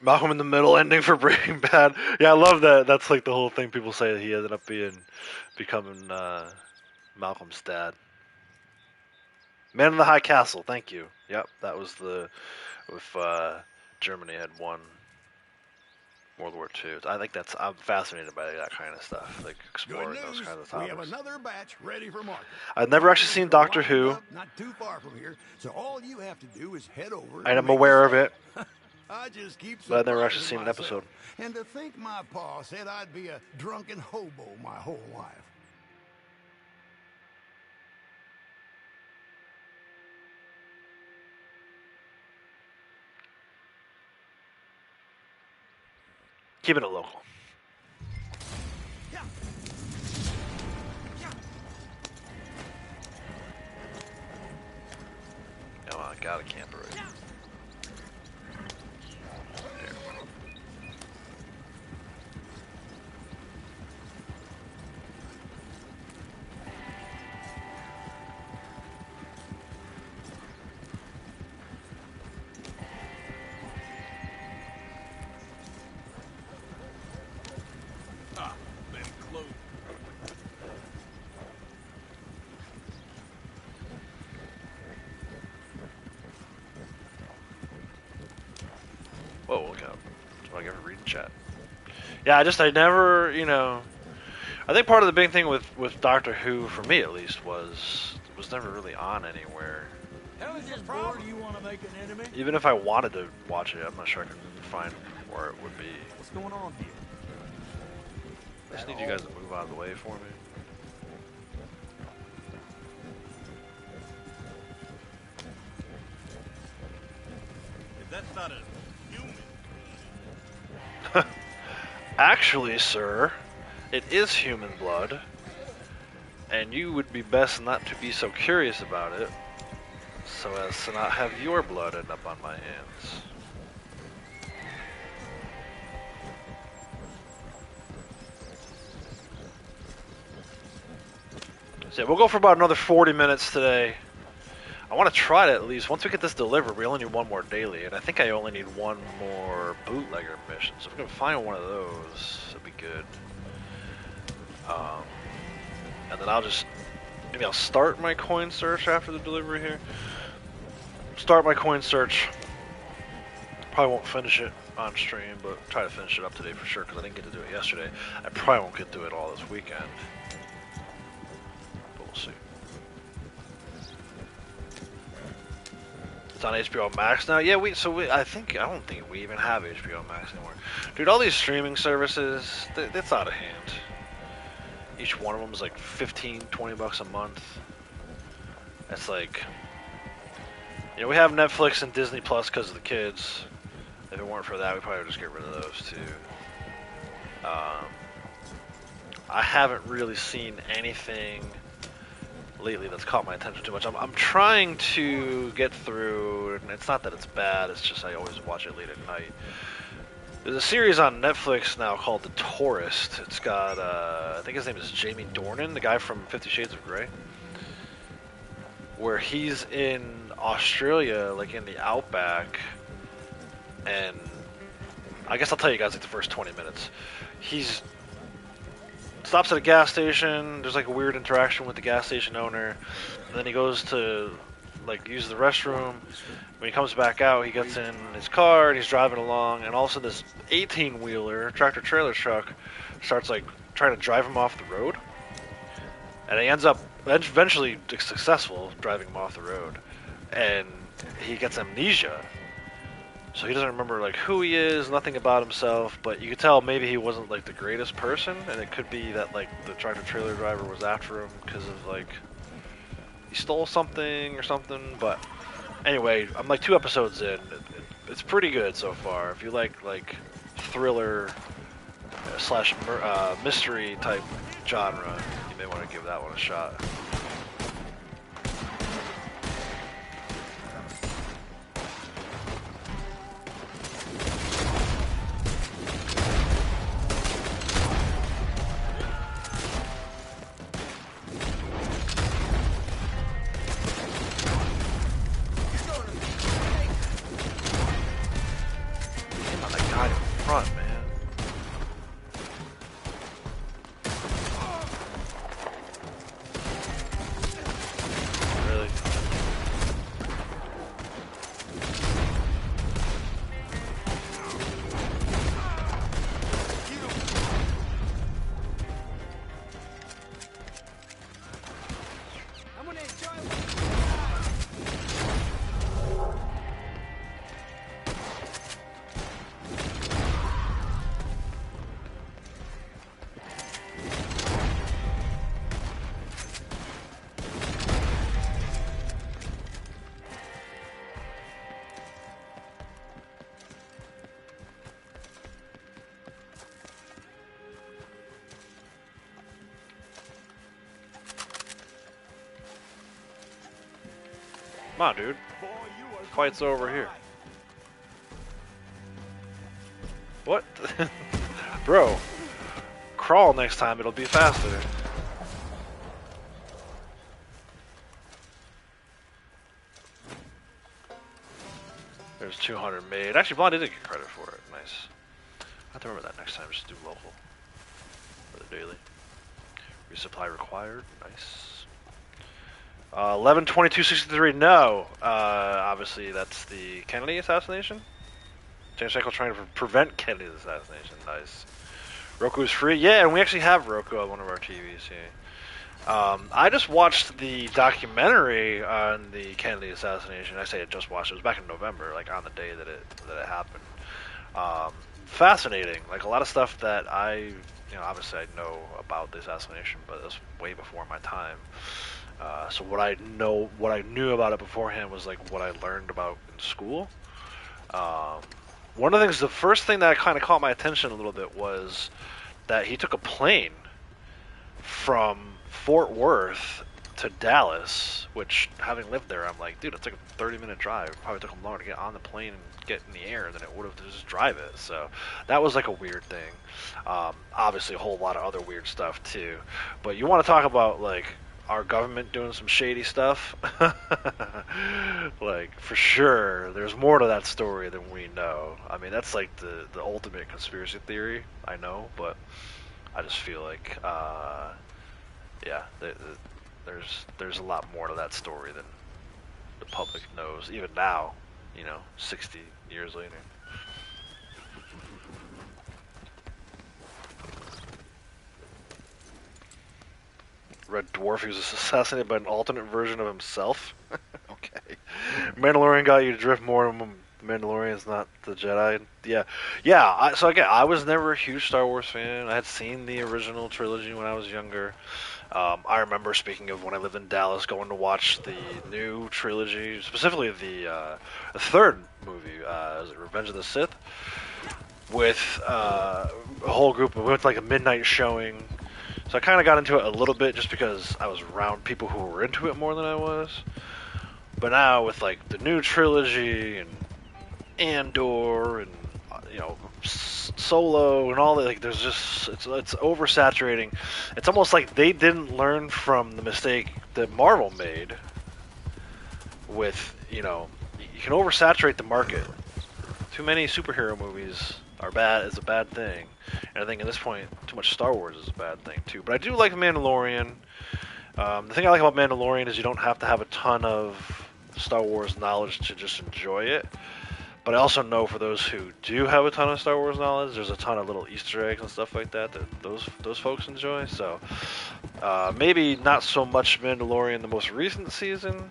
Malcolm in the Middle ending for Breaking Bad. Yeah, I love that. That's like the whole thing. People say that he ended up becoming Malcolm's dad. Man in the High Castle. Thank you. Yep, that was if Germany had won World War II. I think I'm fascinated by that kind of stuff, like exploring Good those news, kinds of we have topics. another batch ready for market. I've never actually seen Doctor Who. Not too far from here, so all you have to do is head over. And I'm aware of it. I just keep But I've never actually surprising seen an myself. episode. And to think my pa said I'd be a drunken hobo my whole life. Keeping it local. Come on, got a camper right here. Whoa, look out. I ever read chat. Yeah, I never, I think part of the big thing with Doctor Who, for me at least, was never really on anywhere. Hell is your problem? You want to make an enemy? Even if I wanted to watch it, I'm not sure I could find where it would be. What's going on here? I just need you guys to move out of the way for me. If that's not a human. Actually, sir, it is human blood, and you would be best not to be so curious about it, so as to not have your blood end up on my hands. So yeah, we'll go for about another 40 minutes today. I want to try to at least, once we get this delivered, we only need one more daily, and I think I only need one more bootlegger mission, so if we can find one of those, that'd be good. And then maybe I'll start my coin search after the delivery here. Start my coin search. Probably won't finish it on stream, but try to finish it up today for sure, because I didn't get to do it yesterday. I probably won't get to it all this weekend, but we'll see. It's on HBO Max now. Yeah, I don't think we even have HBO Max anymore. Dude, all these streaming services, it's out of hand. Each one of them is like 15, 20 bucks a month. It's like, you know, we have Netflix and Disney Plus because of the kids. If it weren't for that, we'd probably just get rid of those too. I haven't really seen anything lately that's caught my attention too much. I'm trying to get through, and it's not that it's bad, it's just I always watch it late at night. There's a series on Netflix now called The Tourist. It's got, I think his name is Jamie Dornan, the guy from 50 Shades of Grey, where he's in Australia, like in the outback, and I guess I'll tell you guys like the first 20 minutes. He's stops at a gas station. There's like a weird interaction with the gas station owner. And then he goes to like use the restroom. When he comes back out, he gets in his car and he's driving along. And all of a sudden, this 18-wheeler tractor trailer truck starts like trying to drive him off the road. And he ends up eventually successful driving him off the road. And he gets amnesia. So he doesn't remember like who he is, nothing about himself, but you could tell maybe he wasn't like the greatest person, and it could be that like the tractor trailer driver was after him because of like he stole something or something. But anyway, I'm like 2 episodes in. It's pretty good so far. If you like thriller slash mystery type genre, you may want to give that one a shot. Come on, dude. Fight's over here. What? Bro. Crawl next time, it'll be faster. There's 200 made. Actually, Blonde did get credit for it. Nice. I have to remember that next time. Just do local. For the daily. Resupply required. Nice. 11/22/63. No. Obviously, that's the Kennedy assassination. James Franco trying to prevent Kennedy's assassination. Nice. Roku is free. Yeah, and we actually have Roku on one of our TVs here. I just watched the documentary on the Kennedy assassination. I say I just watched it. It was back in November, like on the day that it happened. Fascinating. Like a lot of stuff that obviously I know about the assassination, but it was way before my time. So what I knew about it beforehand was like what I learned about in school. One of the things, the first thing that kind of caught my attention a little bit was that he took a plane from Fort Worth to Dallas, which, having lived there, I'm like, dude, it's like a 30-minute drive. It probably took him longer to get on the plane and get in the air than it would have to just drive it. So that was like a weird thing. Obviously, a whole lot of other weird stuff too. But you want to talk about like our government doing some shady stuff? Like, for sure, there's more to that story than we know. I mean, that's like the ultimate conspiracy theory, I know, but I just feel like, yeah, there's a lot more to that story than the public knows, even now, 60 years later. Red Dwarf, he was assassinated by an alternate version of himself. Okay. Mandalorian got you to drift more. Mandalorian's not the Jedi. Yeah, yeah. So again, I was never a huge Star Wars fan. I had seen the original trilogy when I was younger. I remember, speaking of when I lived in Dallas, going to watch the new trilogy, specifically the third movie, is it Revenge of the Sith, with a whole group. We went to like a midnight showing. So I kind of got into it a little bit just because I was around people who were into it more than I was. But now with like the new trilogy and Andor and Solo and all that, like there's just it's oversaturating. It's almost like they didn't learn from the mistake that Marvel made with, you can oversaturate the market. Too many superhero movies are bad is a bad thing. And I think at this point too much Star Wars is a bad thing too. But I do like Mandalorian. The thing I like about Mandalorian is you don't have to have a ton of Star Wars knowledge to just enjoy it. But I also know for those who do have a ton of Star Wars knowledge, there's a ton of little Easter eggs and stuff like that those folks enjoy. So maybe not so much Mandalorian the most recent season,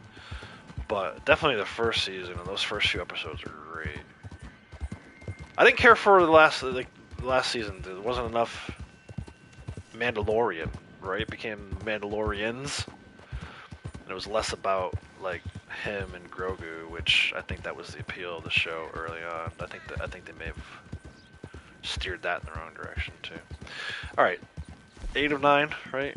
but definitely the first season and those first few episodes are great. I didn't care for the last season. There wasn't enough Mandalorian, right? It became Mandalorians, and it was less about like him and Grogu, which I think that was the appeal of the show early on. I think they may have steered that in the wrong direction too. All right, 8 of 9, right?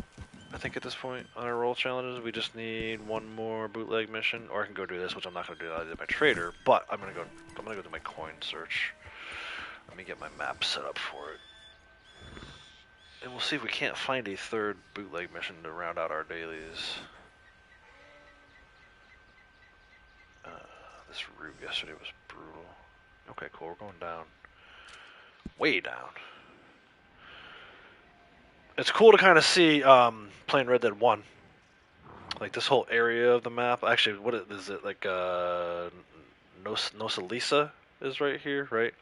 I think at this point on our roll challenges, we just need one more bootleg mission, or I can go do this, which I'm not going to do. I did my trader, but I'm gonna go do my coin search. Let me get my map set up for it, and we'll see if we can't find a third bootleg mission to round out our dailies. This route yesterday was brutal. Okay, cool. We're going down. Way down. It's cool to kind of see playing Red Dead 1. Like this whole area of the map. Actually, what is it? Like Nosalisa is right here, right?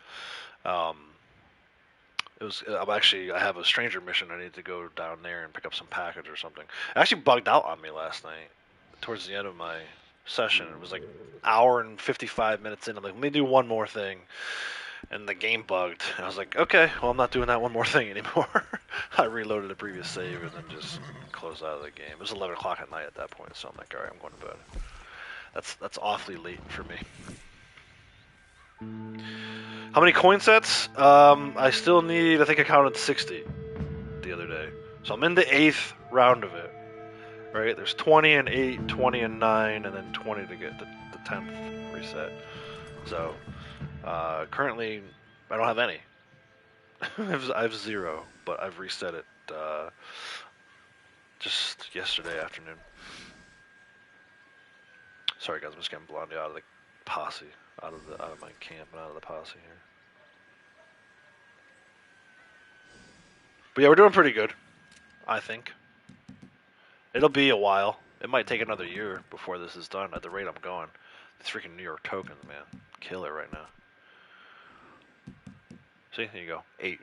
I have a stranger mission. I need to go down there and pick up some package or something. It actually bugged out on me last night towards the end of my session. It was like hour and 55 minutes in. I'm like, let me do one more thing, and the game bugged. And I was like, okay, well, I'm not doing that one more thing anymore. I reloaded the previous save and then just closed out of the game. It was 11 o'clock at night at that point, so I'm like, all right, I'm going to bed. That's awfully late for me. How many coin sets? I still need, I think I counted 60 the other day. So I'm in the 8th round of it. Right? There's 20 and 8, 20 and 9, and then 20 to get the 10th reset. So, currently, I don't have any. I have 0, but I've reset it just yesterday afternoon. Sorry guys, I'm just getting Blondie out of the posse, out of my camp and out of the posse here. But yeah, we're doing pretty good, I think. It'll be a while. It might take another year before this is done at the rate I'm going. The freaking New York tokens, man. Kill it right now. See, there you go. 8.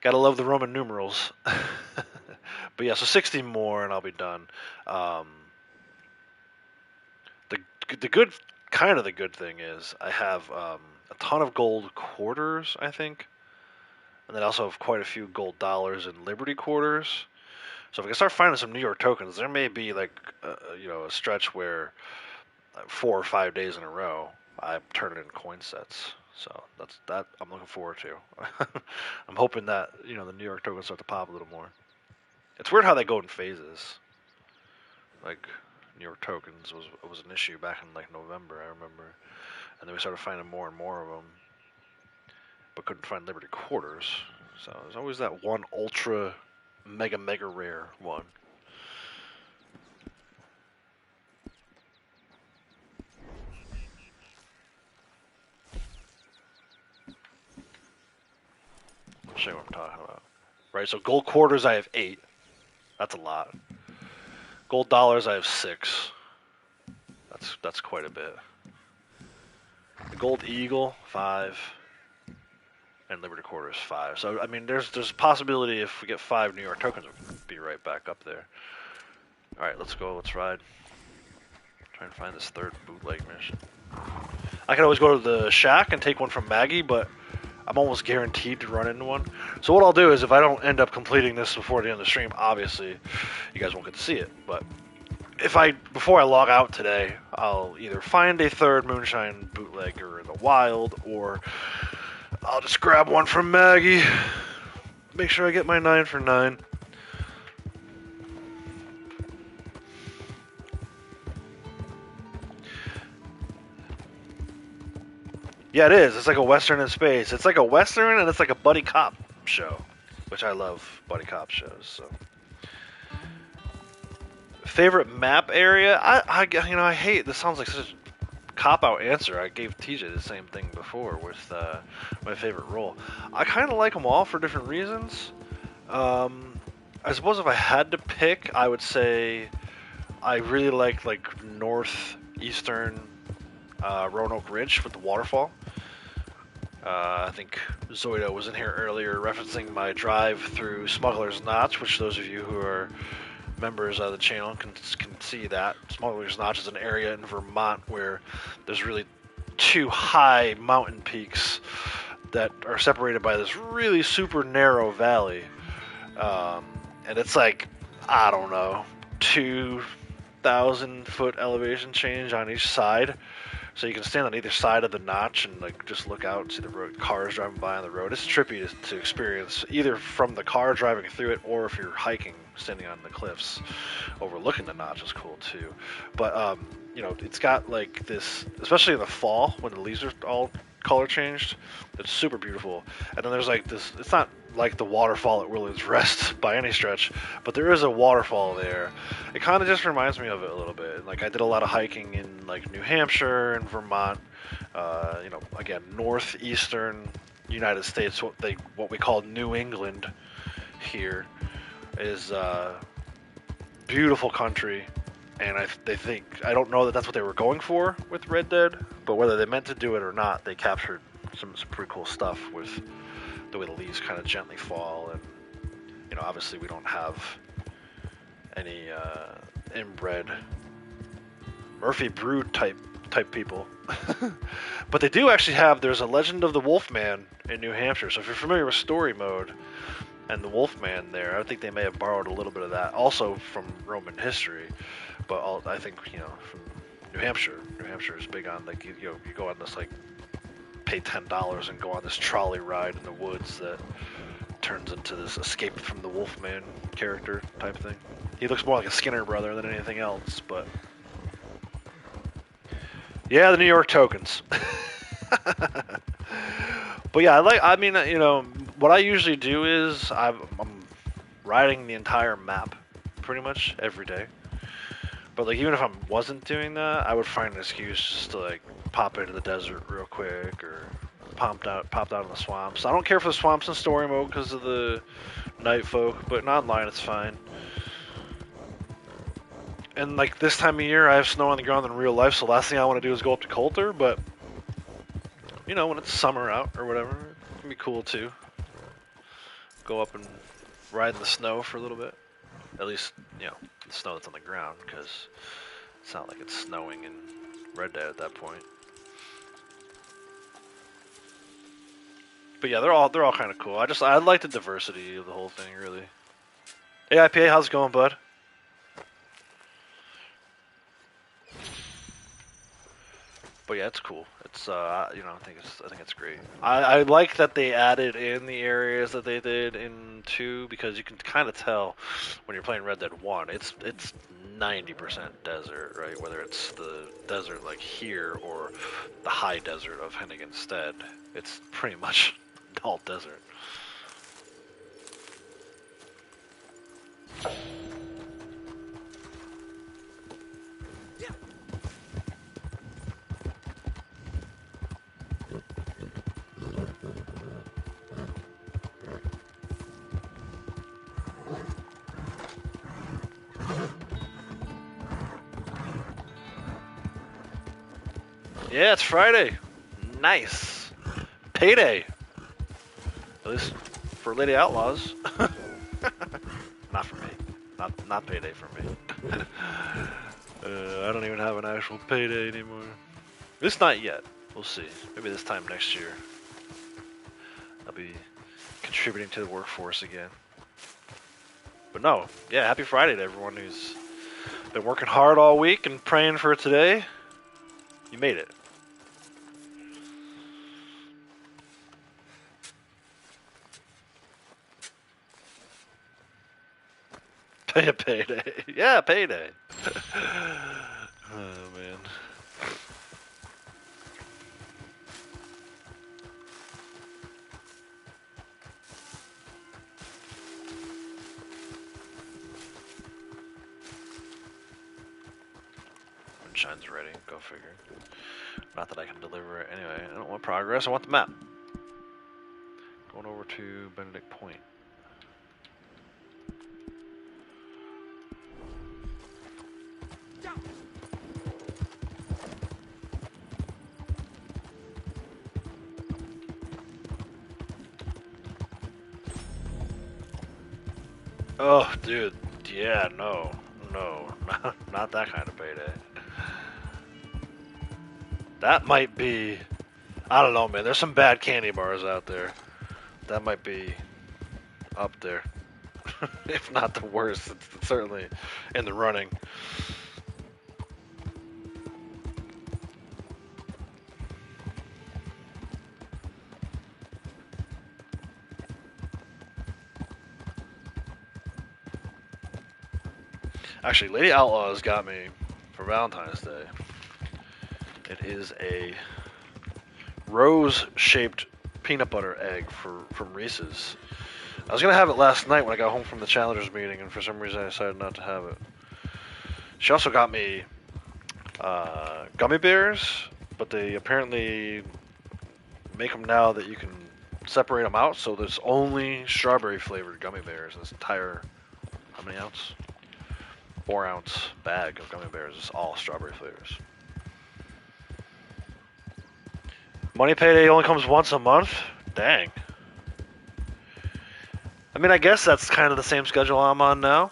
Gotta love the Roman numerals. But yeah, so 60 more and I'll be done. The good thing is I have a ton of gold quarters, I think. And then I also have quite a few gold dollars and Liberty quarters. So if I can start finding some New York tokens, there may be like a stretch where 4 or 5 days in a row I turn it in coin sets. So that's I'm looking forward to. I'm hoping that the New York tokens start to pop a little more. It's weird how they go in phases. Like New York tokens was an issue back in like November, I remember, and then we started finding more and more of them, but couldn't find Liberty quarters. So there's always that one ultra mega rare one. I'll show you what I'm talking about. Right, so gold quarters I have 8. That's a lot. Gold dollars I have 6. That's quite a bit. The gold eagle 5. And Liberty quarters 5. So I mean, there's a possibility if we get 5 New York tokens, we'll be right back up there. All right, let's go. Let's ride. Trying to find this third bootleg mission. I could always go to the shack and take one from Maggie, but I'm almost guaranteed to run into one. So what I'll do is, if I don't end up completing this before the end of the stream, obviously you guys won't get to see it. But before I log out today, I'll either find a third Moonshine bootlegger in the wild, or I'll just grab one from Maggie. Make sure I get my 9 for 9. Yeah, it is. It's like a Western in space. It's like a Western, and it's like a buddy cop show, which I love buddy cop shows. So, favorite map area? I hate. This sounds like such a cop out answer. I gave TJ the same thing before with my favorite role. I kind of like them all for different reasons. I suppose if I had to pick, I would say I really like northeastern Roanoke Ridge with the waterfall. I think Zoido was in here earlier referencing my drive through Smuggler's Notch, which those of you who are members of the channel can see that. Smuggler's Notch is an area in Vermont where there's really 2 high mountain peaks that are separated by this really super narrow valley. And it's like, I don't know, 2,000 foot elevation change on each side. So you can stand on either side of the notch and just look out and see the road, cars driving by on the road. It's trippy to experience, either from the car driving through it, or if you're hiking, standing on the cliffs, overlooking the notch is cool too. But it's got this, especially in the fall when the leaves are all color changed. It's super beautiful. And then there's this. It's not like the waterfall at Willard's Rest by any stretch, but there is a waterfall there. It kind of just reminds me of it a little bit. I did a lot of hiking in New Hampshire and Vermont. Again, northeastern United States, what we call New England here, is beautiful country. And I don't know that that's what they were going for with Red Dead, but whether they meant to do it or not, they captured some pretty cool stuff with the way the leaves kind of gently fall. And obviously we don't have any inbred Murphy Brood type people, but they do actually have. There's a Legend of the Wolfman in New Hampshire, so if you're familiar with story mode and the Wolfman there, I think they may have borrowed a little bit of that also from Roman history. But I think from New Hampshire. New Hampshire is big on you go on this pay $10 and go on this trolley ride in the woods that turns into this Escape from the Wolfman character type thing. He looks more like a Skinner brother than anything else, but yeah, the New York tokens. But yeah, what I usually do is I'm riding the entire map pretty much every day. But even if I wasn't doing that, I would find an excuse just to pop into the desert real quick, or pop out in the swamps. I don't care for the swamps in story mode because of the night folk, but in online it's fine. And this time of year, I have snow on the ground in real life, so the last thing I want to do is go up to Coulter. But when it's summer out or whatever, it can be cool too. Go up and ride in the snow for a little bit. At least the snow that's on the ground, because it's not like it's snowing in Red Dead at that point. But yeah, they're all kind of cool. I like the diversity of the whole thing, really. Hey IPA, how's it going, bud? But yeah, it's cool. It's I think it's great. I like that they added in the areas that they did in 2, because you can kind of tell when you're playing Red Dead 1, it's 90% desert, right? Whether it's the desert here or the high desert of Hennigan's Stead, it's pretty much all desert. Yeah, it's Friday. Nice. Payday. At least for Lady Outlaws. Not for me. Not payday for me. I don't even have an actual payday anymore. At least not yet. We'll see. Maybe this time next year. I'll be contributing to the workforce again. But no, yeah, happy Friday to everyone who's been working hard all week and praying for today. You made it. Pay a payday. Yeah, payday. Oh, man. Moonshine's ready. Go figure. Not that I can deliver it. Anyway, I don't want progress. I want the map. Going over to Benedict Point. Oh, dude. Yeah, no. No. Not that kind of payday. That might be... I don't know, man. There's some bad candy bars out there. That might be up there. If not the worst. It's certainly in the running. Actually, Lady Outlaws got me for Valentine's Day. It is a rose-shaped peanut butter egg from Reese's. I was gonna have it last night when I got home from the Challengers meeting, and for some reason I decided not to have it. She also got me gummy bears, but they apparently make them now that you can separate them out, so there's only strawberry flavored gummy bears in this entire, how many ounce? 4-ounce bag of gummy bears is all strawberry flavors. Money payday only comes once a month? Dang. I mean, I guess that's kind of the same schedule I'm on now.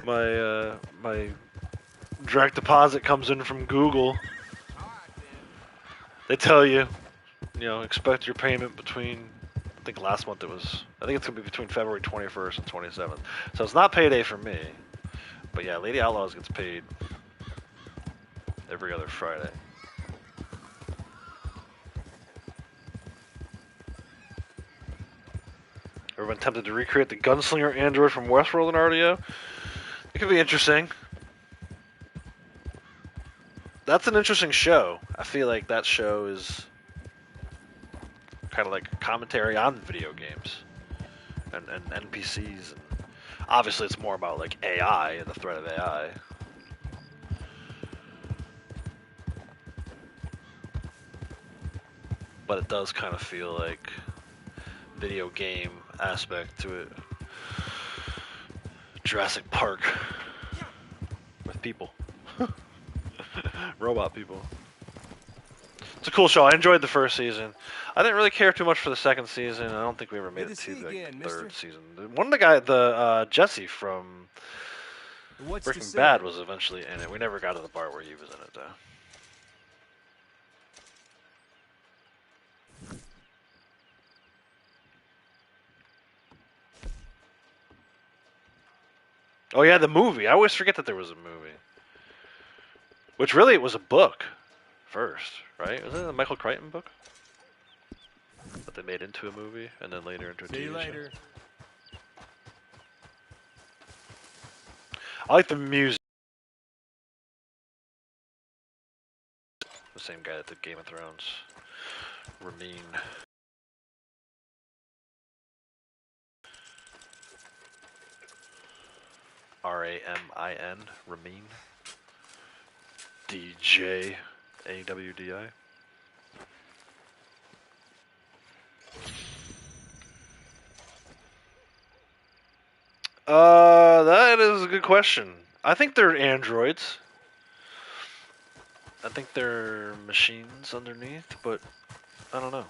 My direct deposit comes in from Google. They tell you, expect your payment between, I think last month it was, I think it's going to be between February 21st and 27th. So it's not payday for me. But yeah, Lady Outlaws gets paid every other Friday. Ever been tempted to recreate the gunslinger android from Westworld in RDO? It could be interesting. That's an interesting show. I feel like that show is kind of like a commentary on video games and NPCs. And obviously, it's more about like AI and the threat of AI. But it does kind of feel like video game aspect to it. Jurassic Park with people. Robot people. It's a cool show. I enjoyed the first season. I didn't really care too much for the second season. I don't think we ever made it to the third season. One of the guys, Jesse from Breaking Bad was eventually in it. We never got to the part where he was in it, though. Oh yeah, the movie. I always forget that there was a movie. Which really, it was a book first, right? Was it a Michael Crichton book? That they made into a movie, and then later into a TV show. See you later. I like the music. The same guy that did Game of Thrones. Ramin. R-A-M-I-N. Ramin. D-J-A-W-D-I. That is a good question. I think they're androids. I think they're machines underneath, but I don't know.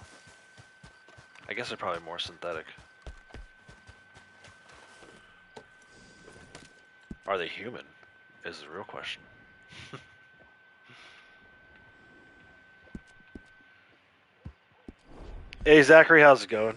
I guess they're probably more synthetic. Are they human? is the real question. Hey Zachary, how's it going?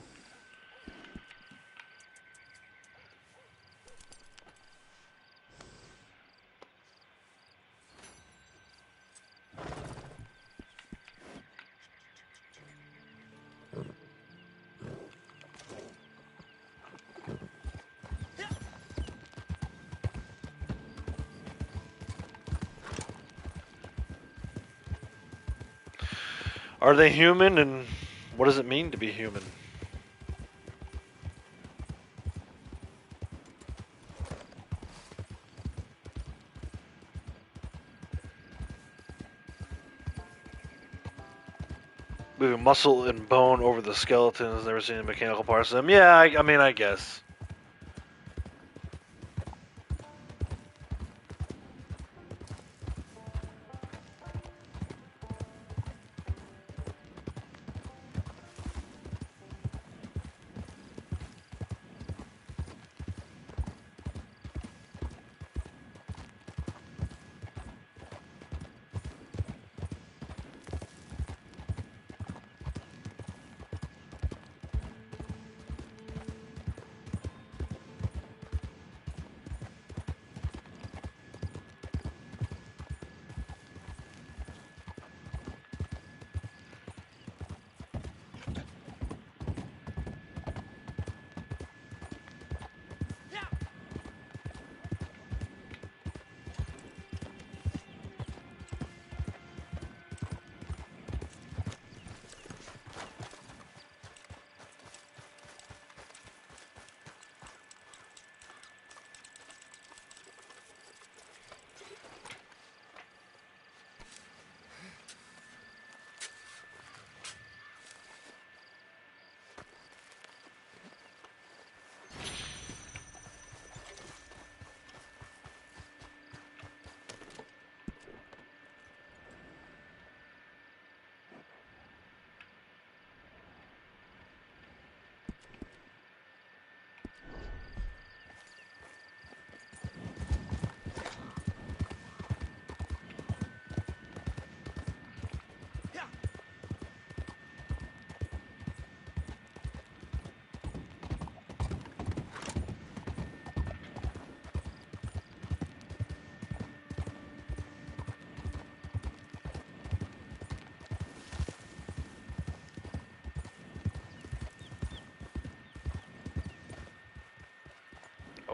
Are they human, and what does it mean to be human? Moving muscle and bone over the skeletons, never seen the mechanical parts of them. Yeah, I mean, I guess.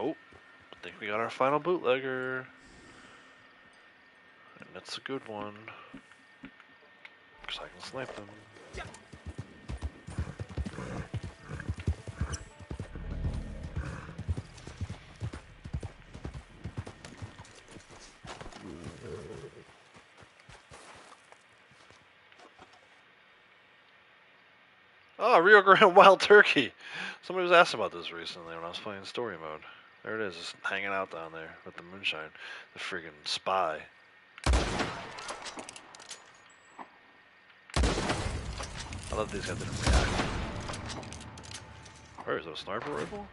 Oh, I think we got our final bootlegger. And that's a good one. Because I can snipe them. Oh, Rio Grande Wild Turkey. Somebody was asking about this recently when I was playing story mode. There it is, just hanging out down there with the moonshine. The friggin' spy. I love these guys didn't react. Where is that, a sniper rifle?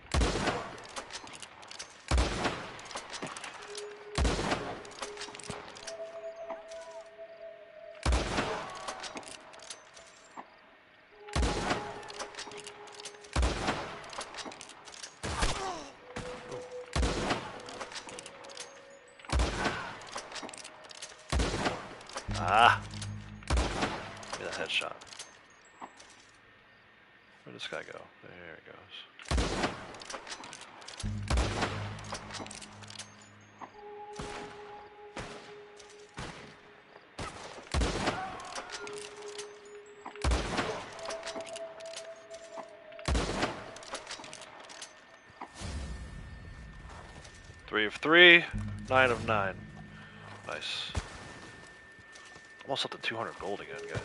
Ah! Give me that headshot. Where'd this guy go? There he goes. 3 of 3, 9 of 9. Nice. Almost up to 200 gold again, guys.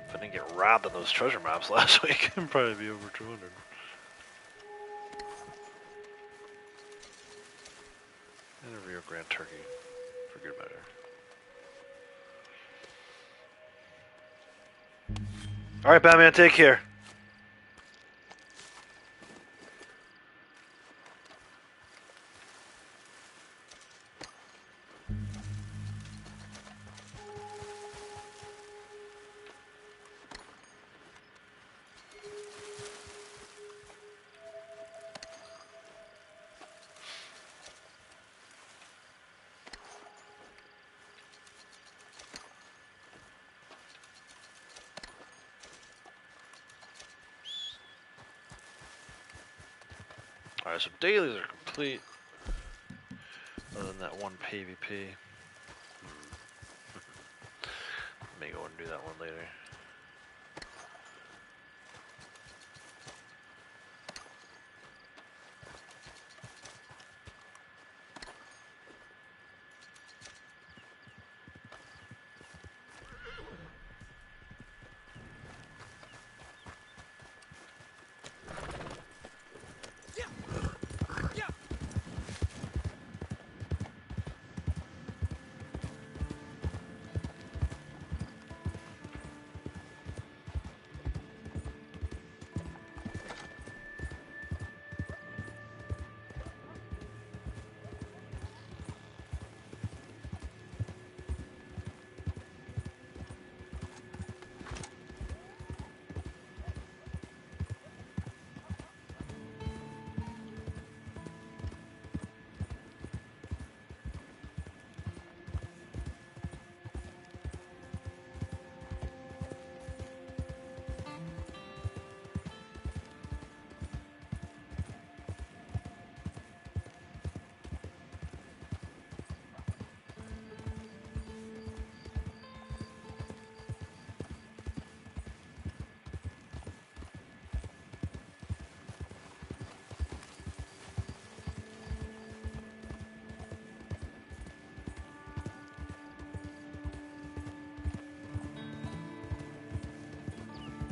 If I didn't get robbed on those treasure maps last week, it'd probably be over 200. And a Rio Grande Turkey, for good measure. Alright, Batman, take care. Alright, so dailies are complete. Other than that one PvP. May go and do that one later.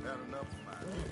Had enough of mine.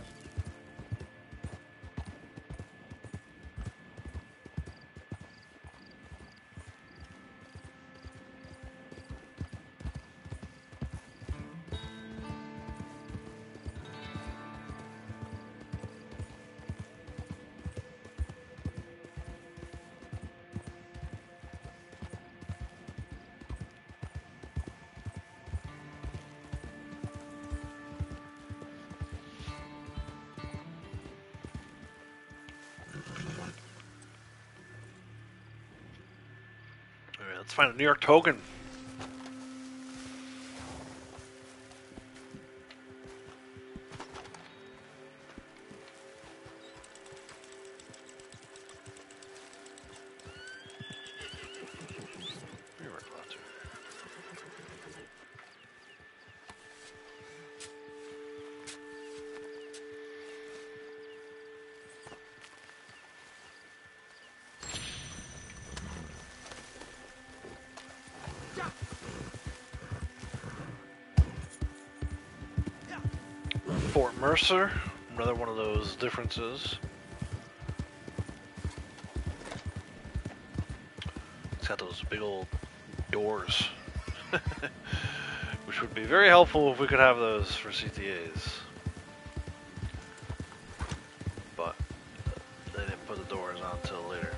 Alright, let's find a New York token. Fort Mercer, another one of those differences. It's got those big old doors, which would be very helpful if we could have those for CTAs. But they didn't put the doors on until later.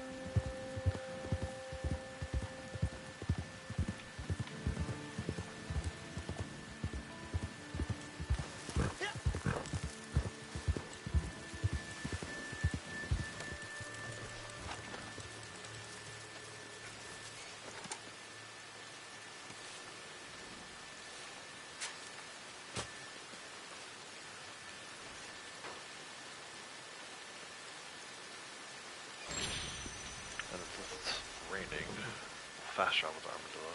And it's raining. Fast travel to Armadillo.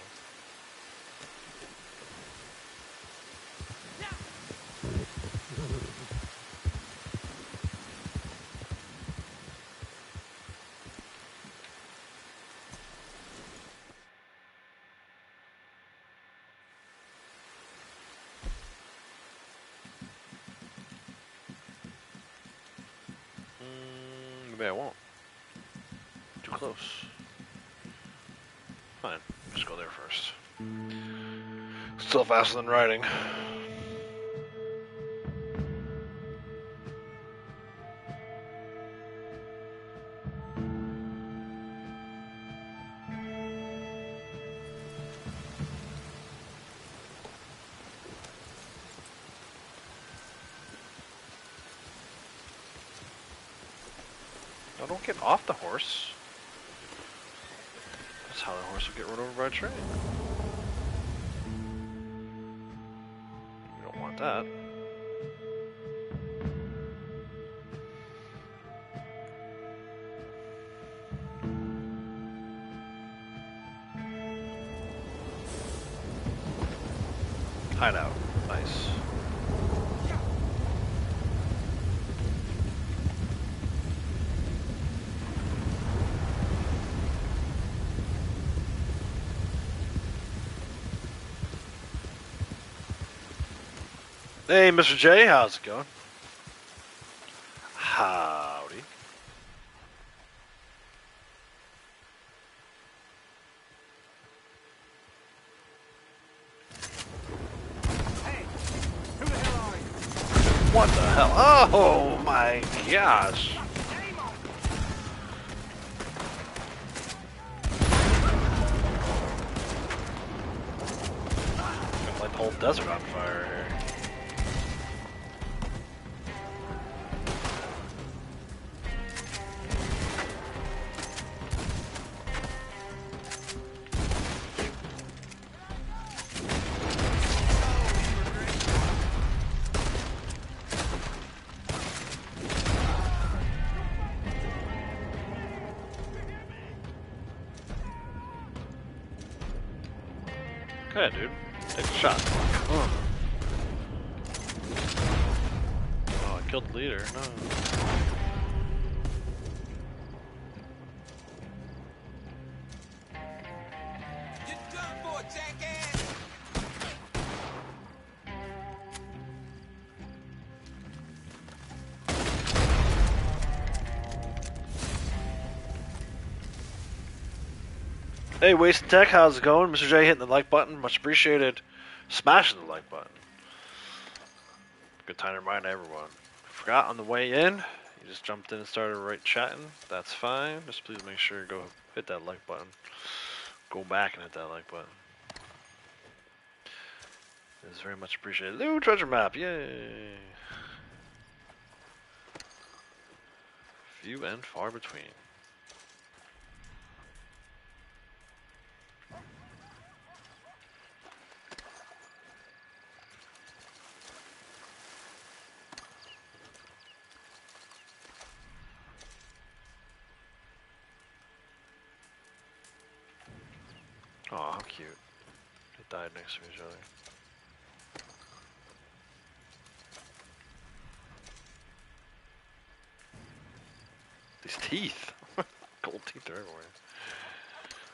Maybe I won't. Too close. Fine, just go there first. Still faster than riding. No, don't get off the horse. That's how the horse will get run over by a train. You don't want that. Hideout. Nice. Hey, Mr. J, how's it going? Howdy. Hey, who the hell are you? What the hell? Oh my gosh. Gonna light the whole desert on fire here. Okay, dude. Take a shot. Oh, I killed the leader. No. Hey, Waste Tech, how's it going? Mr. J hitting the like button, much appreciated. Smashing the like button. Good time to remind everyone. Forgot on the way in, you just jumped in and started right chatting. That's fine. Just please make sure to go hit that like button. Go back and hit that like button. It is very much appreciated. Ooh, treasure map, yay! Few and far between. Oh, how cute. They died next to each other. These teeth. Gold teeth are everywhere.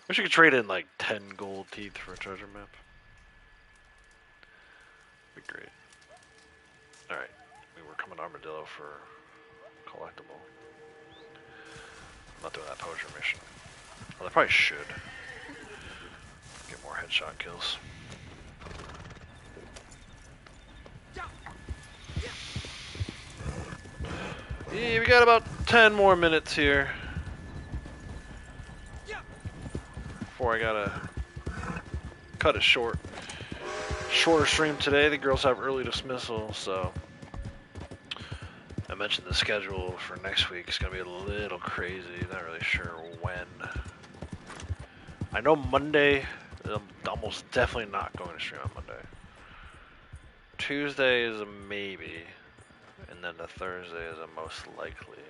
Wish you could trade in like 10 gold teeth for a treasure map. Be great. Alright. We were coming armadillo for collectible. I'm not doing that poacher mission. Well, I probably should. Get more headshot kills. Yeah, we got about 10 more minutes here. Before I gotta cut it short. Shorter stream today. The girls have early dismissal, so I mentioned the schedule for next week is gonna be a little crazy. Not really sure when. I know Monday. I'm almost definitely not going to stream on Monday. Tuesday is a maybe, and then the Thursday is a most likely.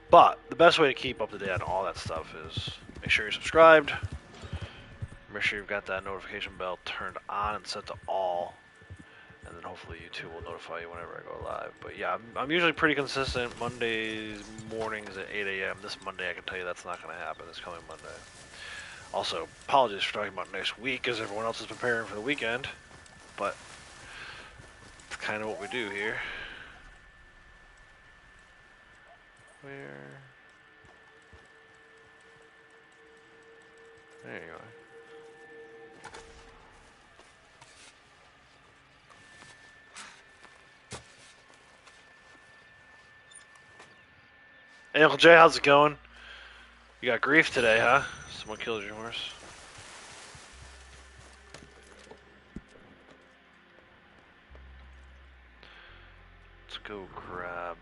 But the best way to keep up to date on all that stuff is make sure you're subscribed. Make sure you've got that notification bell turned on and set to all. And then hopefully YouTube will notify you whenever I go live. But yeah, I'm usually pretty consistent. Mondays mornings at 8 a.m. This Monday, I can tell you that's not going to happen this coming Monday. Also, apologies for talking about next week as everyone else is preparing for the weekend. But it's kind of what we do here. Where? There you go. Hey, Uncle Jay, how's it going? You got grief today, huh? Someone killed your horse. Let's go grab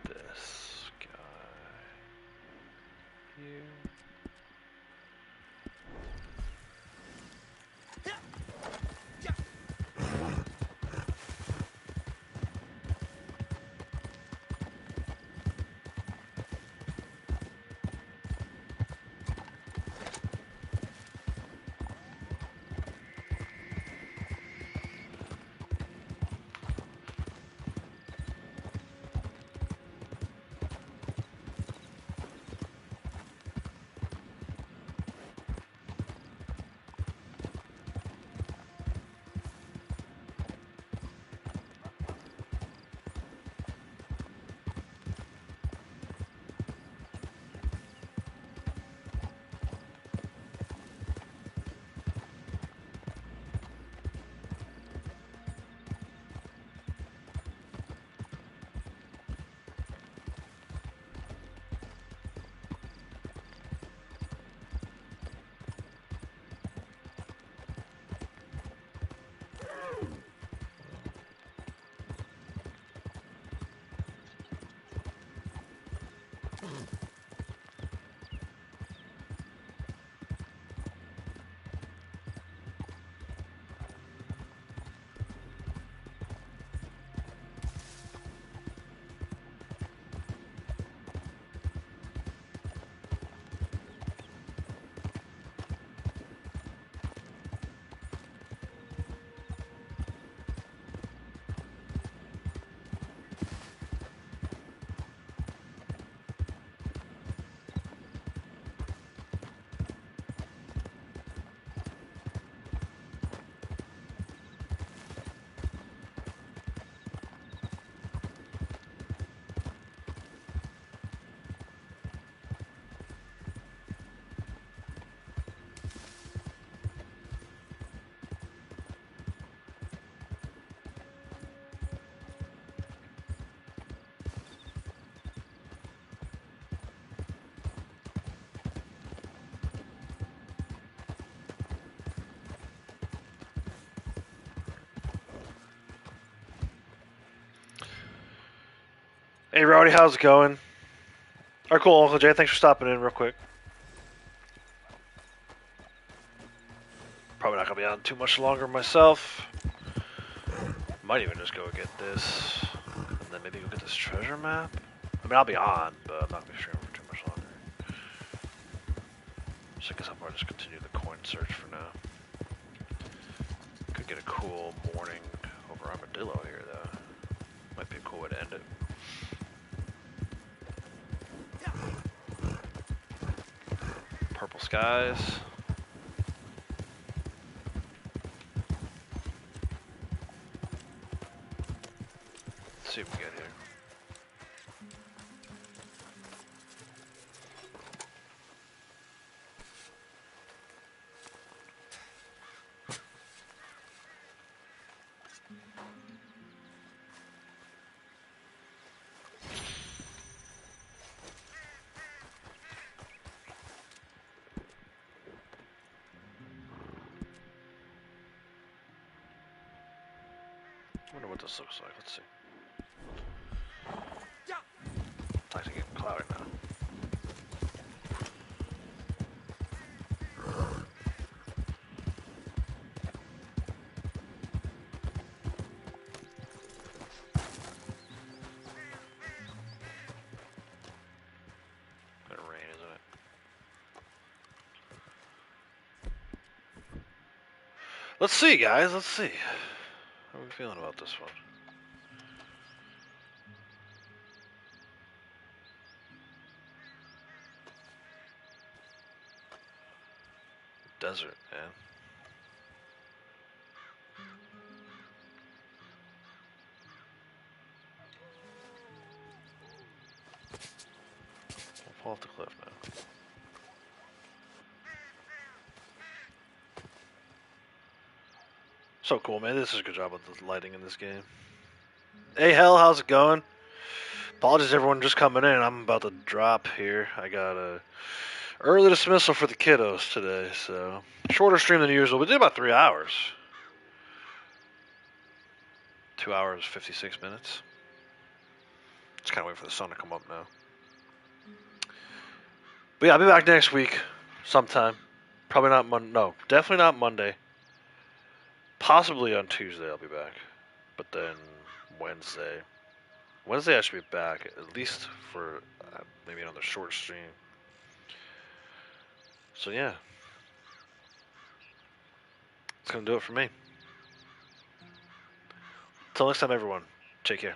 this guy here. Hey, Rowdy, how's it going? Alright, cool, Uncle Jay. Thanks for stopping in real quick. Probably not gonna be on too much longer myself. Might even just go get this, and then maybe go get this treasure map. I mean, I'll be on, but I'm not gonna be streaming for too much longer. So I guess I'll probably just continue the coin search for now. Could get a cool morning over Armadillo here, though. Might be a cool way to end it. Purple skies. Let's see what we get here. I wonder what this looks like. Let's see. It's actually getting cloudy now. Gonna rain, isn't it? Let's see, guys. Let's see. How are we feeling about this one? Desert, man. We'll fall off the cliff now. So cool, man. This is a good job with the lighting in this game. Hey, Hell, how's it going? Apologies, everyone, just coming in. I'm about to drop here. I got a early dismissal for the kiddos today, so shorter stream than usual. We did about 3 hours. 2 hours, 56 minutes. Just kind of wait for the sun to come up now. But yeah, I'll be back next week sometime. Probably not Monday. No, definitely not Monday. Possibly on Tuesday I'll be back. But then Wednesday. Wednesday I should be back, at least for maybe another short stream. So yeah. That's going to do it for me. Until next time, everyone. Take care.